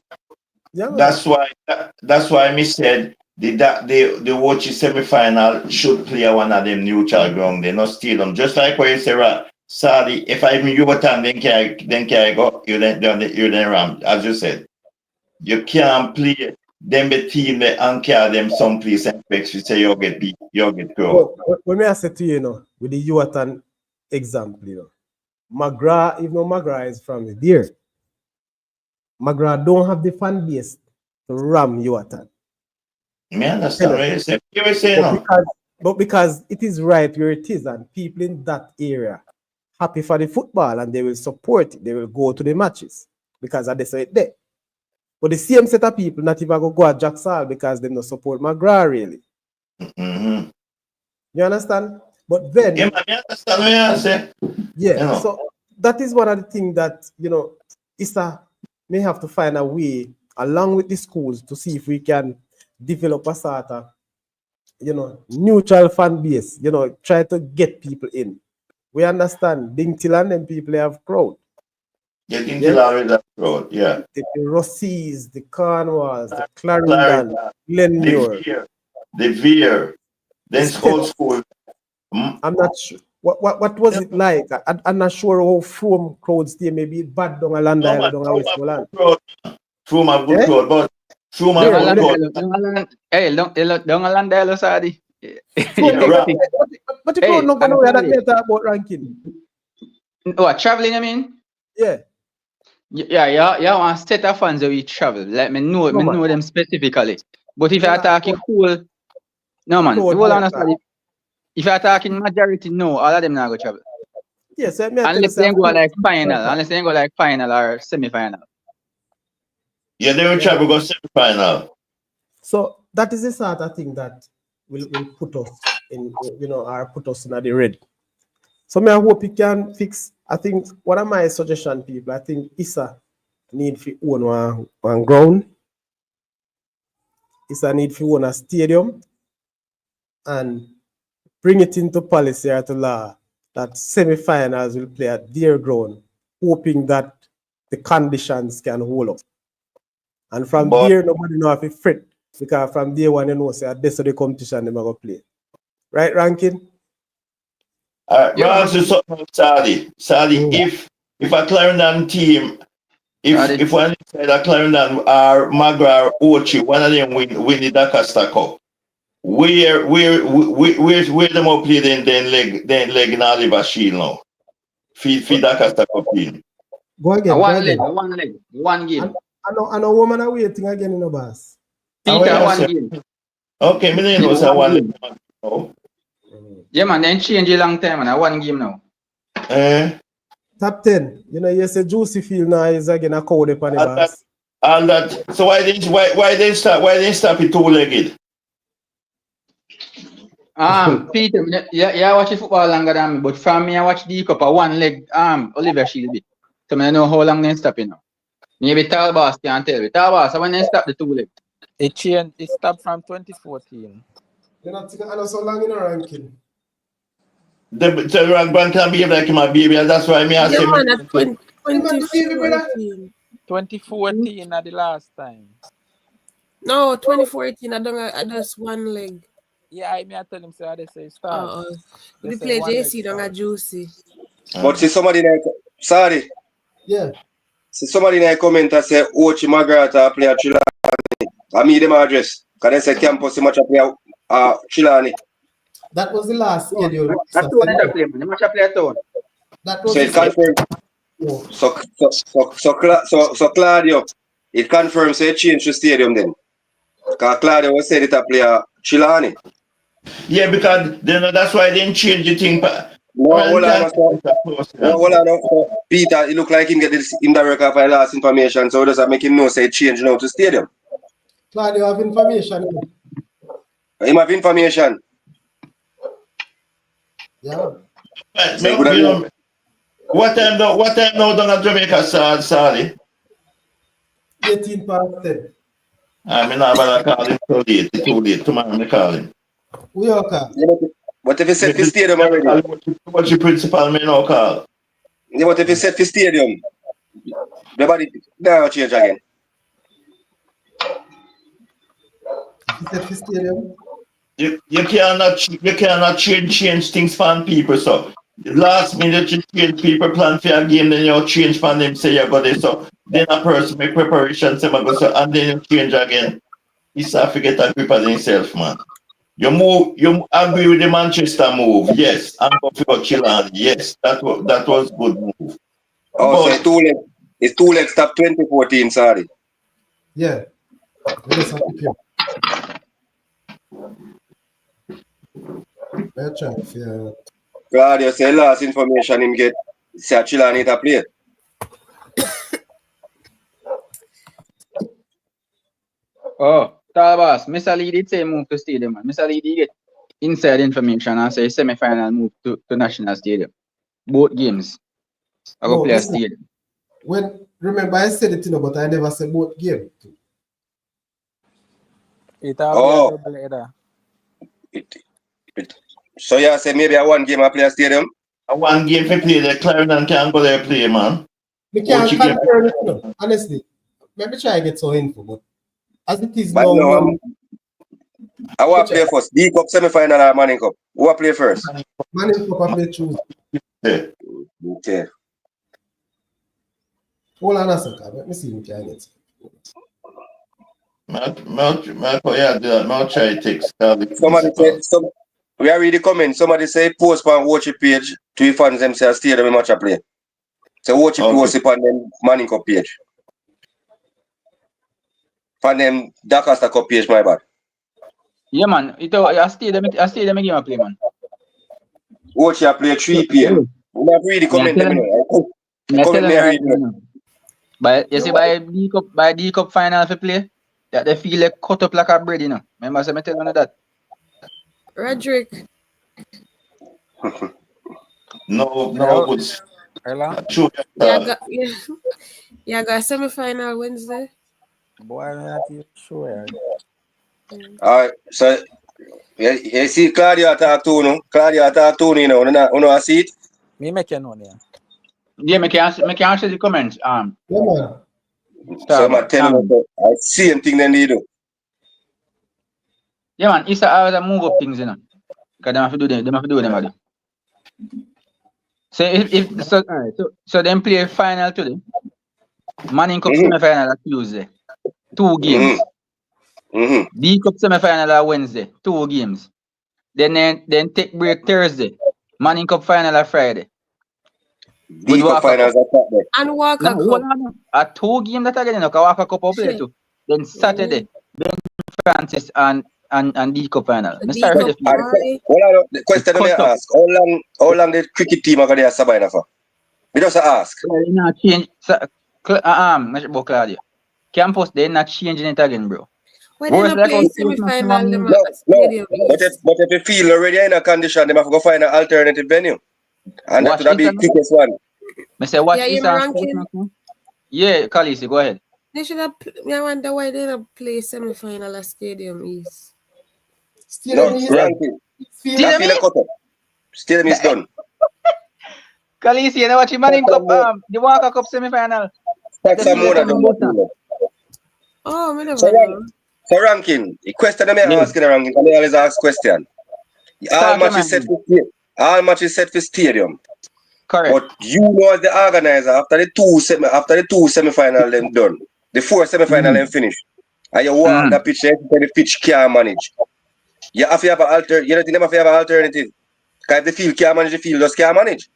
Yeah, man. That's why me said the Wochi semi-final should play one of them neutral ground. They not steal them. Just like what you say, right? Sorry, if I'm you time, then can go you then ram. As you said, you can't play them the team they anchor them someplace and expect you say you get beat, you get ground. When I say to you, with the Yuatan example, Magra, even though Magra is from there, Magra don't have the fan base to ram Yuatan. Me understand what you say. You were saying but because it is right where it is, and people in that area happy for the football and they will support it, they will go to the matches because they say it there. But the same set of people not even go at Jacksal because they don't support McGrath really. Mm-hmm. You understand? But then yeah, man, I understand what you say. Yeah, so that is one of the things that ISA may have to find a way along with the schools to see if we can develop a sort of neutral fan base, try to get people in. We understand Dingtil and them people have crowd. Yeah, Dingtil always have crowd, yeah. The Rossies, the Cornwalls, the Clarendon, Glenmuir. The Veer. Then school. I'm not sure. What was it like? I'm not sure how from crowds they may be bad down a land island down a Westmoreland. From a good crowd, but from a good crowd. Hey, don't a land island, Sadi. But the crowd not gonna know that later about ranking. What, traveling, I mean? Yeah. Yeah, want set of fans that we travel. Let me know them specifically. But if you're talking cool, no man. Hold on, Sadi. If you're talking majority, no, all of them not go travel. Yes, unless they go like final or semi-final. Yeah, they will travel go semi-final. So that is the sort of thing that will put us in, or put us in the red. So I hope you can fix. I think one of my suggestion, people, I think ISA need to own one ground. ISA need to own a stadium and bring it into policy or to law that semi-finals will play at their ground hoping that the conditions can hold up. And from But- there, nobody know if it fret. Because from day one, you know, say, this is the competition they're going to play. Right, Rankin? Alright, Yeah, but ask you something, Sadi. Sadi, if a Clarendon team, Sadi. if one side of Clarendon or Magra or Ochi, one of them win the Dacaster Cup, where them up play then leg in Oliver Shield now? Feed Dacaster Cup team. Go again. One game. I know woman are waiting again in the bus. Peter, one game. Okay, me know say one leg now. Yeah, man, then change a long time, man. One game now. Top 10. You know, you say Juicy Field now is again a code upon the bus. And that, so why they stop it two-legged? Peter, yeah, I watch football longer than me, but from me, I watch the cup of one leg Oliver Shield bit. So I know how long they stop it now. Maybe Talbas can tell me. Talbas, when they stop the two leg? It changed. It stopped from 2014. You're not taking so long in a ranking. The rank can be like my baby, and that's why me I say. Yeah, man, at 2014. 2014 at the last time. No, 2014, I don't just one leg. Yeah, I tell him, so they say start. We play JC, don't got Juicy. But see somebody like, sorry. Yeah. See somebody in the comment and say, Ochi Magrata play a Chilani. I mean them address. Because they say campus much play a Chilani. That was the last schedule. That's the one that play, man. The match I play at all. That was So it confirmed. So Claudio, it confirms so it changed the stadium then. Because Claudio was said it a play a Chilani. Yeah, because that's why they didn't change the thing. No, hold on. Peter, it look like him get this indirect of last information, so does that make him know say change now to stadium? Claudio have information. Him have information. Yeah. What time now down at Jamaica, Sally? 18 past 10. I mean, I'm going to call him too late. Tomorrow I'm call him. We all call. But if you set the stadium already? What's your principal me now call? Yeah, but if you set the stadium, nobody now change again. If you set the stadium? You cannot change things for people, so last minute you change people plan for a game, then you change for them, say you go there, so then a person make preparations, and then you change again. He's a forget a grip of himself, man. You agree with the Manchester move, yes, and go for Chilan, yes, that was good move. Oh, so it's two legs stop 2014, sorry. Yeah. Let's have to keep. Let's try if you... Claudio say last information him get, say Chilan need to play. Oh, Talbas, Mr. Lee did say move to stadium, man. Mr. Lee did get inside information and say semi-final move to National Stadium. Both games. I go play a stadium. Remember I said it, but I never said both games. Oh. So you say maybe a one game I play a stadium? A one game for play, the Clarendon can't go there play, man. We can't confirm it, no. Honestly. Maybe try to get some info, but as it is but now... No, I want to play first. D Cup semi-final or Manning Cup? Who will play first? Manning Cup I play Tuesday. Yeah. Okay. Hold on a second. Let me see if we can get Somebody said, we are reading the comments. Somebody say post on watch page to fans them say stadium in match a play. So watch it post it on them Manning Cup page. For them Dacaster Cup page, my bad. Yeah, man. I stay them game I play, man. Watch you play 3 p.m. We have read the comment them. But you see, by D Cup final for play, that they feel like cut up like a bread, you know. Remember, I tell you that. Roderick. No, good. Hello? Yeah, got semi-final Wednesday. Boy, I'm not even sure. Alright, so you see Claudio attack to you know. Claudio attack to you know. You know see it? Me make you know there. Yeah, me can answer the comments. Yeah, man. So I'm telling you, I same thing they do. Yeah, man. It's a move up things, you know. Because them have to do them already. So alright, so them play final today. Manning Cup semi-final on Tuesday. 2 games. D Cup semi-final on Wednesday. 2 games. Then take break Thursday. Manning Cup final on Friday. D Cup finals are Saturday. And Walker No, hold Cup. on. A 2 game that again, because Walker Cup will play too. Then Saturday, Ben Francis and D Cup final. The Me D sorry for Cup, the boy. The question I ask, how long the cricket team are going to have Sabina for? We just ask. Well, they not change. Claudio. Campus, they're not changing it again, bro. When they not play semi-final, them No, at Stadium but East. if you feel already in a condition, they have to go find an alternative venue. And that would be the quickest one. Me say watch Yeah, East you and ranking. Sportsmax. Yeah, Khaleesi, go ahead. They should have. I wonder why they don't play semi-final at Stadium East. No, ranking. Stadium East? Stadium is done. Khaleesi, you know what? Manning Cup, the Walker Cup semi-final. Oh, me never know. So ranking, the question I may ask in the ranking, I may always ask question. All matches set for stadium. Correct. But you know as the organizer, after the two semi-final them done, the 4 semi-final them finished, and you walk the pitch, the pitch can't manage. You have to have an you don't have to have an alternative. Because if the field can't manage, the field just can't manage.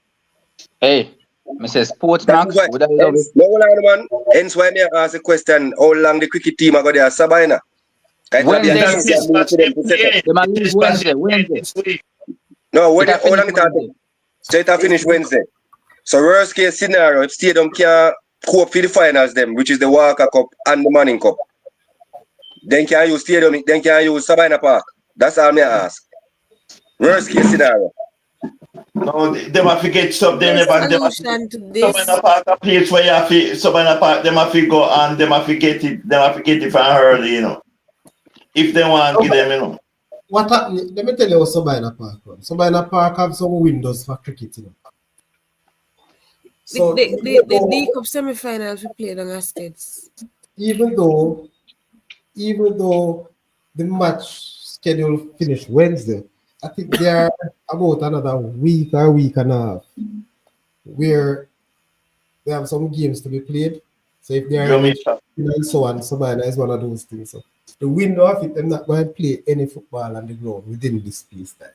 Hey, Mr. Sportsmax, would I love it? No, man. Hence why I ask the question, how long the cricket team are going to have Sabina? Wednesday. No, how long it take? So it will finish Wednesday. So worst case scenario, if Stadium can cope for the finals them, which is the Walker Cup and the Manning Cup, then can use Stadium, then can use Sabina Park. That's all I ask. Worst case scenario. No, they have to get stuff. They never. Solution to this. Sabina Park, a place where you have to. Sabina Park, they have to go and they have to get it. They have to get it from early, you know. If they want to give them, you know. What happened? Let me tell you what Sabina Park runs. Sabina Park have some windows for cricket, you know. So the D Cup semi-finals we played on our states. Even though the match schedule finished Wednesday, I think they are about another week or week and a half where they have some games to be played. So if they are and so on, Sabina is one of those things. So the window of it, I'm not going to play any football on the ground within this space time.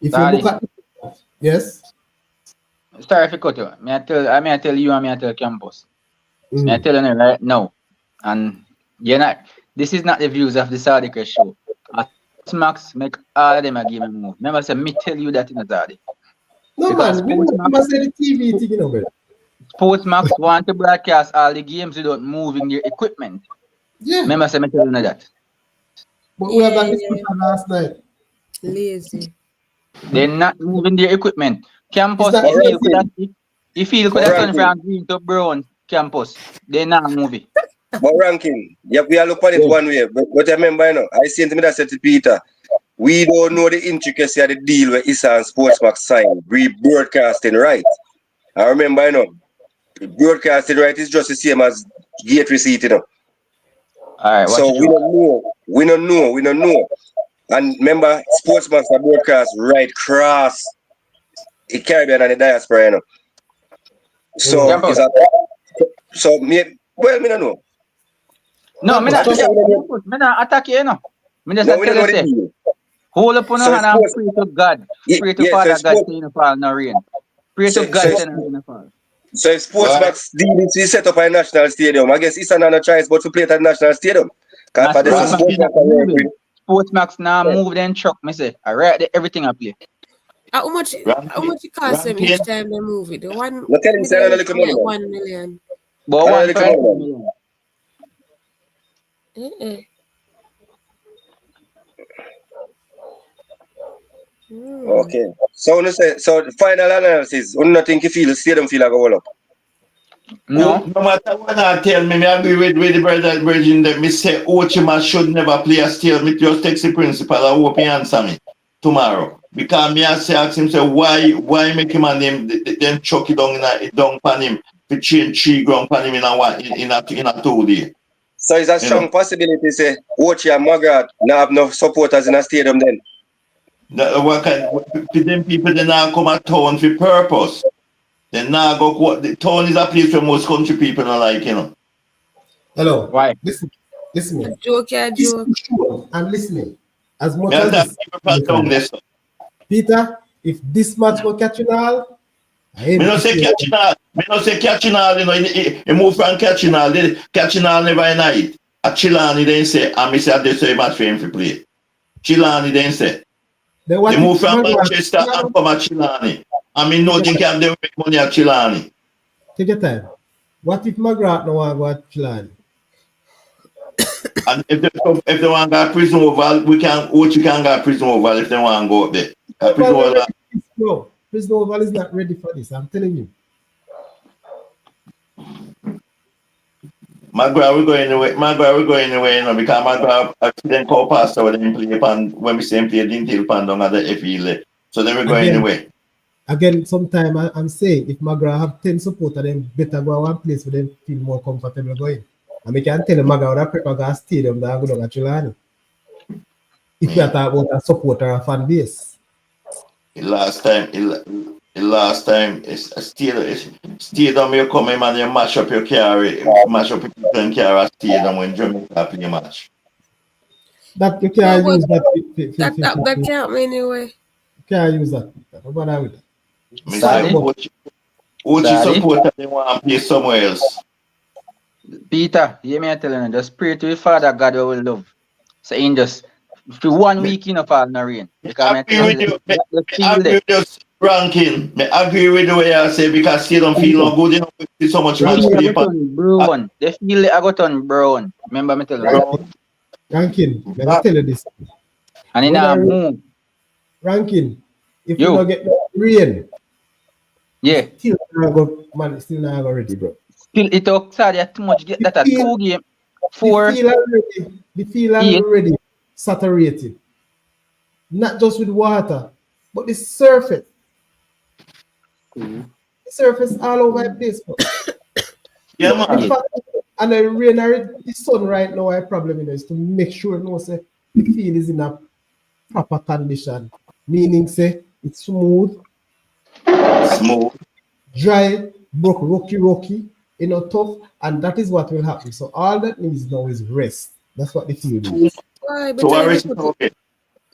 If you look at yes. Sorry if I cut you. I tell you and I tell campus. I tell you right now. And you're not, this is not the views of the Sadiq show. Max make all of them a game and move. Remember, say me tell you that in the Sadiq. No because man, we must say the TV thing, you know, Sportsmax want to broadcast all the games without moving their equipment. Yeah. Remember, say me tell you that. But we have that discussion last night. Lazy. They're not moving their equipment. Campus, if you could have turned from green to brown campus, they're not moving. But ranking, we are looking at it one way. But remember, you know, I said to me that said to Peter, we don't know the intricacy of the deal where Issa and Sportsmax signed, broadcasting right. I remember, you know, broadcasting right is just the same as gate receipt, you know. All right, so we don't know. And remember, Sportsmax are broadcast right across the Caribbean and the diaspora, you know. So, me don't know. No, me not attack you, no. Me just tell you, say, hold up on your hand and pray to God. Pray to Father God to you fall no rain. Pray to God to you fall. So if Sportsmax deal is set up a national stadium, I guess it's another choice but to play at a national stadium. Sportsmax now move then truck, me say. I write everything I play. How much it cost them each time they move it? The one look at him say like 1 million. But 1.5 million. Okay. So the final analysis, you not think you feel the stadium feel like a wall up? No. No matter what I tell me, I agree with the brother Virgin that me say Ochima should never play a stadium. Me just text the principal. I hope he answer me tomorrow. Because me I say ask him say why make him and him then chuck it down pan him to change 3 ground pan him in a 2 day. So it's a strong possibility say Ochi and Margaret now have no supporters in a stadium then. What kind for them people they now come at town for purpose. They now go the town is a place where most country people don't like, Hello. Why? Listen me. Joke. And listening. As much Me as have this. people from down there. So. Peter, if this match will catch you all, Me not say catching all. Me not say catching all, he move from catching all. Catching all never night. A Chilani then say, and me say this way match for him to play. Chilani then say. They move from Manchester and come at Chilani. I mean, no, they can make money at Chilani. Take your time. What if McGrath no want to go at Chilani? And if they want to go prison oval, Ochi can go prison oval if they want to go up there. Prison oval is not ready for this, I'm telling you. McGrath will go anyway, because McGrath accident call pastor when they play when we say play didn't tell pan down at the FE. So then we go anyway. Again, sometime I'm saying if McGrath have 10 supporters, then better go one place where they feel more comfortable going. And we can tell them McGrath that prefer go stadium than go down at Chilani. If you are talking about a supporter or fan base. Last time it's a stadium you come in and you mash up your car and car at stadium when Jamaica play a match. That you can't use that. That can't anyway. You can't use that. What about with that? Me say Ochi supporter they want to play somewhere else. Peter, hear me telling you, just pray to your Father God will love. So in just for 1 week in a fall no rain. Because I agree with your ranking. I agree with the way I say because still don't feel no good enough with so much match play. Brown. They feel I got on brown. Remember me telling you. Ranking, let me tell you this. And in a move. Ranking, if you don't get rain, still not go ready, bro. Still it outside too much get that at 2 game. 4 the field already saturated. Not just with water, but the surface. The surface all over the place. Yeah, man. And the rain or the sun right now, our problem is to make sure say the field is in a proper condition. Meaning say it's smooth, dry, rocky, tough, and that is what will happen. So all that needs now is rest. That's what the field is. Why? But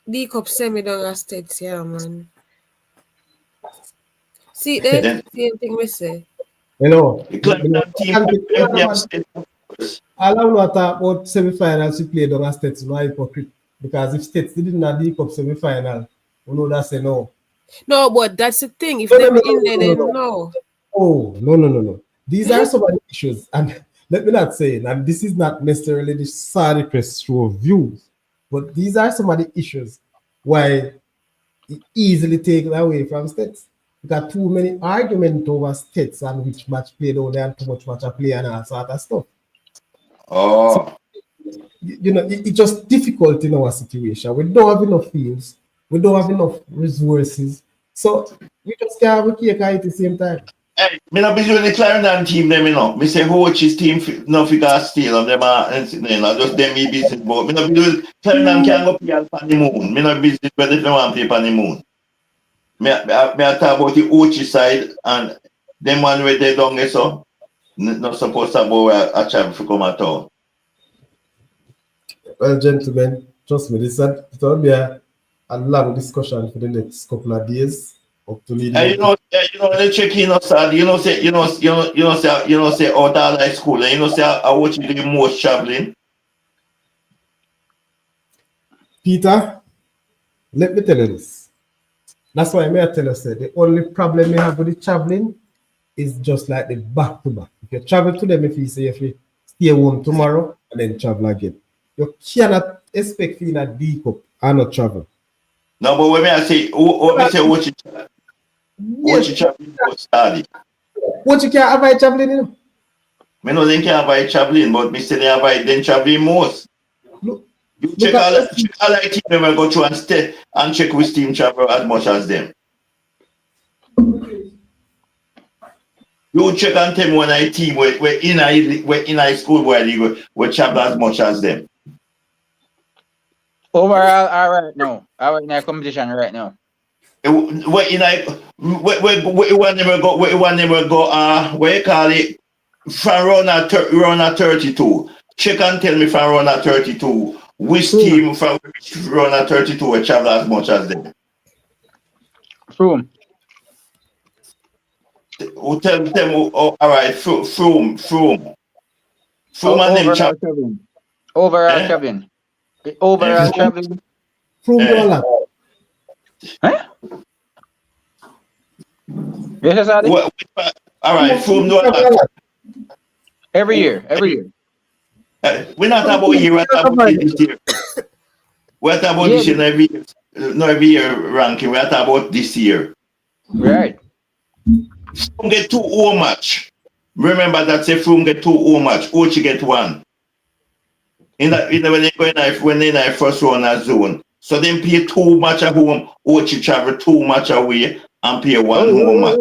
D cup semi down a states, yeah, man. See there, same thing we say. All I know about semi-finals we played on a states, no hypocrite. Because if states didn't have the cup semi-final, we know that's a no. No, but that's the thing. If they're in there, then no. Oh, no. These are some of the issues, and let me not say, and this is not necessarily the Saudi press show views, but these are some of the issues why it easily taken away from states. We got too many arguments over states and which match played over there and too much match play and all sort of stuff. So, it's just difficult in our situation. We don't have enough fields, we don't have enough resources, so we just can't have a cake at the same time. Hey, me not busy with the Clarendon team them, Me say Hochi's team no figure steal of them just them me business, but me not busy with Clarendon can go play on the moon. Me not busy with if they want to play on the moon. Me I talk about the Hochi side and them one where they don't get so not supposed to go a chance to come at all. Well, gentlemen, trust me, this will be a long discussion for the next couple of days. They check in outside. Say out of high school. Say I watch you do most traveling. Peter, let me tell you this. That's why I tell you say the only problem you have with the traveling is just like the back to back. If you travel to them, if you say if you stay home tomorrow and then travel again, you cannot expect to a D cup and not travel. No, but when I say watch it. What you traveling for study? What you can't avoid traveling, Me know they can't avoid traveling, but me say they avoid them traveling most. Look, You check all the team members go through and stay and check with team travel as much as them. You check and tell me when I team we're in a school where you we travel as much as them. Overall, all right now. All right in a competition right now. We're in a we never go what you call it from round 32. Check and tell me from round 32 which team from round 32 will travel as much as them. Froome. Who tell them all right, Froome and them Overall traveling. Overall traveling. Overall traveling. Froome do a lot. Huh? Yes, Adi? All right, Froome do a lot. Every year. We're not about year, we're about this year. We're about this year, every year ranking. We're about this year. Right. Froome get 2 home match. Remember that say Froome get 2 home match. Ochi get 1. When they go in the first round of zone. So then play 2 match at home, Ochi travel 2 match away and play 1 home match.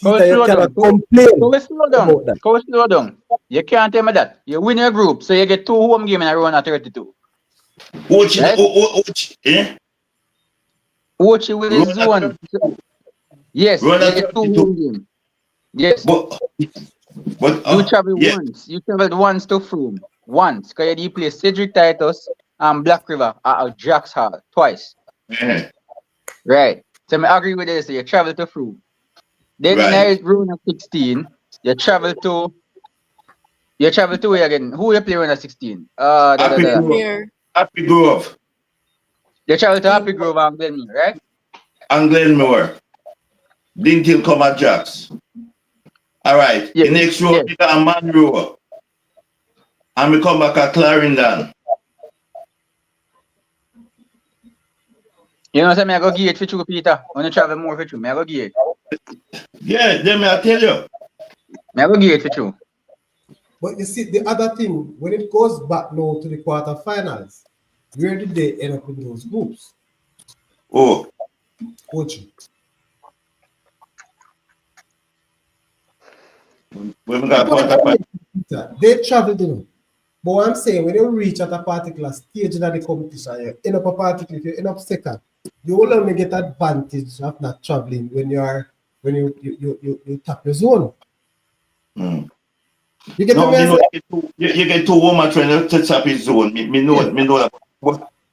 Go slow down. You can't tell me that. You win your group, so you get 2 home games in a round of 32. Ochi, right? Ochi with his zone. Yes, you get 2 home games. Yes. But you travel once. You traveled once to Froome. Once. Because you play Cedric Titus and Black River at Jack's Hall. Twice. Right. So I agree with this. So you travel to Froome. Then in the round of 16, you travel to where again? Who you play round of 16? Happy Grove. You travel to Happy Grove and Glenmuir, right? And Glenmuir. Then till come at Jacks. All right. The next road is a Monroe. And we come back at Clarendon. You know, so I go give it for you, Peter. When you travel more for you, I go give it. Yeah, then I tell you. I go give it for you. But you see, the other thing, when it goes back now to the quarterfinals, where did they end up in those groups? Oh. Coaching. They traveled, you know. But what I'm saying, when you reach at a particular stage in the competition, you end up if you end up second, you will only get advantage of not traveling when you tap your zone. You get you get 2 home match when you tap his zone. Me know that.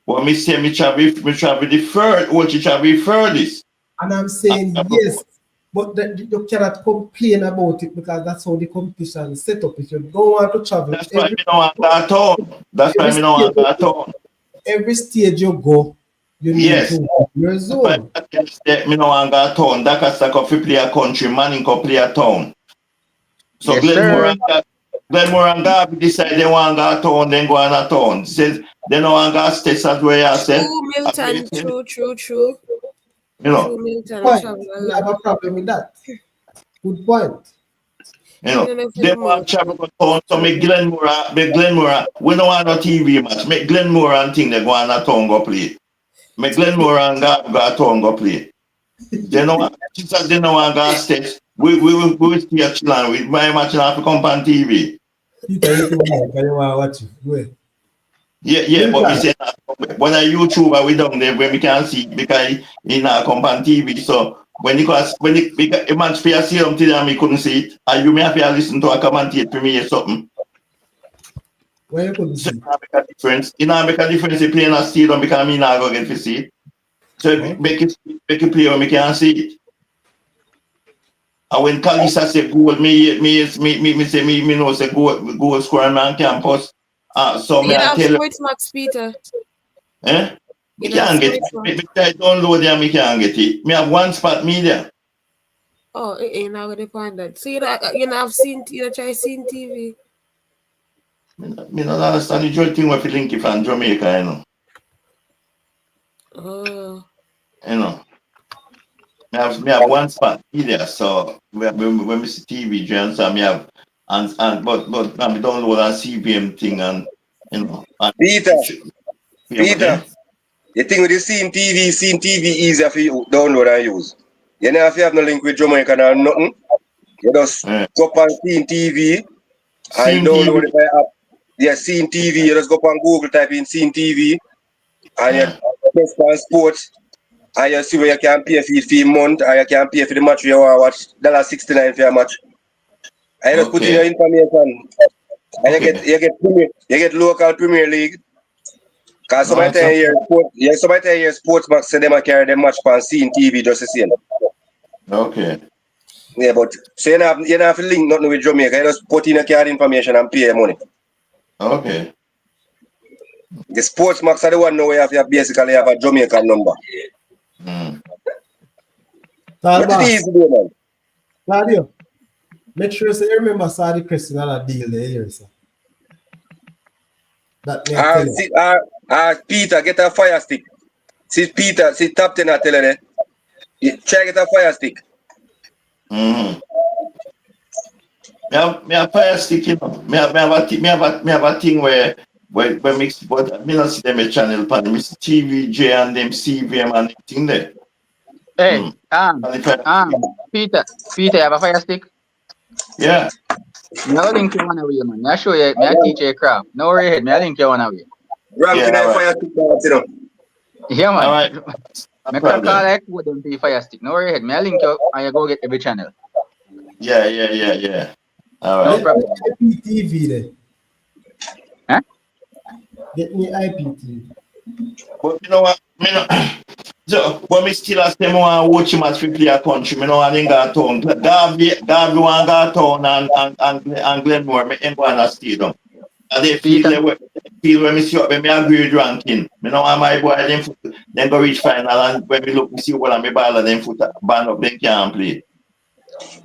But me say me travel the third, or you travel the furthest. And I'm saying yes. But you cannot complain about it because that's how the competition is set up. If you don't want to travel, that's why we don't want that town. That's why we don't want that town. Every stage you go, you need to walk your zone. Me don't want that town. That can stack up to play a country, man can play a town. So yes, Glenmuir and Garvey decide they want that town, then go on a town. Says they don't want that states as where I said. Milton, true. You know, you have a problem with that. Good point. You know, they want travel to town, so make Glenmuir, we don't want no TV match. Make Glenmuir and thing they go on a town go play. Make Glenmuir and go a town go play. They don't want gas states. We will stay at Chile with my match and have to come on TV. You want to watch it. Yeah, but we say when a YouTuber we down there when we can see because he not come on TV. So when a match for see something and we couldn't see it, and you may have to listen to a commentate for me or something. Why you couldn't see it? It not make a difference if playing a stadium because me not go get to see it. So make it play when we can see it. And when Kalisa say goal, me say me know say goal scoring man campus. So me I tell you. Max Peter. Me can't get it. I download it and me can't get it. Me have one spot media. Oh, you not gonna find that. So you have seen try seeing TV. Me not understand the joy thing with the link from Jamaica, you know. Oh. You know. Me have one spot media, so when we see TV, Jones, me have but I download a CBM thing and you know. Peter, Peter, the thing with the Scene TV easier for you download and use. You never have to have no link with Jamaica or nothing. You just go up on Scene TV and download it by app. Yeah, Scene TV. You just go up on Google, type in Scene TV, and you press on sports, and you see where you can pay for it for a month, and you can pay for the match you want to watch. $69 for a match. And you just put in your information, and you get local Premier League. Because somebody tell you sports box say them carry them match on Scene TV just the same. Okay. Yeah, but so you don't have to link nothing with Jamaica. You just put in your card information and pay your money. Okay. The sports max are the one now where you basically have a Jamaican number. What it is, man? Claudio, make sure you remember Sadi Christian and a deal there here, sir. That may tell you. Peter, get a fire stick. See Peter, see top 10 I tell you there. Try get a fire stick. Me have fire stick, you know. Me have a thing where mix, but me not see them a channel pan. Me see TVJ and them CVM and thing there. Hey, Peter, you have a fire stick? Yeah. No link you one away, man. I show you, I teach you a craft. No worry, head, I link you one away. Ram, can I fire stick now, you know? Yeah, man. All right. I can call like with them to fire stick. No worry, head, I link you and you go get every channel. Yeah. All right. No problem. IPTV there. Huh? Get me IPTV. But you know what? So, but me still ask them want watch him as we play a country. Me know I didn't go town. Garvey want go town and Glenmuir. Me ain't going to stadium. And they feel when me see up, when me agree with ranking. Me know my boy then go reach final and when me look, me see what I'm ball and them foot band up, they can't play.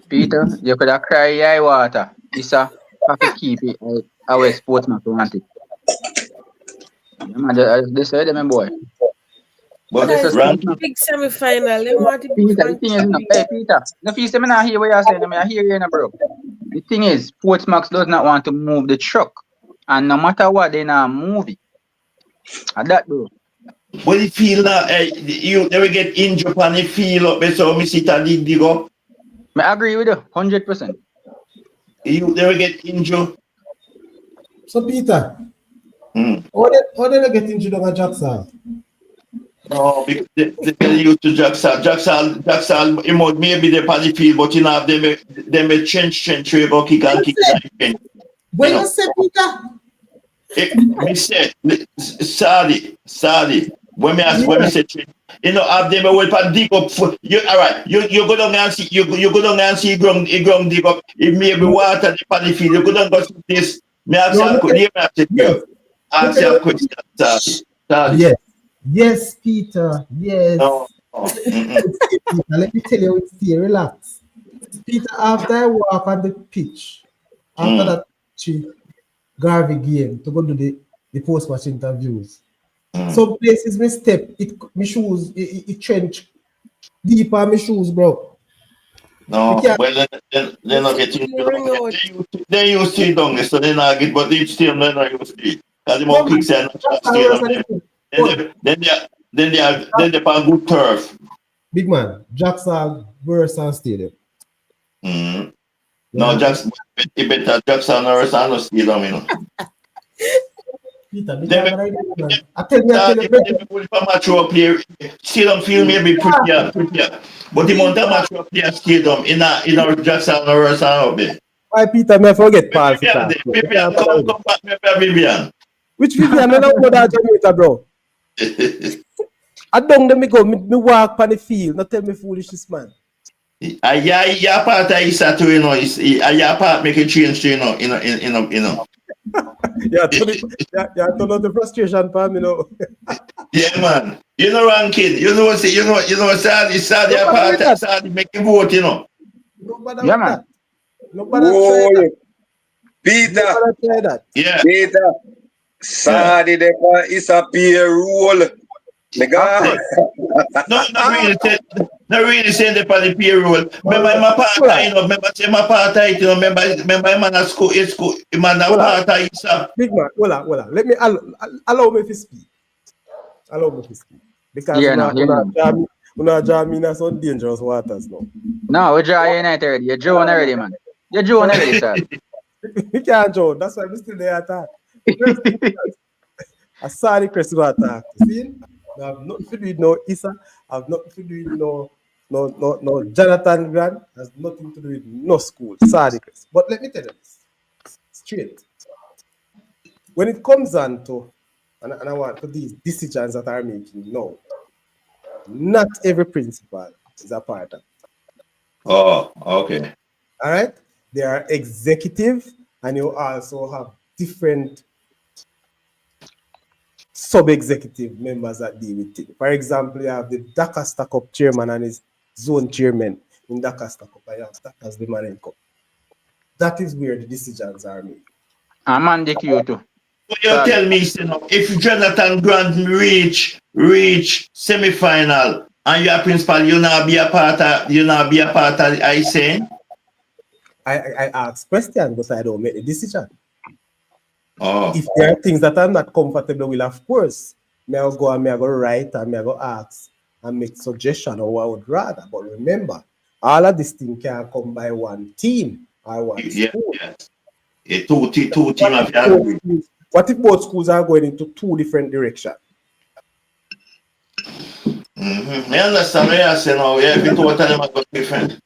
Peter, you could have cried eye water. It's a have to keep it our sportsman want it. They say them boy. But Guys, rank, big semi-final. They want to Peter, the thing is, hey Peter, the first time I hear what you're saying, I hear you, bro. The thing is, Portsmouth does not want to move the truck, and no matter what, they not move it. And that, bro. but you feel that they will get injured and they feel up, so me sit and dig up. I agree with you, 100%. They will get injured. So Peter, how did they get injured on Jackson? No, because they used to Jackson, he might maybe they on the field, but you know, they may change, we go kick and kick. When you say Peter? Me say, Sadi, when me say, you know, have them a well dig up for you. All right, you go down and see, you go down and see ground dig up. If maybe water on the field, you go down and go see this. Me ask you a question, Sadi. Yes, Peter. Yes. No. Peter, let me tell you, stay relax. Peter, after I walk on the pitch, after that Garvey game to go do the post-match interviews, some places me step, my shoes, it trench deep on my shoes, bro. No, well, they're not getting they used to it down, so they're not get, but each team they're not used to it. Because the more kicks and then they're on good turf. Big man, Jackson versus Stadium. No, Jackson, it better Jackson versus Stadium, you know. Peter, I tell you, match up player, Stadium field maybe prettier. But the amount of match up player Stadium in our Jackson versus out there. Why Peter, me forget Paul. Vivian, come back, Vivian. Which Vivian? I don't know that Jamaica, bro. I don't let me go. Me walk on the field. Not tell me foolishness, man. Yeah, part of Isa too, you know. Yeah, part make a change, you know. Yeah, turn out the frustration, Pam, you know. Yeah, man. You know, ranking. You know, Sadi, part Sadi make a vote, you know. Yeah, man. Nobody try that. Peter. Nobody try that. Yeah. Peter. Sadi depa is a payroll. No, not really saying the party payroll. Remember my part-time, you know, remember part-time, you know, remember man at school, man at part-time. Big man, hold on. Let me allow me to speak. Allow me to speak. Because Yeah, no, yeah, no. you not draw me in some dangerous waters now. No, we draw United already. You're drawn already, man. You're drawn already, sir. We can't draw. That's why we still there attack. First thing first, I saw the crest go attack. See? I have nothing to do with no Issa. I have nothing to do with no Jonathan Grant. Has nothing to do with no school. Saw the crest. But let me tell you this. Straight. When it comes on to, and I want to these decisions that are making now, not every principal is a part of it. Oh, okay. All right? There are executive, and you also have different sub-executive members that deal with it. For example, you have the Dakar Stack Up chairman and his zone chairman in Dakar Stack Up, and you have Stack as the Manning Cup. That is where the decisions are made. I'm on the queue too. So you tell me, you know, if Jonathan Grant reach semi-final and you're principal, you not be a part of the I saying? I ask questions, but I don't make the decision. Oh. If there are things that I'm not comfortable with, of course, may I go and may I go write and may I go ask and make suggestion or what I would rather. But remember, all of these things can come by one team or one school. Yeah. A two team of your. What if both schools are going into two different directions? I understand what you're saying now. Yeah, if two of them are different.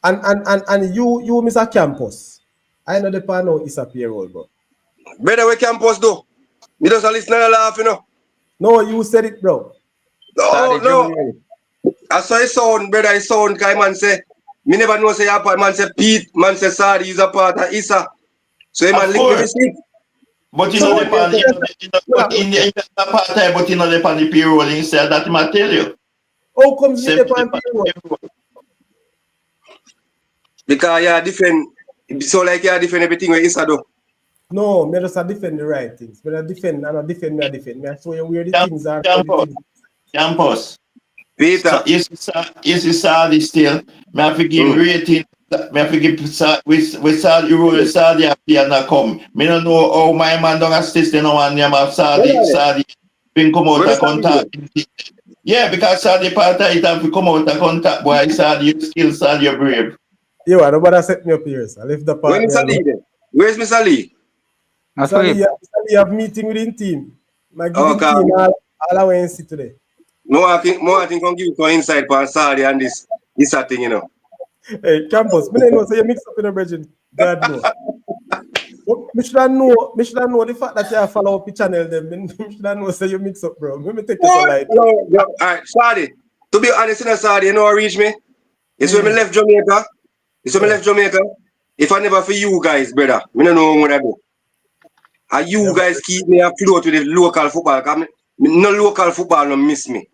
And you, Mr. Campus, I know the part now is a payroll, bro. Brother, we Campus do. You just listen and laugh, you know. No, you said it, bro. No. I saw his sound, brother, his sound, because man say, me never know say part, man say Pete, man say Sadi is a part of Issa. So he man lick me receipt. But you know, but you know, the payroll instead that I tell you. How comes you depend payroll? Because you defend, so like you defend everything with Issa do. No, me just defend the right things. But I defend. Me I show you where the things are. Campus. Peter. So, is Sadi still? Me have to give rating. Me have to give with Sadi, you roll Sadi appear and come. Me don't know how my man don't assist no one name of Sadi been come out of contact. Yeah, because Sadi part of it have to come out of contact. Boy, Sadi, you still Sadi, you're brave. Yo, nobody set me up here. I left the part. Where's Mr. Lee then? Where's Mr. Lee? Mr. Lee have meeting with his team. I give him team all I want to see today. No, I think I'll give you some insight for Sadi and this thing, you know. Hey, Campus, me know say you mix up in a bridging. God knows. Me should know the fact that you follow up the channel them. Me should know say you mix up, bro. Let me take this light. No. All right, Sadi. To be honest, in Sadi, you know what reach me? It's when I left Jamaica. If I never for you guys, brother, I don't know what I do. And you guys keep me afloat with the local football. Because no local football no miss me.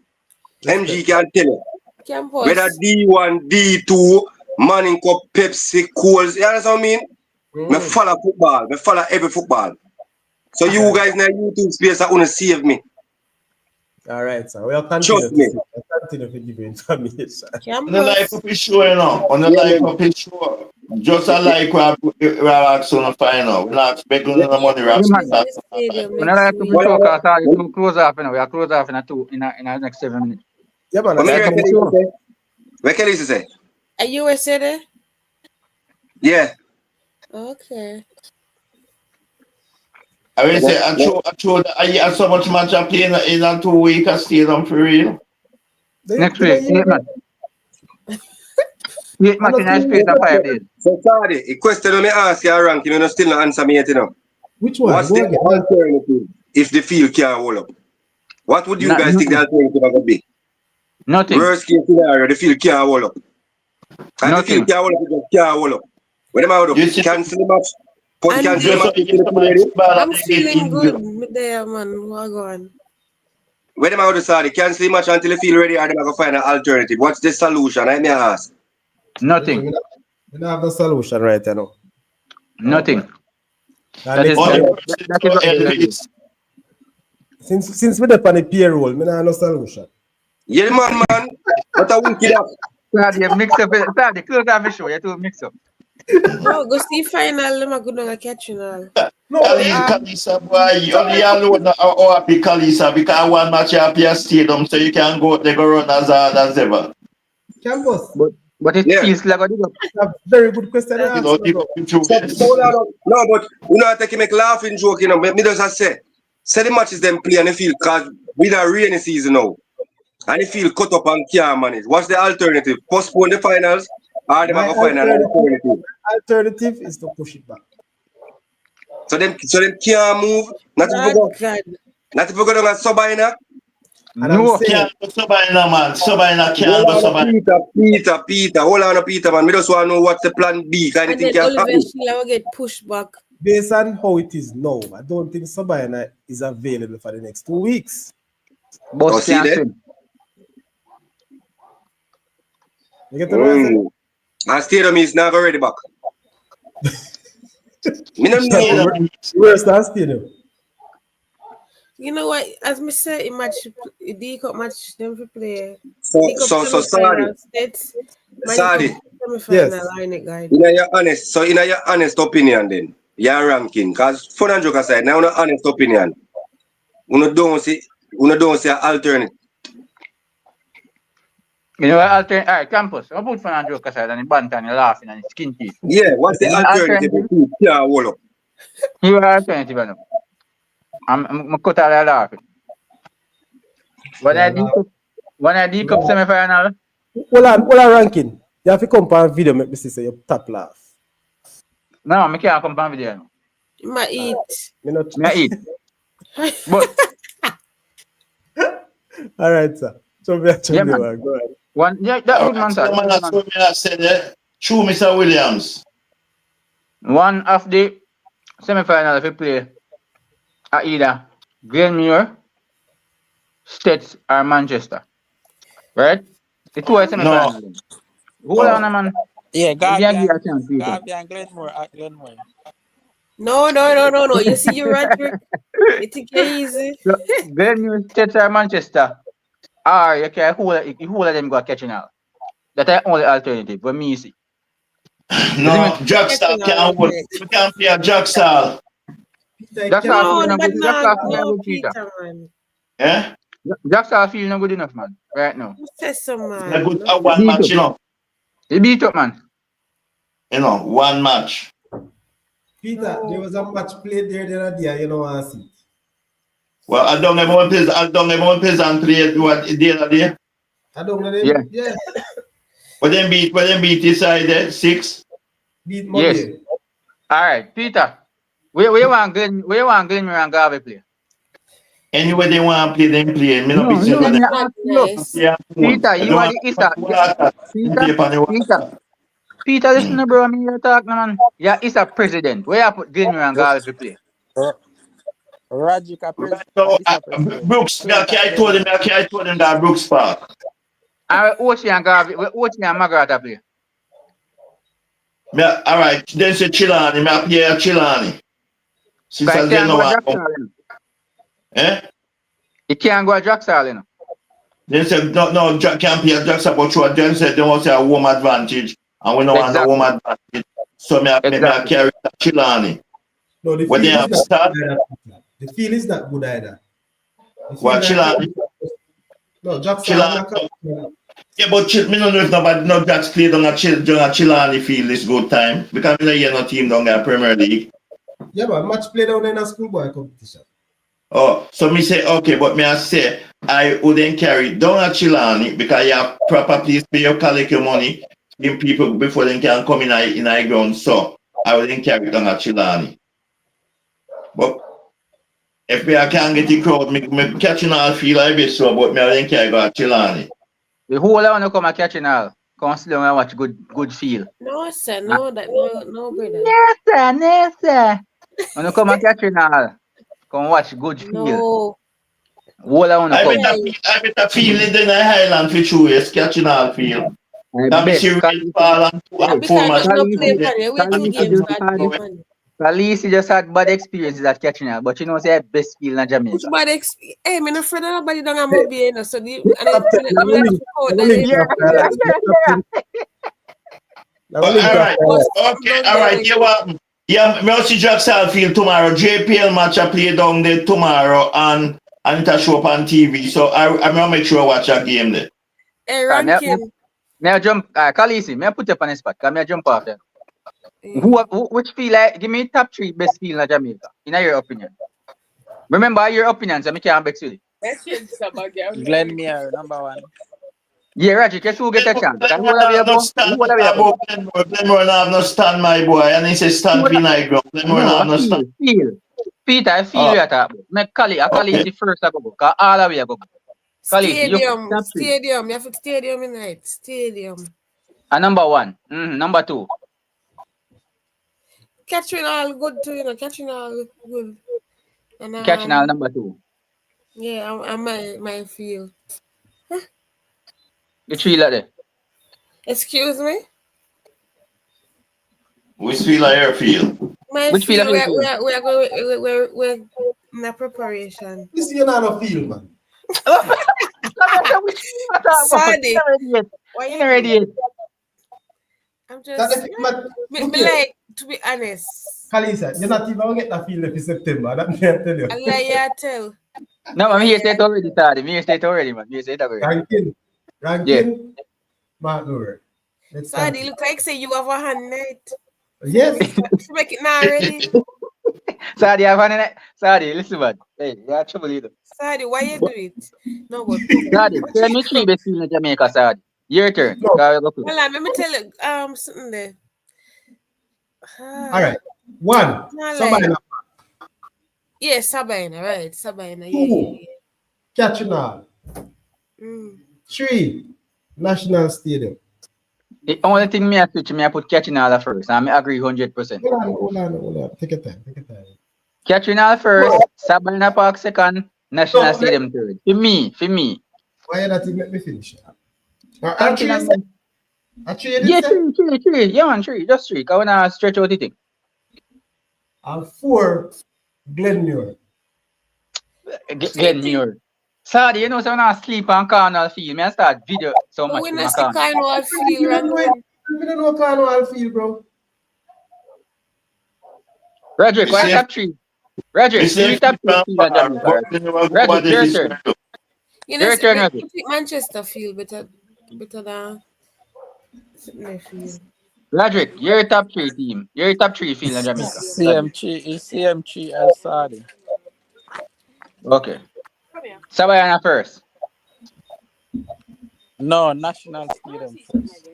MG can tell you. Campus. Whether D1, D2, Manning Cup, Pepsi, Coles, you understand what I mean? I follow football. I follow every football. So you guys in the YouTube space are going to save me. All right, sir. We'll continue to give you information. On the life of his show, you know. On the life of his show. Just a like we are asking to find out. We're not expecting no money. We're asking when I like to show, because I will close off, you know. We are close off in the next 7 minutes. Yeah, man. Where can you say? Are you a city? Yeah. Okay. I will say, I have so much match I play in 2 weeks. I stay on for real. Next week, 8 months. 8 months in a space of 5 days. So, Sadi, a question I may ask you, rank, you know, still not answer me yet, you know. Which one? What's the alternative if the field can't hold up? What would you guys think the alternative would be? Nothing. Worst case scenario, the field can't hold up. And the field can't hold up, it just can't hold up. What am I going to do? Cancel the match? I'm feeling good there, man. What going? When am I going to start? Cancel the match until you feel ready, and then I'm going to find an alternative. What's the solution? I may ask. Nothing. We don't have the solution right now. Nothing. That is since we're on the payroll, we don't have no solution. Yeah, man. What a wicked up. You mix up. Close off the show. You two mix up. No, go see final. I'm good on catching all. No, Kalisa, boy, you only alone or happy Kalisa because one match you happy at stadium, so you can go they go run as hard as ever. Campus. But it Yeah. feels like a dig up. A very good question. You know, Answer, bro. So, hold on. No, but you know, I take him make laughing joke, you know. Me just say the matches them play and they feel cause we the rainy season now. And they feel cut up and can't manage. What's the alternative? Postpone the finals or they My might find an alternative is to push it back. So them can't move. Not if we go. God. Not if we go down at Sabina. And I'm No. saying, Can't go Sabina, man. Sabina can't go Sabina. Peter. Hold on, Peter, man. Me just want to know what's the plan B. Kind of And thing then can Oliver happen. Sheila will get pushed back. based on how it is now, I don't think Sabina is available for the next 2 weeks. Boss see can't there? swim. You get what I'm saying? And stadium is never ready back. Me no know. Where's that stadium? You know what? As me say, in match, D Cup match, them for play. So D-Cup sorry. semi-final states. Sorry. Semi-final, Yes. line it, guys. In your honest opinion then, your ranking, cause fun and joke aside, now no honest opinion. We don't see an alternate. You know what alternate? Alright, campus. I put fun and joke aside and the banter and the laughing and the skin teeth. Yeah, what's the You know alternative? alternative? Yeah, hold up. You are alternative, I know. I'm cut out of laughing. When I D-Cup semi-final, What are ranking? You have to come on video, make me see say you top laugh. no, I can't come on video. You might eat. Me not I eat. But all right, sir. So we are Yeah, man. go ahead. one, yeah, that good man, sir. That good man. True, Mr. Williams. One of the semi-final if we play are either Glenmuir, States, or Manchester. Right? The two are semi-final. Hold on, man. Yeah, Maybe I give a chance, people. Garvey and Glenmuir at Glenmuir. No. You see your Roderick. You think you're easy. So, Glenmuir, States, or Manchester. Or you can hold of them go catching out. That's the only alternative for me, see. No, Jackstar can't hold. We can't play a Jackstar. Jackstar No, feel no but good. Jackstar feel no no, good, Peter. Peter, man. Eh? Jackstar feel no good enough, man. Right now. Who says so, man? A good one match, you know. They beat up, man. You know, one match. Peter, there was a match played there the other day, you know what I see. Well, I don't know about Peasant play what the other day. I don't know Yeah. yeah. But then beat this side there, 6. Beat Yes. Monday. All right, Peter. Where you want Glenmuir and Garvey play? Anyway they want to play, them play. Me no business with them. Not nice. Yeah, Peter, you are the Isa. Peter, listen, bro. I mean, you talk, man. Yeah, Isa president. Where you put Glenmuir and Garvey play? Rajika So, Brooks, I told him that Brooks Park. And Ochi and Garvey, Ochi and Margaret play. All right, then say Chilani. Me play a Chilani. Since I But didn't know what. Eh? You can't go to Jacksal, you know. They said no, can't play a Jackson, but you then said they want to say a home advantage, and we don't want a home advantage. So me carry Chilani. No, the When feel they is have not start, good either. The feel is not good either. The feel what like- Chilani? No, Jackson. Chilani. Yeah, but me don't know if nobody no Jacks play on a Chilani field this good time because me no hear no team down there Premier League. Yeah, but match played down in a schoolboy competition. Oh, so me say okay, but me I say I wouldn't carry down a Chilani because you have proper place pay your collect your money in people before they can come in a ground. So I wouldn't carry down a Chilani. But if I can't get the crowd, me catching all feel like this, so but me I wouldn't carry go a Chilani. The whole I want to come and catch all. Come sit down and watch good feel. No, sir. No, brother. No, sir. Want to come and catch all. Come watch good feel. No. Whole I want to come. I better feel it in the Highland for 2 years, catching all feel. I That bet. be serious fall and Because 4 matches. no play pan. You wait 2 games bad play pan. At least he just had bad experiences at catching her, but you know, say best feel in Jamaica. Which bad hey, me no afraid of nobody down at Mobile, you know. So the Yeah. Now we link All up. right. Okay. All right. You what? Yeah, me see Jackson Field tomorrow. JPL match I play down there tomorrow, and it show up on TV. So I'm gonna make sure I watch that game there. Hey, Rankin. May I jump? Khaleesi, may I put you up on the spot? May I jump off there? Yeah. Which feel like? Give me top 3 best feel in Jamaica, in your opinion. Remember your opinion, so I can't vex you. Glenmuir, number 1. Yeah, Roger, guess who get a chance? Who would have no you stand Who would have you Glenmuir not have no stand, my boy. And he says stand for night ground. Glenmuir not have no stand. Feel. Peter, I feel you at that. Make Khaleesi first go. Because all the way go. Khaleesi, Stadium. You have to stadium in night. Stadium. And number 1. Number 2. Catching all good too, you know. Catching all good. And, Catching all number 2. Yeah, I'm my feel. The 3 like that. Excuse me? Which feel like your feel? My Which feel, feel like you feel? we're in a preparation. This is not a feel, man. Sorry. Why you ready? I'm just like, to be honest. Khaleesi, you're not even going to get that feel in September. That me I tell you. I tell. No, I'm here said already, Tadi. Me said already, man. Me said already. Ranking. Martin. Sorry, look like say you have a hand night. Yes. Make it now already. Sorry, I have an Sorry, listen, man. Hey, you're trouble either. Sorry, why you do it? No, but Sorry, tell me 3 best feel in Jamaica, sorry. Your turn. No. Well, let me tell you something there. All right. 1. Sabina. Yeah, Sabina, right. Sabina. 2. Catching all. 3. National Stadium. The only thing me I switch, me I put catching all first. And I agree 100%. Hold on. Take your time. Catching all first, Sabina Park second, National Stadium third. For me. Why not you make me finish? Catching all. Yeah, 3. Yeah, man, 3. Just 3. I want to stretch out the thing. And 4. Glenmuir. Glenmuir. Sorry, you know, so when I sleep on Carnival Field, I start video so much. We not see Carnival Field, Rankin. We don't know Carnival Field, bro. Roderick, why top 3? Roderick, 3 top 3 field at Jamaica. Roderick, your turn. You know, I think Manchester Field better than Sydney Field. Roderick, your top 3 team. Your top 3 field in Jamaica. CMC El Sadi. Okay. Sabayana first. No, National Stadium first.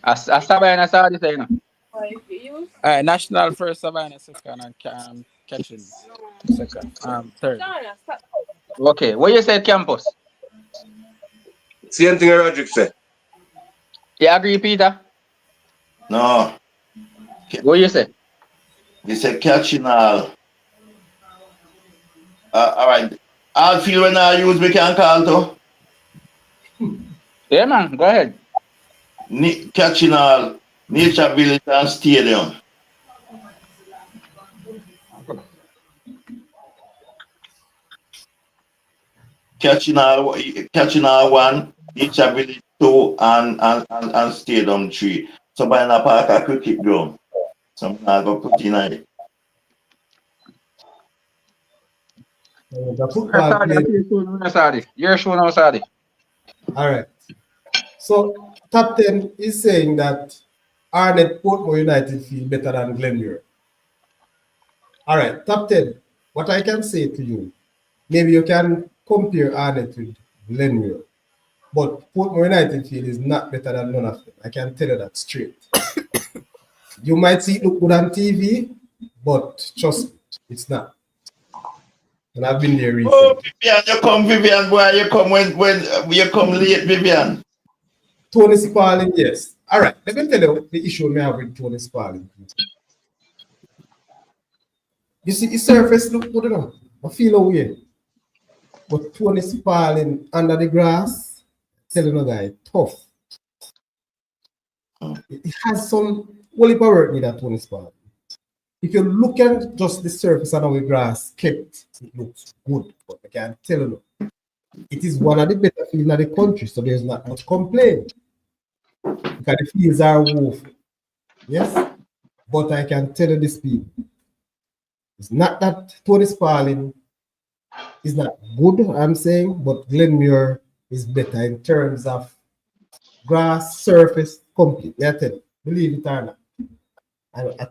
As Sabayana Sadi say, you know. National first, Savannah second, and catching second. Third. Okay. What you say, campus? Same thing Roderick said. You agree, Peter? No. What you say? They say catching all. All right. All field when I use we can call to. Yeah, man. Go ahead. Catching all. Nature Village and Stadium. Catching all 1, Nature Village 2, and Stadium 3. So by the park I could keep going. So I go put in it. The football Sadi. You're showing now, Sadi. All right. So top 10 is saying that Arnett Portmore United feel better than Glenmuir. All right, top 10. What I can say to you, maybe you can compare Arnett with Glenmuir, but Portmore United feel is not better than none of them. I can tell you that straight. You might see it look good on TV, but trust me, it's not. And I've been there recently. Oh, Vivian, you come, Vivian, boy. You come when you come late, Vivian. Tony Spalding, yes. All right, let me tell you the issue I have with Tony Spalding. You see, his surface look good enough. I feel away. But Tony Spalding under the grass, telling a guy, tough. It has some wally power with that Tony Spalding. If you look at just the surface and how the grass kept, it looks good. But I can tell you, it is one of the better fields in the country, so there's not much complaint. because the fields are woeful. Yes, but I can tell you this, people. It's not that Tony Spalding is not good, I'm saying, but Glenmuir is better in terms of grass, surface, complete. I tell you, believe it or not. I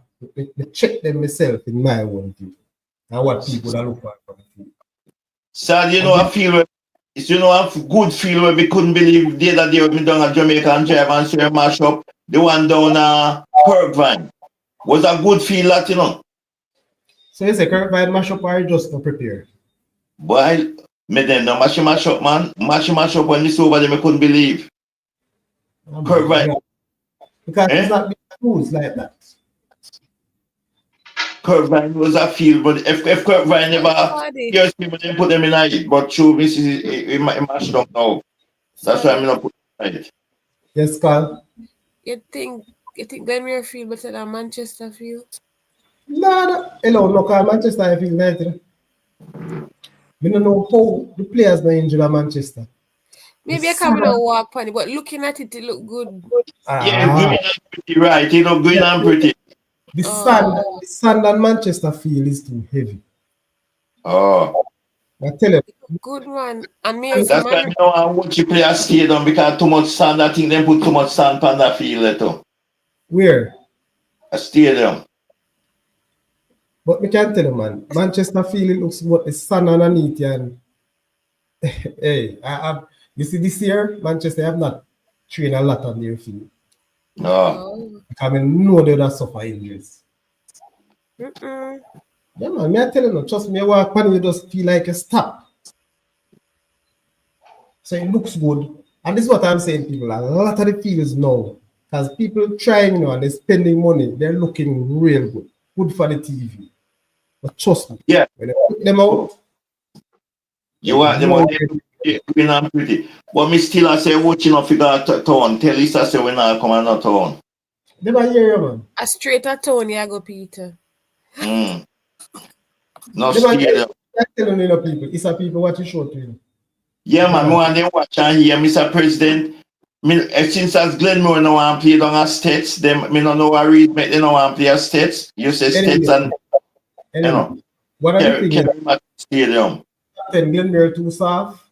check them myself in my own view and what people are looking for from the field. So you know I feel a good feel where we couldn't believe the other day when we down at Jamaica and drive and see a mash up. The one down Kirkvine. Was a good feel that, you know. So you say Kirkvine mash up or just not prepared? Boy, me then no mash up, man. Mash up when this over there, I couldn't believe. Kirkvine. Because it's not big foods like that. Kirkvine was a field, but if Kirkvine never hears people, then put them in it. But true, this is it mash up now. That's why I'm not putting it. Yes, Carl. You think Glenmuir field better than Manchester field? No. Hello, no, Carl. Manchester I feel United. We don't know how the players are injured at Manchester. Maybe I can't walk on it, but looking at it, it look good. Yeah, green and pretty, right? You know, green and pretty. The sand on Manchester field is too heavy. Oh. I tell you. Good one. And that's why I know I watch you play a stadium because too much sand. I think they put too much sand on that field too. Where? A stadium. But we can't tell you, man. Manchester field it looks what the sun underneath and hey, you see this year, Manchester have not trained a lot on their field. No. I mean, no, they would have suffered injuries. Mm-mm. Yeah, man, me I tell you, trust me, I walk on you just feel like a stop. So it looks good. And this is what I'm saying, people. A lot of the fields now, because people trying, and they're spending money, they're looking real good. Good for the TV. But trust me, yeah, when they put them out, you want them out there green and pretty. But me still I say watching off figure town. Tell us I say when I come and not town. Never hear you, man. A straight at Tony, I go Peter. No stadium. I'm telling you, people, it's a people what you show to you. Yeah, man, more and they watch and hear, Mr. President. Since as Glenmuir no one play down as states, them me no know what read make they no want play as states. You say states and you know. What are you thinking? Stadium. Then Glenmuir too soft.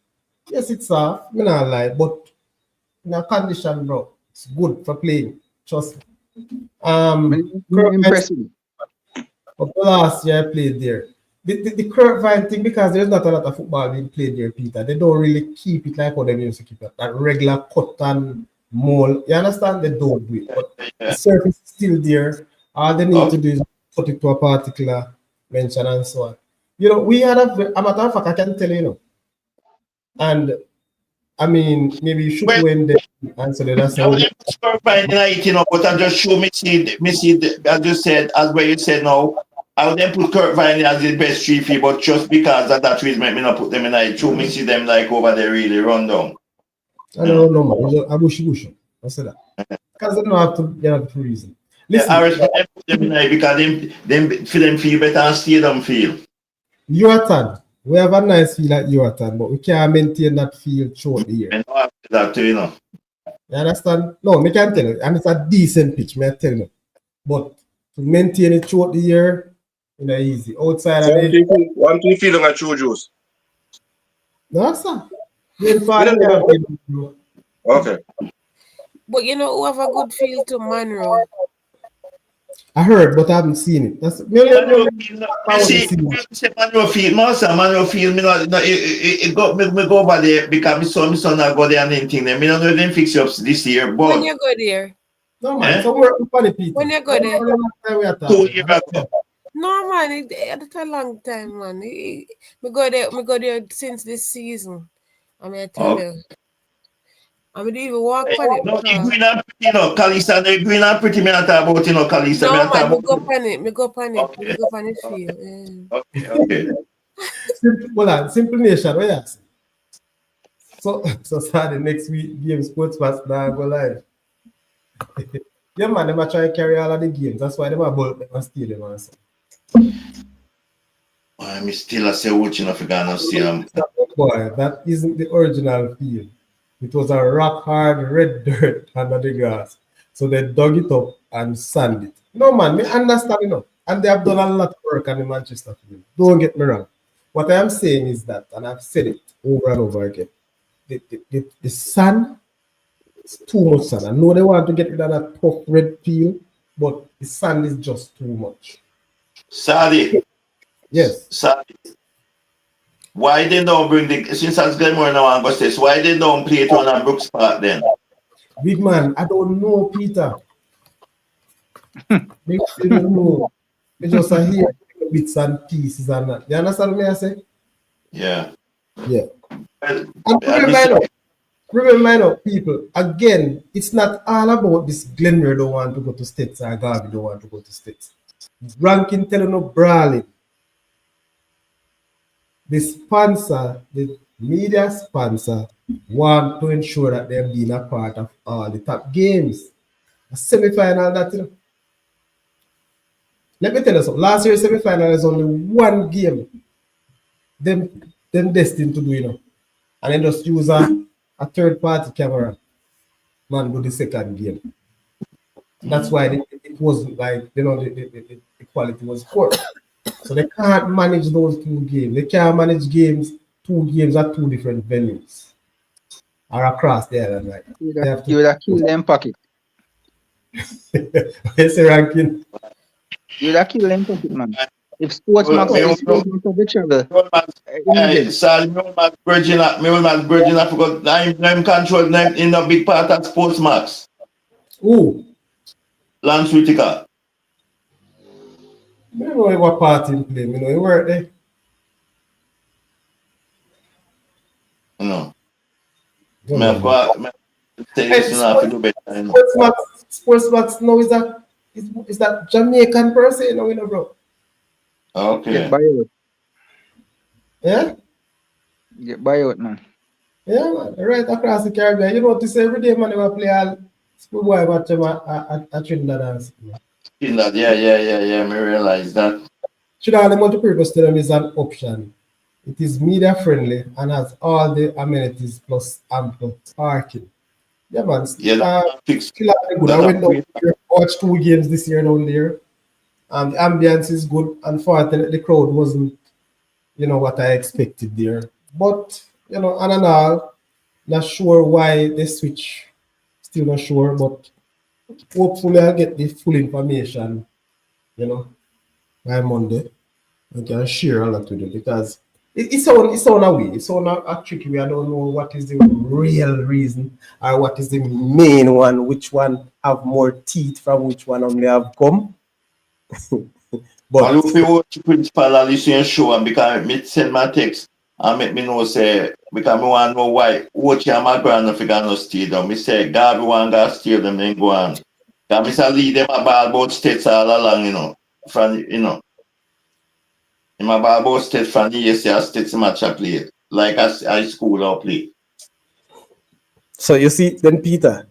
Yes, it's soft. Me not lie, but in a condition, bro, it's good for playing. Trust me. Impressive. But last year I played there. The Kirkvine thing, because there's not a lot of football being played there, Peter. They don't really keep it like how they used to keep it. That regular cut and mold. You understand? They don't do it. But the surface is still there. All they need to do is put it to a particular mention and so on. You know, we had a matter of fact, I can tell you, and I mean, maybe you should go in there and so that's how. But I just show me see, as you said, as where you said now, I would then put Kirkvine as the best three fee, but just because of that reason, make me not put them in it. Show me see them like over there really run down. I don't know, man. I wish. I said that. Because they don't have to, they have to reason. Listen, I respect them put them in it because them feel them feel better and stadium feel. Euratan. We have a nice field at Euratan, but we can't maintain that field throughout the year. I know after that too, you know. You understand? No, me can tell you. And it's a decent pitch, me I tell you. But to maintain it throughout the year, you know, easy. Outside of it. One thing feeling a true juice. No, sir. Okay. But you know who have a good feel to Monroe? I heard, but I haven't seen it. That's Manual field, it got me go over there because my son not go there and anything. Me not know them fix ups this year, but when you go there? No man, somewhere funny people. When you go there? 2 years ago. No man, it's a long time, man. Me go there since this season. I mean, I tell you. I mean, even walk on it. No, the green and pretty, you know, Kalisa, the green and pretty, me not talk about, you know, Kalisa. No, man, me go on it. Me go on it field. Yeah. Okay. Simple nation, what you ask? So Saturday next week, game sports pass now go live. Yeah, man, they might try to carry all of the games. That's why they might bulk them and steal them also. I'm still a say watching of Ghana stadium. Boy, that isn't the original field. It was a rock hard red dirt under the grass. So they dug it up and sand it. No man, me understand And they have done a lot of work on the Manchester field. Don't get me wrong. What I am saying is that, and I've said it over and over again, the sand is too much sand. I know they want to get rid of that tough red peel, but the sand is just too much. Sadi. Yes. Sadi. Why they don't bring since as Glenmuir now and Gustis, why they don't play it on a Brooks Park then? Big man, I don't know, Peter. They don't know. They just are here bits and pieces and that. You understand what I say? Yeah. Yeah. Well, And remember, people, again, it's not all about this Glenmuir don't want to go to States or Garvey don't want to go to States. Ranking telling no brawling. The sponsor, the media sponsor, want to ensure that they're being a part of all the top games. A semi-final, that Let me tell you something. Last year's semi-final is only one game. Them destined to do, And then just use a third-party camera. Man, do the second game. That's why it wasn't like, the quality was poor. So they can't manage those two games. They can't manage two games at two different venues. Or across the island, right? You would have killed them pocket. Where's the ranking? You would have killed them pocket, man. If Sportsmax is the travel. Sal, Virgin, I forgot. I'm controlled in the big part of Sportsmax. Who? Lance Whitaker. I don't know what part in play. He work there. No. Sportsmax now is that Jamaican person, bro. Okay. Yeah? Get buyout, man. Yeah, man. Right across the Caribbean. You notice every day, man, they play all schoolboy match at Trinidad and Trinidad, yeah. I realize that. Trinidad, the multi-purpose stadium is an option. It is media friendly and has all the amenities plus ample parking. Yeah, man. Still good. I went down there, watched 2 games this year down there. The ambience is good. Unfortunately, the crowd wasn't, what I expected there. But, on and all, not sure why they switch. Still not sure, but hopefully I'll get the full information, by Monday. I can share a lot with you because it's on a way. It's on a tricky way. I don't know what is the real reason or what is the main one, which one have more teeth from which one only have come. But if you watch principal and listen to show and because me send my text and make me know say because me want to know why watch my grand if you no stadium. Me say God we want to steal them then go on. Because me say lead them about States all along, from in my ball States from the year States match I play. Like as high school or play. So you see then Peter.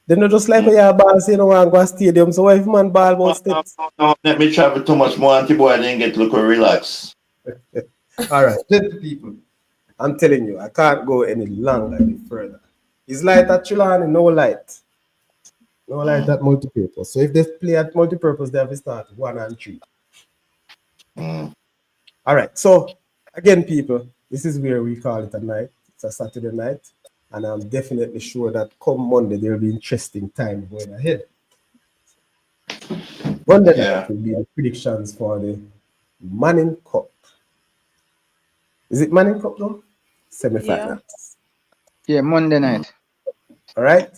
They not just like your ball say want to go to stadium. So why if man ball about States? No, let me travel too much more anti boy then get look relax. All right, gentle people. I'm telling you, I can't go any longer, any further. It's light at Chilani, no light. No light at multipurpose. So if they play at multipurpose, they have to start 1 and 3. All right. So again, people, this is where we call it a night. It's a Saturday night. And I'm definitely sure that come Monday, there will be interesting time going ahead. Monday night will be the predictions for the Manning Cup. Is it Manning Cup though? Semi-finals. Yeah, Monday night. All right.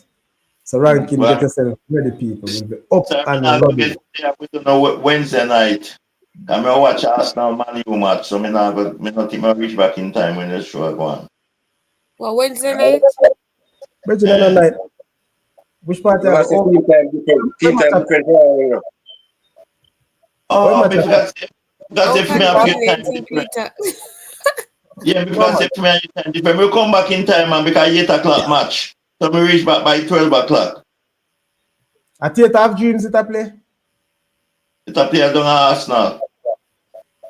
So ranking, get yourself ready, people. We'll be up and running. We don't know Wednesday night. I'm gonna watch Arsenal Man U match, so me not think I'll reach back in time when the show go on. Well, Wednesday night? Wednesday night. Which part are you? Team time different. Oh, because if me have your time different. Yeah, because if me have your time different, we'll come back in time and because 8 o'clock match. So we reach back by 12 o'clock. At Theatre of Dreams it a play? It a play down at Arsenal.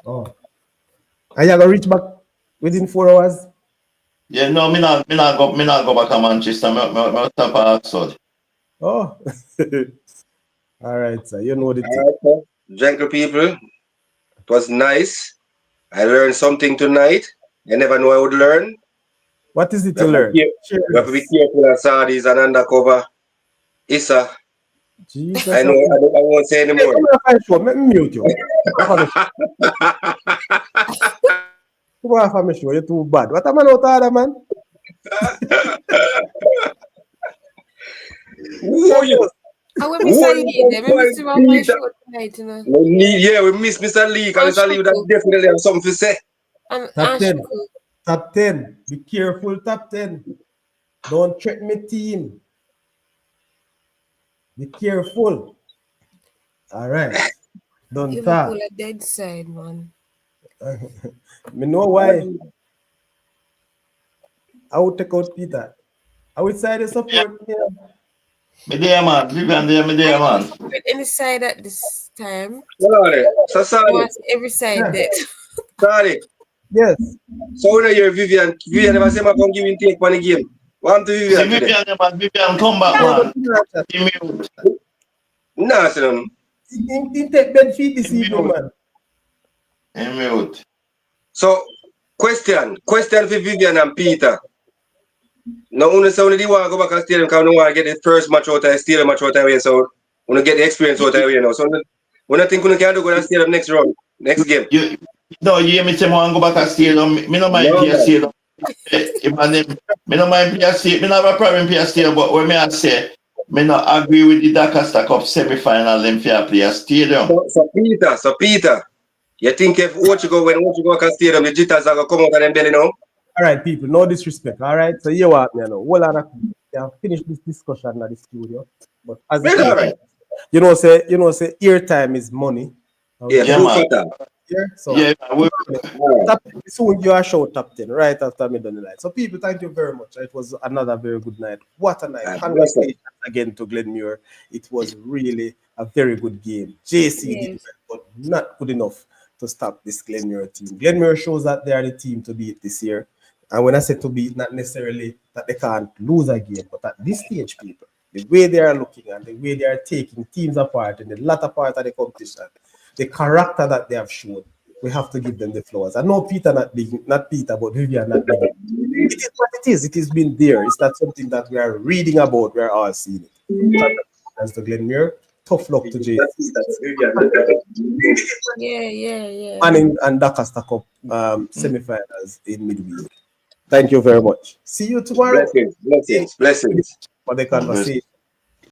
Oh. And you're going to reach back within 4 hours? Yeah, no, me not go back to Manchester. Me stop at Oxford. Oh. All right, sir. You know the thing. All right, sir. Gentle people, it was nice. I learned something tonight. I never knew I would learn. What is it We to have to learn? be we have to be careful of Saudis and undercover. Issa, Jesus. I know I won't say Hey, anymore. come on, show. Let me mute you. Come on, my show. You're too bad. What am I not other, man? I will miss a lead. I miss him on my show tonight, you know. We miss Mr. Lee. Because Mr. Lee would have definitely have something to say. And Top 10. Shuku. Top 10. Be careful, top 10. Don't threaten my team. Be careful. All right. Don't talk. Liverpool a dead side, man. Me know why. I would take out Peter. I would side the support. Yeah. Me there, man. Vivian there, me there, I don't man. support any side at this time. Sorry. So I sorry. want every side dead. Sorry. Yes. So when I hear Vivian never say my come give and take on the game. What to See Vivian today? Vivian, man. Vivian, come back, man. Give me out. Nah, son. He take bed feet this evening, man. Give me out. So question for Vivian and Peter. Now only say only they want to go back and stadium because they want to get the first match out of the stadium match out of the way. So we get the experience out of the way now. So when I think we can do go to the stadium next round, next game. You hear me say I want to go back and stadium. Me no mind play stadium. Me no mind play stadium. Me no have a problem play stadium. But when me I say, me no agree with the Doncaster Cup semi-final them fair play stadium. So Peter, you think if when Ocho go stadium, the jitters are gonna come out of them belly now? All right, people, no disrespect. All right, so you what me know. Well, I finish this discussion at the studio. But as All right. you know, say airtime is money. Yeah, Yeah, food man. for that. Yeah, so Yeah, top 10, soon you are show top 10 right after me done the night. So people, thank you very much. It was another very good night. What a night. Congratulations again to Glenmuir. It was really a very good game. JC did well, but not good enough to stop this Glenmuir team. Glenmuir shows that they are the team to beat this year. And when I say to beat, not necessarily that they can't lose a game, but at this stage, people, the way they are looking and the way they are taking teams apart in the latter part of the competition, the character that they have shown, we have to give them the flowers. I know Peter not Peter, but Vivian not big. It is what it is. It has been there. It's not something that we are reading about. We are all seeing it. As to Glenmuir, tough luck to JC. Yeah. And Doncaster Cup semi-finals in midweek. Thank you very much. See you tomorrow. Blessings. For the conversation.